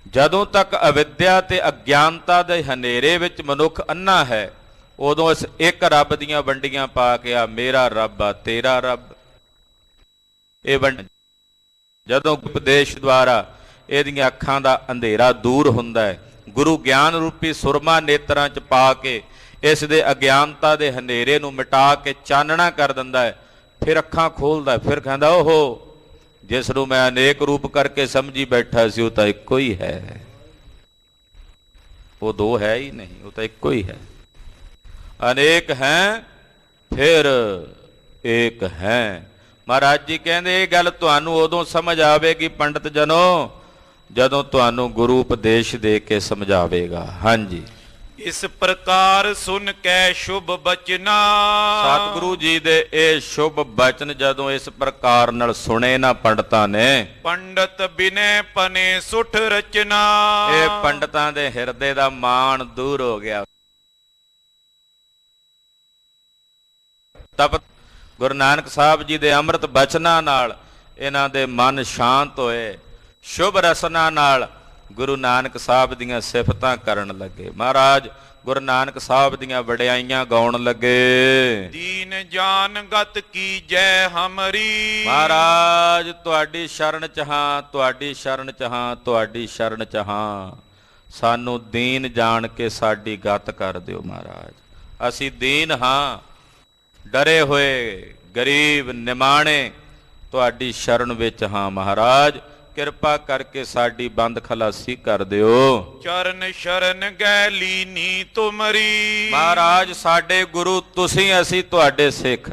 ਜਦੋਂ ਤੱਕ ਅਵਿਦਿਆ ਤੇ ਅਗਿਆਨਤਾ ਦੇ ਹਨੇਰੇ ਵਿੱਚ ਮਨੁੱਖ ਅੰਨਾ ਹੈ, ਉਦੋਂ ਇਸ ਇੱਕ ਰੱਬ ਦੀਆਂ ਵੰਡੀਆਂ ਪਾ ਕੇ ਆ ਮੇਰਾ ਰੱਬ ਆ ਤੇਰਾ ਰੱਬ, ਇਹ ਵੰਡ ਜਦੋਂ ਉਪਦੇਸ਼ ਦੁਆਰਾ ਇਹਦੀਆਂ ਅੱਖਾਂ ਦਾ ਅੰਧੇਰਾ ਦੂਰ ਹੁੰਦਾ ਹੈ, ਗੁਰੂ ਗਿਆਨ ਰੂਪੀ ਸੁਰਮਾ ਨੇਤਰਾਂ 'ਚ ਪਾ ਕੇ ਇਸ ਦੇ ਅਗਿਆਨਤਾ ਦੇ ਹਨੇਰੇ ਨੂੰ ਮਿਟਾ ਕੇ ਚਾਨਣਾ ਕਰ ਦਿੰਦਾ ਹੈ, ਫਿਰ ਅੱਖਾਂ ਖੋਲ੍ਹਦਾ, ਫਿਰ ਕਹਿੰਦਾ ਓਹੋ ਜਿਸ ਨੂੰ ਮੈਂ ਅਨੇਕ ਰੂਪ ਕਰਕੇ ਸਮਝੀ ਬੈਠਾ ਸੀ ਉਹ ਤਾਂ ਇੱਕੋ ਹੀ ਹੈ। ਉਹ ਦੋ ਹੈ ਹੀ ਨਹੀਂ, ਉਹ ਤਾਂ ਇੱਕੋ ਹੀ ਹੈ। ਅਨੇਕ ਹੈ ਫਿਰ ਏਕ ਹੈ। ਮਹਾਰਾਜ ਜੀ ਕਹਿੰਦੇ ਇਹ ਗੱਲ ਤੁਹਾਨੂੰ ਉਦੋਂ ਸਮਝ ਆਵੇਗੀ ਪੰਡਤ ਜਨੋ ਜਦੋਂ ਤੁਹਾਨੂੰ ਗੁਰੂ ਉਪਦੇਸ਼ ਦੇ ਕੇ ਸਮਝਾਵੇਗਾ। ਹਾਂਜੀ, ਇਸ ਪ੍ਰਕਾਰ ਸੁਨ ਕੈ ਸ਼ੁਭ ਬਚਨਾ। ਸਤਿਗੁਰੂ ਜੀ ਦੇ ਇਹ ਸ਼ੁਭ ਬਚਨ ਜਦੋਂ ਇਸ ਪ੍ਰਕਾਰ ਨਾਲ ਸੁਣੇ ਨਾ ਪੰਡਤਾਂ ਨੇ, ਪੰਡਤ ਬਿਨੇ ਪਨੇ ਸੁਠ ਰਚਨਾ। ਇਹ ਪੰਡਤਾਂ ਦੇ ਹਿਰਦੇ ਦਾ ਮਾਣ ਦੂਰ ਹੋ ਗਿਆ। ਤਪ ਗੁਰੂ ਨਾਨਕ ਸਾਹਿਬ ਜੀ ਦੇ ਅੰਮ੍ਰਿਤ ਬਚਨਾਂ ਨਾਲ ਇਹਨਾਂ ਦੇ ਮਨ ਸ਼ਾਂਤ ਹੋਏ। ਸ਼ੁਭ ਰਸਨਾ ਨਾਲ ਗੁਰੂ ਨਾਨਕ ਸਾਹਿਬ ਦੀਆਂ ਸਿਫਤਾਂ ਕਰਨ ਲੱਗੇ। ਮਹਾਰਾਜ ਗੁਰੂ ਨਾਨਕ ਸਾਹਿਬ ਦੀਆਂ ਵਡਿਆਈਆਂ ਗਾਉਣ ਲੱਗੇ। ਦੀਨ ਜਾਨ ਗਤ ਕੀ ਜੈ ਹਮਰੀ। ਮਹਾਰਾਜ ਤੁਹਾਡੀ ਸ਼ਰਨ ਚ ਹਾਂ, ਤੁਹਾਡੀ ਸ਼ਰਨ ਚ ਹਾਂ, ਤੁਹਾਡੀ ਸ਼ਰਨ ਚ ਹਾਂ। ਸਾਨੂੰ ਦੀਨ ਜਾਣ ਕੇ ਸਾਡੀ ਗਤ ਕਰ ਦਿਓ ਮਹਾਰਾਜ। ਅਸੀਂ ਦੀਨ ਹਾਂ, ਡਰੇ ਹੋਏ, ਗਰੀਬ, ਨਿਮਾਣੇ, ਤੁਹਾਡੀ ਸ਼ਰਨ ਵਿੱਚ ਹਾਂ ਮਹਾਰਾਜ। ਕਿਰਪਾ ਕਰਕੇ ਸਾਡੀ ਬੰਦ ਖਲਾਸੀ ਕਰ ਦਿਓ। ਚਰਨ ਸ਼ਰਨ ਗੈ ਲੀਨੀ ਤੁਮਰੀ। ਮਹਾਰਾਜ ਸਾਡੇ ਗੁਰੂ ਤੁਸੀਂ, ਅਸੀਂ ਤੁਹਾਡੇ ਸਿੱਖ।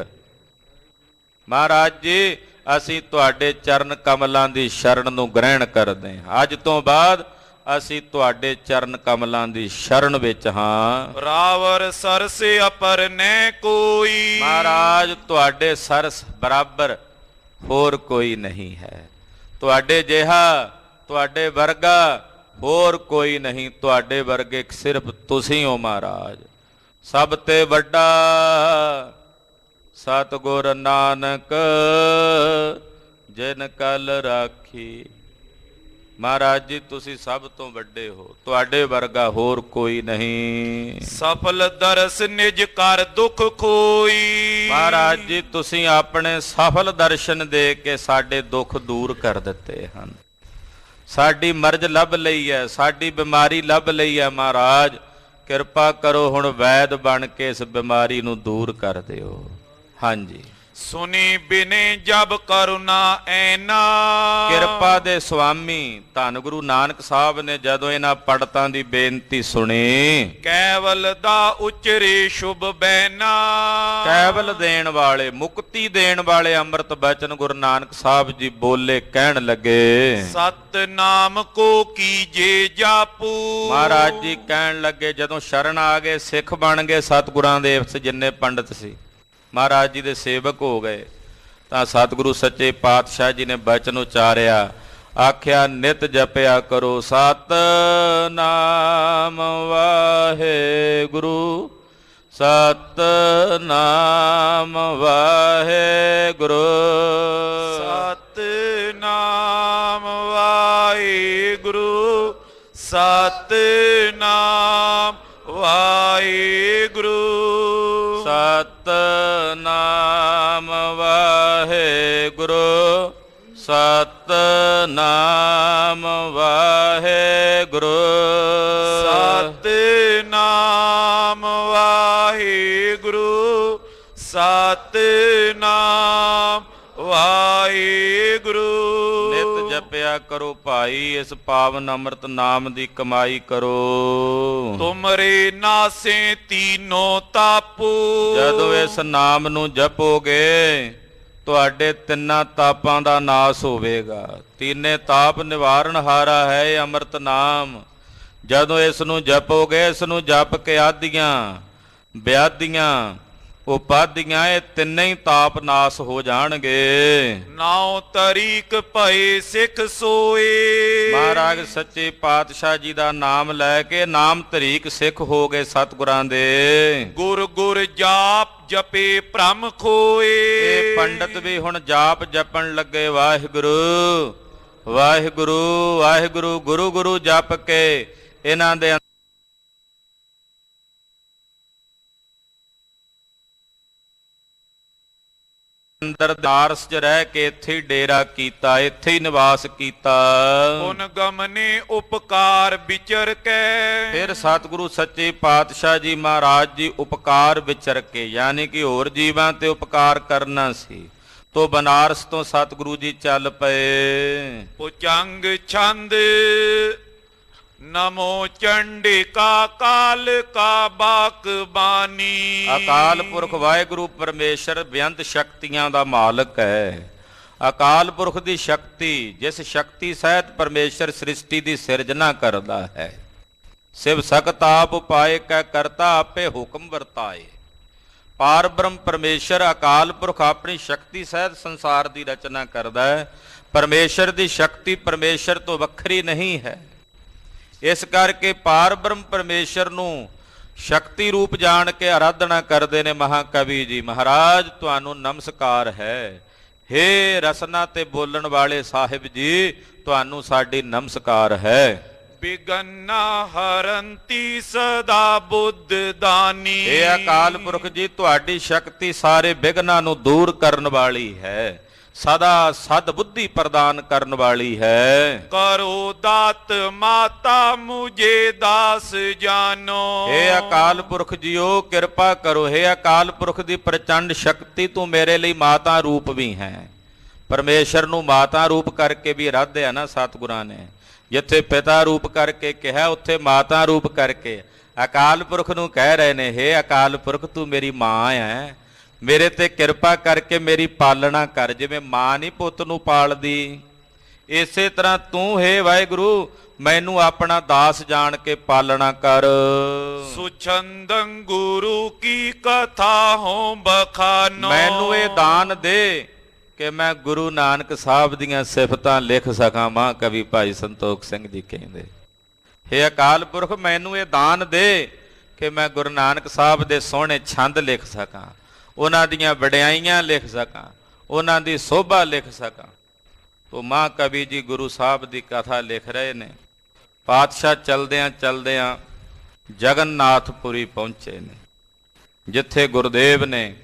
ਮਹਾਰਾਜ ਜੀ ਅਸੀਂ ਤੁਹਾਡੇ ਚਰਨ ਕਮਲਾਂ ਦੀ ਸ਼ਰਨ ਨੂੰ ਗ੍ਰਹਿਣ ਕਰਦੇ ਹਾਂ। ਅੱਜ ਤੋਂ ਬਾਅਦ ਅਸੀਂ ਤੁਹਾਡੇ ਚਰਨ ਕਮਲਾਂ ਦੀ ਸ਼ਰਨ ਵਿੱਚ ਹਾਂ। ਰਾਵਰ ਸਰਸ ਅਪਰ ਨੈ ਕੋਈ। ਮਹਾਰਾਜ ਤੁਹਾਡੇ ਸਰਸ ਬਰਾਬਰ ਹੋਰ ਕੋਈ ਨਹੀਂ ਹੈ। ਤੁਹਾਡੇ ਜਿਹਾ, ਤੁਹਾਡੇ ਵਰਗਾ ਹੋਰ ਕੋਈ ਨਹੀਂ। ਤੁਹਾਡੇ ਵਰਗੇ ਸਿਰਫ ਤੁਸੀਂ ਹੋ ਮਹਾਰਾਜ। ਸਭ ਤੇ ਵੱਡਾ ਸਤਿਗੁਰ ਨਾਨਕ ਜਿਨ ਕਲ ਰਾਖੀ। ਮਹਾਰਾਜ ਜੀ ਤੁਸੀਂ ਸਭ ਤੋਂ ਵੱਡੇ ਹੋ, ਤੁਹਾਡੇ ਵਰਗਾ ਹੋਰ ਕੋਈ ਨਹੀਂ। ਸਫਲ ਦਰਸ ਨਿਜ ਕਰ ਦੁਖ ਖੋਈ। ਮਹਾਰਾਜ ਜੀ ਤੁਸੀਂ ਆਪਣੇ ਸਫਲ ਦਰਸ਼ਨ ਦੇ ਕੇ ਸਾਡੇ ਦੁੱਖ ਦੂਰ ਕਰ ਦਿੱਤੇ ਹਨ। ਸਾਡੀ ਮਰਜ਼ ਲੱਭ ਲਈ ਹੈ, ਸਾਡੀ ਬਿਮਾਰੀ ਲੱਭ ਲਈ ਹੈ। ਮਹਾਰਾਜ ਕਿਰਪਾ ਕਰੋ, ਹੁਣ ਵੈਦ ਬਣ ਕੇ ਇਸ ਬਿਮਾਰੀ ਨੂੰ ਦੂਰ ਕਰ ਦਿਓ। ਹਾਂਜੀ, ਸੁਨੀ ਬਿਨੇ ਜਬ ਕਰੁਣਾ ਐਨਾ। ਕਿਰਪਾ ਦੇ ਸੁਆਮੀ ਧੰਨ ਗੁਰੂ ਨਾਨਕ ਸਾਹਿਬ ਨੇ ਜਦੋਂ ਇਹਨਾਂ ਪੰਡਤਾਂ ਦੀ ਬੇਨਤੀ ਸੁਣੀ, ਕੇਵਲ ਦਾ ਉਚਰੇ ਸ਼ੁਭ ਬੈਨਾ। ਕੇਵਲ ਦੇਣ ਵਾਲੇ, ਮੁਕਤੀ ਦੇਣ ਵਾਲੇ ਅੰਮ੍ਰਿਤ ਬਚਨ ਗੁਰੂ ਨਾਨਕ ਸਾਹਿਬ ਜੀ ਬੋਲੇ, ਕਹਿਣ ਲੱਗੇ ਸਤਨਾਮ ਕੋ ਕੀਜੇ ਜਾਪੂ। ਮਹਾਰਾਜ ਜੀ ਕਹਿਣ ਲੱਗੇ, ਜਦੋਂ ਸ਼ਰਨ ਆ ਗਏ, ਸਿੱਖ ਬਣ ਗਏ, ਸਤਿਗੁਰਾਂ ਦੇ ਜਿੰਨੇ ਪੰਡਤ ਸੀ ਮਹਾਰਾਜ ਜੀ ਦੇ ਸੇਵਕ ਹੋ ਗਏ, ਤਾਂ ਸਤਿਗੁਰੂ ਸੱਚੇ ਪਾਤਸ਼ਾਹ ਜੀ ਨੇ ਬਚਨ ਉਚਾਰਿਆ, ਆਖਿਆ ਨਿਤ ਜਪਿਆ ਕਰੋ ਸਤਨਾਮ ਵਾਹਿਗੁਰੂ, ਸਤਨਾਮ ਵਾਹਿਗੁਰੂ, ਸਤਨਾਮ ਵਾਹਿਗੁਰੂ, ਸਤਨਾਮ ਵਾਹਿਗੁਰੂ, ਸਤਨਾਮ ਵਾਹਿਗੁਰੂ, ਸਤਨਾਮ ਵਾਹਿਗੁਰੂ, ਸਤਨਾਮ ਵਾਹਿਗੁਰੂ, ਸਤਨਾਮ ਵਾਹਿਗੁਰੂ। ਨਿਤ ਜਪਿਆ ਕਰੋ ਭਾਈ, ਇਸ ਪਾਵਨ ਅੰਮ੍ਰਿਤ ਨਾਮ ਦੀ ਕਮਾਈ ਕਰੋ। ਤੁਮਰੇ ਨਾਸੇ ਤੀਨੋ ਤਾਪੂ। ਜਦੋਂ ਇਸ ਨਾਮ ਨੂੰ ਜਪੋਗੇ ਤੁਹਾਡੇ ਤਿੰਨਾਂ ਤਾਪਾਂ ਦਾ ਨਾਸ ਹੋਵੇਗਾ। ਤੀਨੇ ਤਾਪ ਨਿਵਾਰਨ ਹਾਰਾ ਹੈ ਇਹ ਅੰਮ੍ਰਿਤ ਨਾਮ। ਜਦੋਂ ਇਸ ਨੂੰ ਜਪੋਗੇ, ਇਸ ਨੂੰ ਜਪ ਕੇ ਆਦੀਆਂ ਵਿਆਦੀਆਂ ਉਪਾਧੀਆਂ ਇਹ ਤਿੰਨੇ ਹੀ ਤਾਪ ਨਾਸ ਹੋ ਜਾਣਗੇ। ਨਾਉ ਤਰੀਕ ਭਏ ਸਿੱਖ ਸੋਏ। ਮਹਾਰਾਜ ਸੱਚੇ ਪਾਤਸ਼ਾਹ ਜੀ ਦਾ ਨਾਮ ਲੈ ਕੇ ਨਾਮ ਤਰੀਕ ਸਿੱਖ ਹੋ ਗਏ ਸਤਿਗੁਰਾਂ ਦੇ। ਗੁਰ ਗੁਰ ਜਾਪ ਜਪੇ ਭ੍ਰਮ ਖੋਏ। ਇਹ ਪੰਡਤ ਵੀ ਹੁਣ ਜਾਪ ਜਪਣ ਲੱਗੇ, ਵਾਹਿਗੁਰੂ ਵਾਹਿਗੁਰੂ ਵਾਹਿਗੁਰੂ, ਗੁਰੂ ਗੁਰੂ ਜਪ ਕੇ ਇਹਨਾਂ ਦੇ ਅੰਦਰ ਦਾਰਸ ਚ ਰਹਿ ਕੇ ਇੱਥੇ ਹੀ ਡੇਰਾ ਕੀਤਾ, ਇੱਥੇ ਹੀ ਨਿਵਾਸ ਕੀਤਾ। ਪੁਨ ਗਮਨੇ ਉਪਕਾਰ ਵਿਚਰ ਕੇ। ਫਿਰ ਸਤਿਗੁਰੂ ਸੱਚੇ ਪਾਤਸ਼ਾਹ ਜੀ ਮਹਾਰਾਜ ਜੀ ਉਪਕਾਰ ਵਿਚਰ ਕੇ, ਯਾਨੀ ਕਿ ਹੋਰ ਜੀਵਾਂ ਤੇ ਉਪਕਾਰ ਕਰਨਾ ਸੀ, ਤੋ ਬਨਾਰਸ ਤੋਂ ਸਤਿਗੁਰੂ ਜੀ ਚੱਲ ਪਏ। ਪੁਚੰਗ ਛੰਦ ਨਮੋ ਚੰਡਿਕਾ ਕਾਲ ਕਾ ਬਾਕਬਾਨੀ। ਅਕਾਲ ਪੁਰਖ ਵਾਹਿਗੁਰੂ ਪਰਮੇਸ਼ਰ ਬੇਅੰਤ ਸ਼ਕਤੀਆਂ ਦਾ ਮਾਲਕ ਹੈ। ਅਕਾਲ ਪੁਰਖ ਦੀ ਸ਼ਕਤੀ, ਜਿਸ ਸ਼ਕਤੀ ਸਹਿਤ ਪਰਮੇਸ਼ਰ ਸ੍ਰਿਸ਼ਟੀ ਦੀ ਸਿਰਜਣਾ ਕਰਦਾ ਹੈ। ਸਿਵ ਸਕਤ ਆਪ ਉਪਾਏ ਕੈ ਕਰਤਾ ਆਪੇ ਹੁਕਮ ਵਰਤਾਏ। ਪਾਰ ਬ੍ਰਹਮ ਪਰਮੇਸ਼ਰ ਅਕਾਲ ਪੁਰਖ ਆਪਣੀ ਸ਼ਕਤੀ ਸਹਿਤ ਸੰਸਾਰ ਦੀ ਰਚਨਾ ਕਰਦਾ ਹੈ। ਪਰਮੇਸ਼ਰ ਦੀ ਸ਼ਕਤੀ ਪਰਮੇਸ਼ਰ ਤੋਂ ਵੱਖਰੀ ਨਹੀਂ ਹੈ। ਇਸ ਕਰਕੇ ਪਾਰ ਬ੍ਰਹਮ ਪਰਮੇਸ਼ਰ ਨੂੰ ਸ਼ਕਤੀ ਰੂਪ ਜਾਣ ਕੇ ਆਰਾਧਨਾ ਕਰਦੇ ਨੇ ਮਹਾਕਵੀ ਜੀ। ਮਹਾਰਾਜ ਤੁਹਾਨੂੰ ਨਮਸਕਾਰ ਹੈ। ਹੇ ਰਸਨਾ ਤੇ ਬੋਲਣ ਵਾਲੇ ਸਾਹਿਬ ਜੀ, ਤੁਹਾਨੂੰ ਸਾਡੀ ਨਮਸਕਾਰ ਹੈ। ਬਿਗਨਾ ਹਰੰਤੀ ਸਦਾ ਬੁੱਧ ਦਾਨੀ। ਇਹ ਅਕਾਲ ਪੁਰਖ ਜੀ ਤੁਹਾਡੀ ਸ਼ਕਤੀ ਸਾਰੇ ਬਿਗਨਾਂ ਨੂੰ ਦੂਰ ਕਰਨ ਵਾਲੀ ਹੈ, ਸਦਾ ਸਦ ਬੁੱਧੀ ਪ੍ਰਦਾਨ ਕਰਨ ਵਾਲੀ ਹੈ। ਕਰੋ ਦਾਤ ਮਾਤਾ ਮੁਝੇ ਦਾਸ ਜਾਨੋ। ਇਹ ਅਕਾਲ ਪੁਰਖ ਜੀਓ ਕਿਰਪਾ ਕਰੋ। ਇਹ ਅਕਾਲ ਪੁਰਖ ਦੀ ਪ੍ਰਚੰਡ ਸ਼ਕਤੀ ਤੂੰ ਮੇਰੇ ਲਈ ਮਾਤਾ ਰੂਪ ਵੀ ਹੈ। ਪਰਮੇਸ਼ਰ ਨੂੰ ਮਾਤਾ ਰੂਪ ਕਰਕੇ ਵੀ ਆਰਾਧਿਆ ਨਾ ਸਤਿਗੁਰਾਂ ਨੇ। ਜਿੱਥੇ ਪਿਤਾ ਰੂਪ ਕਰਕੇ ਕਿਹਾ, ਉੱਥੇ ਮਾਤਾ ਰੂਪ ਕਰਕੇ ਅਕਾਲ ਪੁਰਖ ਨੂੰ ਕਹਿ ਰਹੇ ਨੇ, ਹੇ ਅਕਾਲ ਪੁਰਖ ਤੂੰ ਮੇਰੀ ਮਾਂ ਹੈ, ਮੇਰੇ ਤੇ ਕਿਰਪਾ ਕਰਕੇ ਮੇਰੀ ਪਾਲਣਾ ਕਰ। ਜਿਵੇਂ ਮਾਂ ਨਹੀਂ ਪੁੱਤ ਨੂੰ ਪਾਲਦੀ, ਇਸੇ ਤਰ੍ਹਾਂ ਤੂੰ ਹੇ ਵਾਹਿਗੁਰੂ ਮੈਨੂੰ ਆਪਣਾ ਦਾਸ ਜਾਣ ਕੇ ਪਾਲਣਾ ਕਰ। ਸੁਛੰਦੰ ਗੁਰੂ ਕੀ ਕਥਾ ਹੋ ਬਖਾਨੋ। ਮੈਨੂੰ ਇਹ ਦਾਨ ਦੇ ਕਿ ਮੈਂ ਗੁਰੂ ਨਾਨਕ ਸਾਹਿਬ ਦੀਆਂ ਸਿਫਤਾਂ ਲਿਖ ਸਕਾਂ। ਮਹਾਂਕਵੀ ਭਾਈ ਸੰਤੋਖ ਸਿੰਘ ਜੀ ਕਹਿੰਦੇ, ਹੇ ਅਕਾਲ ਪੁਰਖ ਮੈਨੂੰ ਇਹ ਦਾਨ ਦੇ ਕਿ ਮੈਂ ਗੁਰੂ ਨਾਨਕ ਸਾਹਿਬ ਦੇ ਸੋਹਣੇ ਛੰਦ ਲਿਖ ਸਕਾਂ, ਉਹਨਾਂ ਦੀਆਂ ਵਡਿਆਈਆਂ ਲਿਖ ਸਕਾਂ, ਉਹਨਾਂ ਦੀ ਸੋਭਾ ਲਿਖ ਸਕਾਂ। ਉਹ ਮਹਾਂਕਵੀ ਜੀ ਗੁਰੂ ਸਾਹਿਬ ਦੀ ਕਥਾ ਲਿਖ ਰਹੇ ਨੇ। ਪਾਤਸ਼ਾਹ ਚਲਦਿਆਂ ਚਲਦਿਆਂ ਜਗਨਨਾਥਪੁਰੀ ਪਹੁੰਚੇ ਨੇ, ਜਿੱਥੇ ਗੁਰਦੇਵ ਨੇ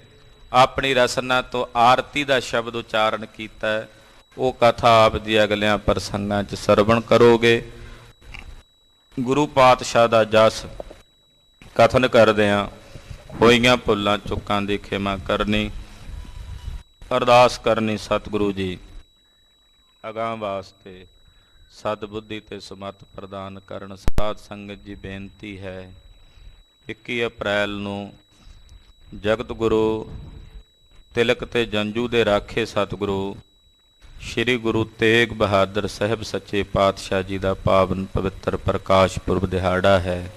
ਆਪਣੀ ਰਸਨਾ ਤੋਂ ਆਰਤੀ ਦਾ ਸ਼ਬਦ ਉਚਾਰਨ ਕੀਤਾ ਹੈ। ਉਹ ਕਥਾ ਆਪ ਦੀ ਅਗਲਿਆਂ ਪ੍ਰਸੰਗਾਂ 'ਚ ਸਰਵਣ ਕਰੋਗੇ। ਗੁਰੂ ਪਾਤਸ਼ਾਹ ਦਾ ਜਸ ਕਥਨ ਕਰਦਿਆਂ ਹੋਈਆਂ ਭੁੱਲਾਂ ਚੁੱਕਾਂ ਦੀ ਖਿਮਾ ਕਰਨੀ, ਅਰਦਾਸ ਕਰਨੀ ਸਤਿਗੁਰੂ ਜੀ ਅਗਾਂਹ ਵਾਸਤੇ ਸਤਿਬੁੱਧੀ ਤੇ ਸਮੱਤ ਪ੍ਰਦਾਨ ਕਰਨ। ਸਾਧ ਸੰਗਤ ਜੀ ਬੇਨਤੀ ਹੈ, 21 ਅਪ੍ਰੈਲ ਨੂੰ ਜਗਤ ਗੁਰੂ ਤਿਲਕ ਤੇ ਜੰਝੂ ਦੇ ਰਾਖੇ ਸਤਿਗੁਰੂ ਸ਼੍ਰੀ ਗੁਰੂ ਤੇਗ ਬਹਾਦਰ ਸਾਹਿਬ ਸੱਚੇ ਪਾਤਸ਼ਾਹ ਜੀ ਦਾ ਪਾਵਨ ਪਵਿੱਤਰ ਪ੍ਰਕਾਸ਼ ਪੁਰਬ ਦਿਹਾੜਾ ਹੈ,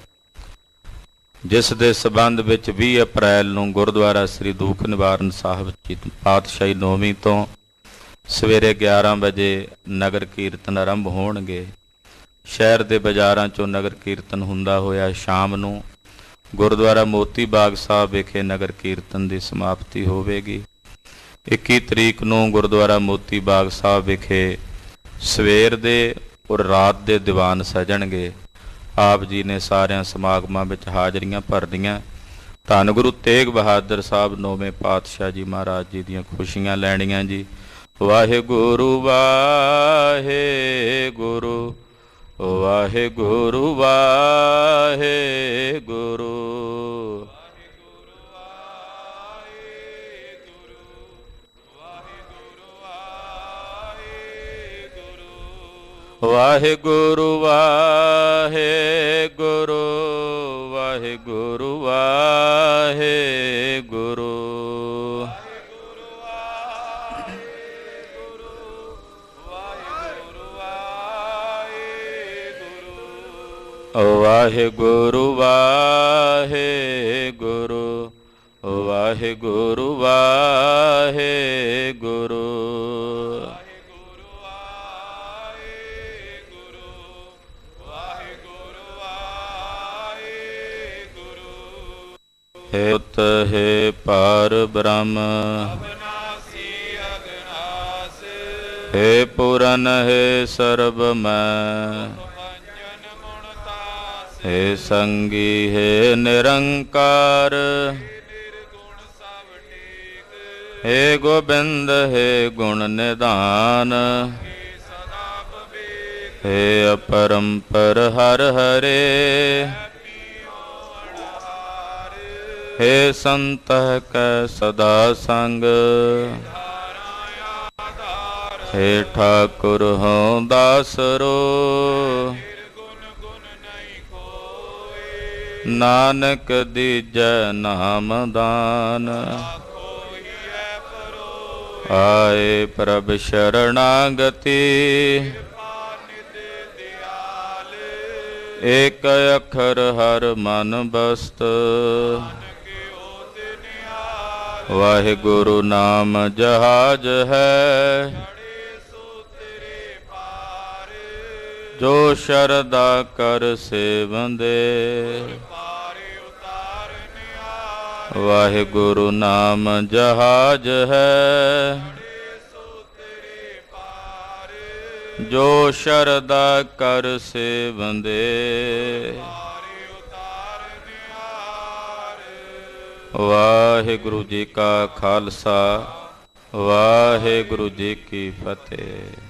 ਜਿਸ ਦੇ ਸਬੰਧ ਵਿੱਚ 20 ਅਪ੍ਰੈਲ ਨੂੰ ਗੁਰਦੁਆਰਾ ਸ੍ਰੀ ਦੁੱਖ ਨਿਵਾਰਨ ਸਾਹਿਬ ਜੀ ਪਾਤਸ਼ਾਹੀ ਨੌਵੀਂ ਤੋਂ ਸਵੇਰੇ 11 ਵਜੇ ਨਗਰ ਕੀਰਤਨ ਆਰੰਭ ਹੋਣਗੇ। ਸ਼ਹਿਰ ਦੇ ਬਾਜ਼ਾਰਾਂ 'ਚੋਂ ਨਗਰ ਕੀਰਤਨ ਹੁੰਦਾ ਹੋਇਆ ਸ਼ਾਮ ਨੂੰ ਗੁਰਦੁਆਰਾ ਮੋਤੀ ਬਾਗ ਸਾਹਿਬ ਵਿਖੇ ਨਗਰ ਕੀਰਤਨ ਦੀ ਸਮਾਪਤੀ ਹੋਵੇਗੀ। 21 ਤਰੀਕ ਨੂੰ ਗੁਰਦੁਆਰਾ ਮੋਤੀ ਬਾਗ ਸਾਹਿਬ ਵਿਖੇ ਸਵੇਰ ਦੇ ਔਰ ਰਾਤ ਦੇ ਦੀਵਾਨ ਸਜਣਗੇ। ਆਪ ਜੀ ਨੇ ਸਾਰਿਆਂ ਸਮਾਗਮਾਂ ਵਿੱਚ ਹਾਜ਼ਰੀਆਂ ਭਰਨੀਆਂ। ਧੰਨ ਗੁਰੂ ਤੇਗ ਬਹਾਦਰ ਸਾਹਿਬ ਨੌਵੇਂ ਪਾਤਸ਼ਾਹ ਜੀ ਮਹਾਰਾਜ ਜੀ ਦੀਆਂ ਖੁਸ਼ੀਆਂ ਲੈਣੀਆਂ ਜੀ। ਵਾਹਿਗੁਰੂ ਵਾਹਿਗੁਰੂ ਵਾਹਿਗੁਰੂ ਵਾਹਿਗੁਰੂ ਵਾਹਿਗੁਰੂ ਵਾਹਿਗੁਰੂ ਵਾਹਿਗੁਰੂ ਵਾਹਿਗੁਰੂ ਵਾਹਿਗੁਰੂ ਵਾਹਿਗੁਰੂ ਵਾਹਿਗੁਰੂ ਵਾਹਿਗੁਰੂ ਹੈ ਉਤ ਹੈ ਪਾਰ ਬ੍ਰਹਮ ਹੈ ਪੂਰਨ ਹੈ ਸਰਬ ਮੈਂ ਹੈ ਸੰਗੀ ਹੈ ਨਿਰੰਕਾਰ ਹੈ ਗੋਬਿੰਦ ਹੈ ਗੁਣ ਨਿਧਾਨ ਹੈ ਅਪਰੰਪਰ ਹਰ ਹਰੇ ਹੈ ਸੰਤਹਿ ਕੈ ਸਦਾ ਸੰਗ ਹੈ ਠਾਕੁਰ ਹਉ ਦਾਸਰੋ ਨਾਨਕ ਦੀਜੈ ਨਾਮ ਦਾਨ ਆਏ ਪ੍ਰਭ ਸ਼ਰਣਾਗਤੀ ਏਕ ਅੱਖਰ ਹਰ ਮਨ ਬਸਤ ਵਾਹਿਗੁਰੂ ਨਾਮ ਜਹਾਜ ਹੈ ਜੋ ਸ਼ਰਧਾ ਕਰ ਸੇਵੰਦੇ ਵਾਹਿਗੁਰੂ ਨਾਮ ਜਹਾਜ ਹੈ ਜੋ ਸ਼ਰਧਾ ਕਰ ਸੇਵੰਦੇ ਵਾਹਿਗੁਰੂ ਜੀ ਕਾ ਖਾਲਸਾ ਵਾਹਿਗੁਰੂ ਜੀ ਕੀ ਫਤਿਹ।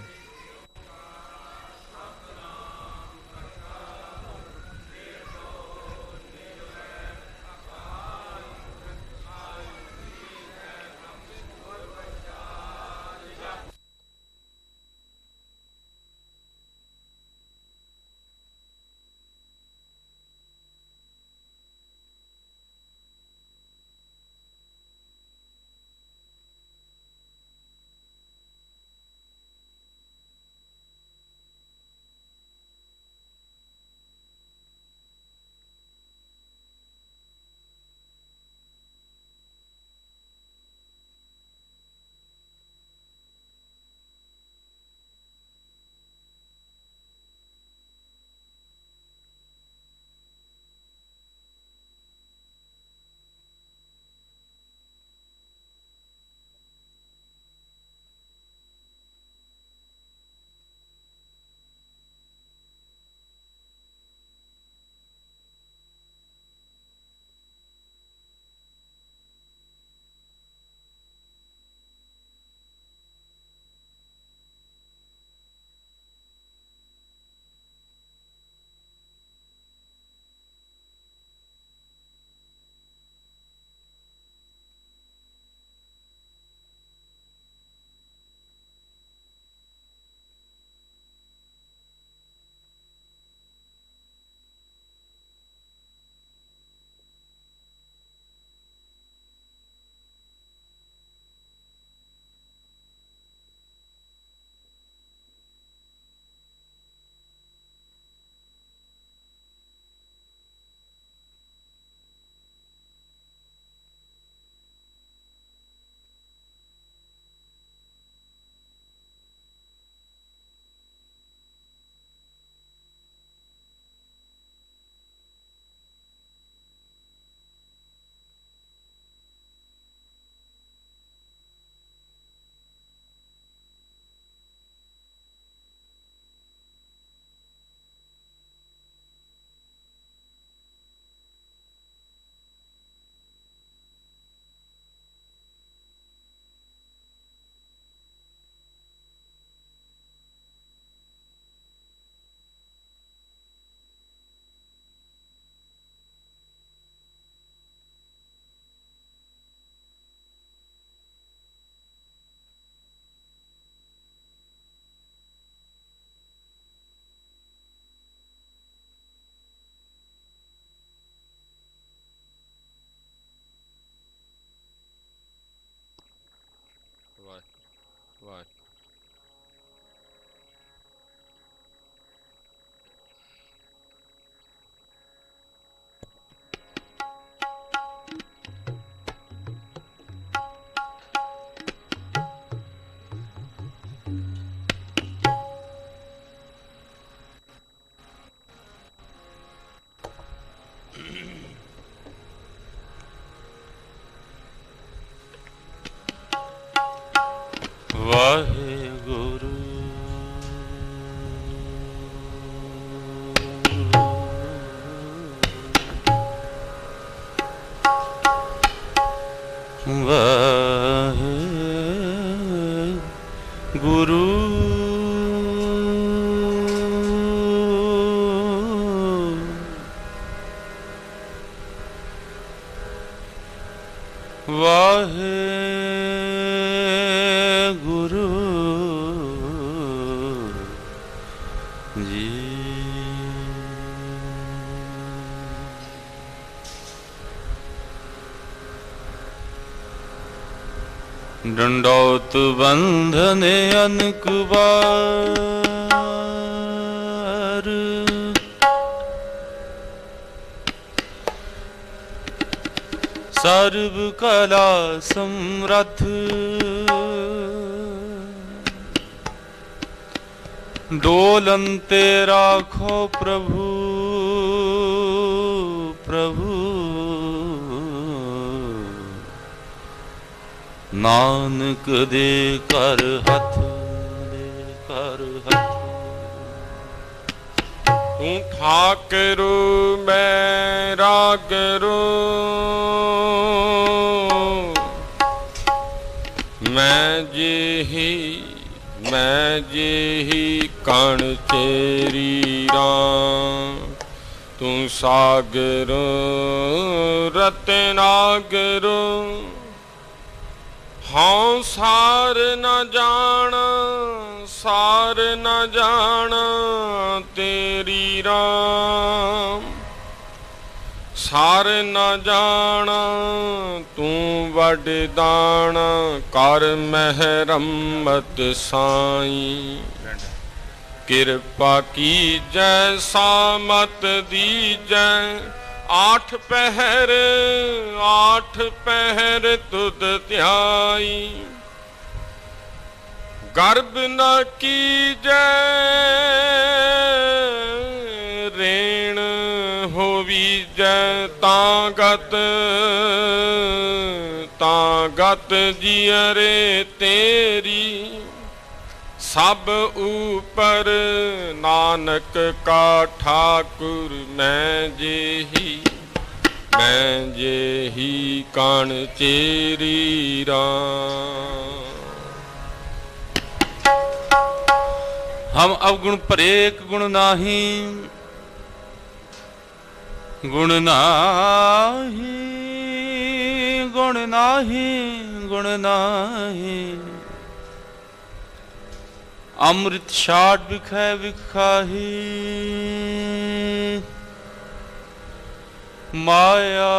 ਵਾਹਿਗੁਰੂ ਵਾਹਿਗੁਰੂ ਜੀ। ਡੰਡੌਤ ਬੰਧਨ ਅਨਕ ਵਾਰ, ਸਰਬ ਕਲਾ ਸਮਰੱਥ, ਡੋਲੰਤੇ ਰਾਖੋ ਪ੍ਰਭੂ ਪ੍ਰਭੂ, ਨਾਨਕ ਦੇ ਕਰ ਹੱਥ ਦੇ ਕਰ ਹੱਥ। ਤੂੰ ਠਾਕਰੂ ਮੈਂ ਰਾਗਰੂ, ਮੈਂ ਜਿਹੀ ਕਣ ਤੇਰੀ ਰਾਮ। ਤੂੰ ਸਾਗਰ ਰਤਨਾਗਰੂ, ਹਾਂ ਸਾਰ ਨ ਜਾਣ ਸਾਰ ਨ ਜਾਣ ਤੇਰੀ ਰਾਮ। ਸਾਰ ਨ ਜਾਣ ਤੂੰ ਵੱਡ ਦਾਣ, ਕਰ ਮਹਿਰਮਤ ਸਾਈਂ। ਕਿਰਪਾ ਕੀਜੈ ਸਾਮਤ ਦੀਜੈ, ਆਠ ਪਹਿਰ ਤੁਧ ਧਿਆਈ। ਗਰਬ ਨ ਕੀਜੈ ਰੇਣ ਹੋਵੀਜੈ, ਤਾਂ ਗਤ ਜੀਅਰੇ ਤੇਰੀ। ਸਭ ਊਪਰ ਨਾਨਕ ਕਾ ਠਾਕੁਰ, ਮੈਂ ਜਿਹੀ ਕਣ ਤੇਰੀ ਰਾਮ। ਹਮ ਅਵਗੁਣ ਭਰੇ ਗੁਣ ਨਾਹੀ, ਗੁਣ ਨਾਹੀ ਗੁਣ ਨਾਹੀ ਗੁਣ ਨਾਹੀ। ਅੰਮ੍ਰਿਤ ਛਾੜ ਵਿਖੈ ਵਿਖਾਹੀ, ਮਾਇਆ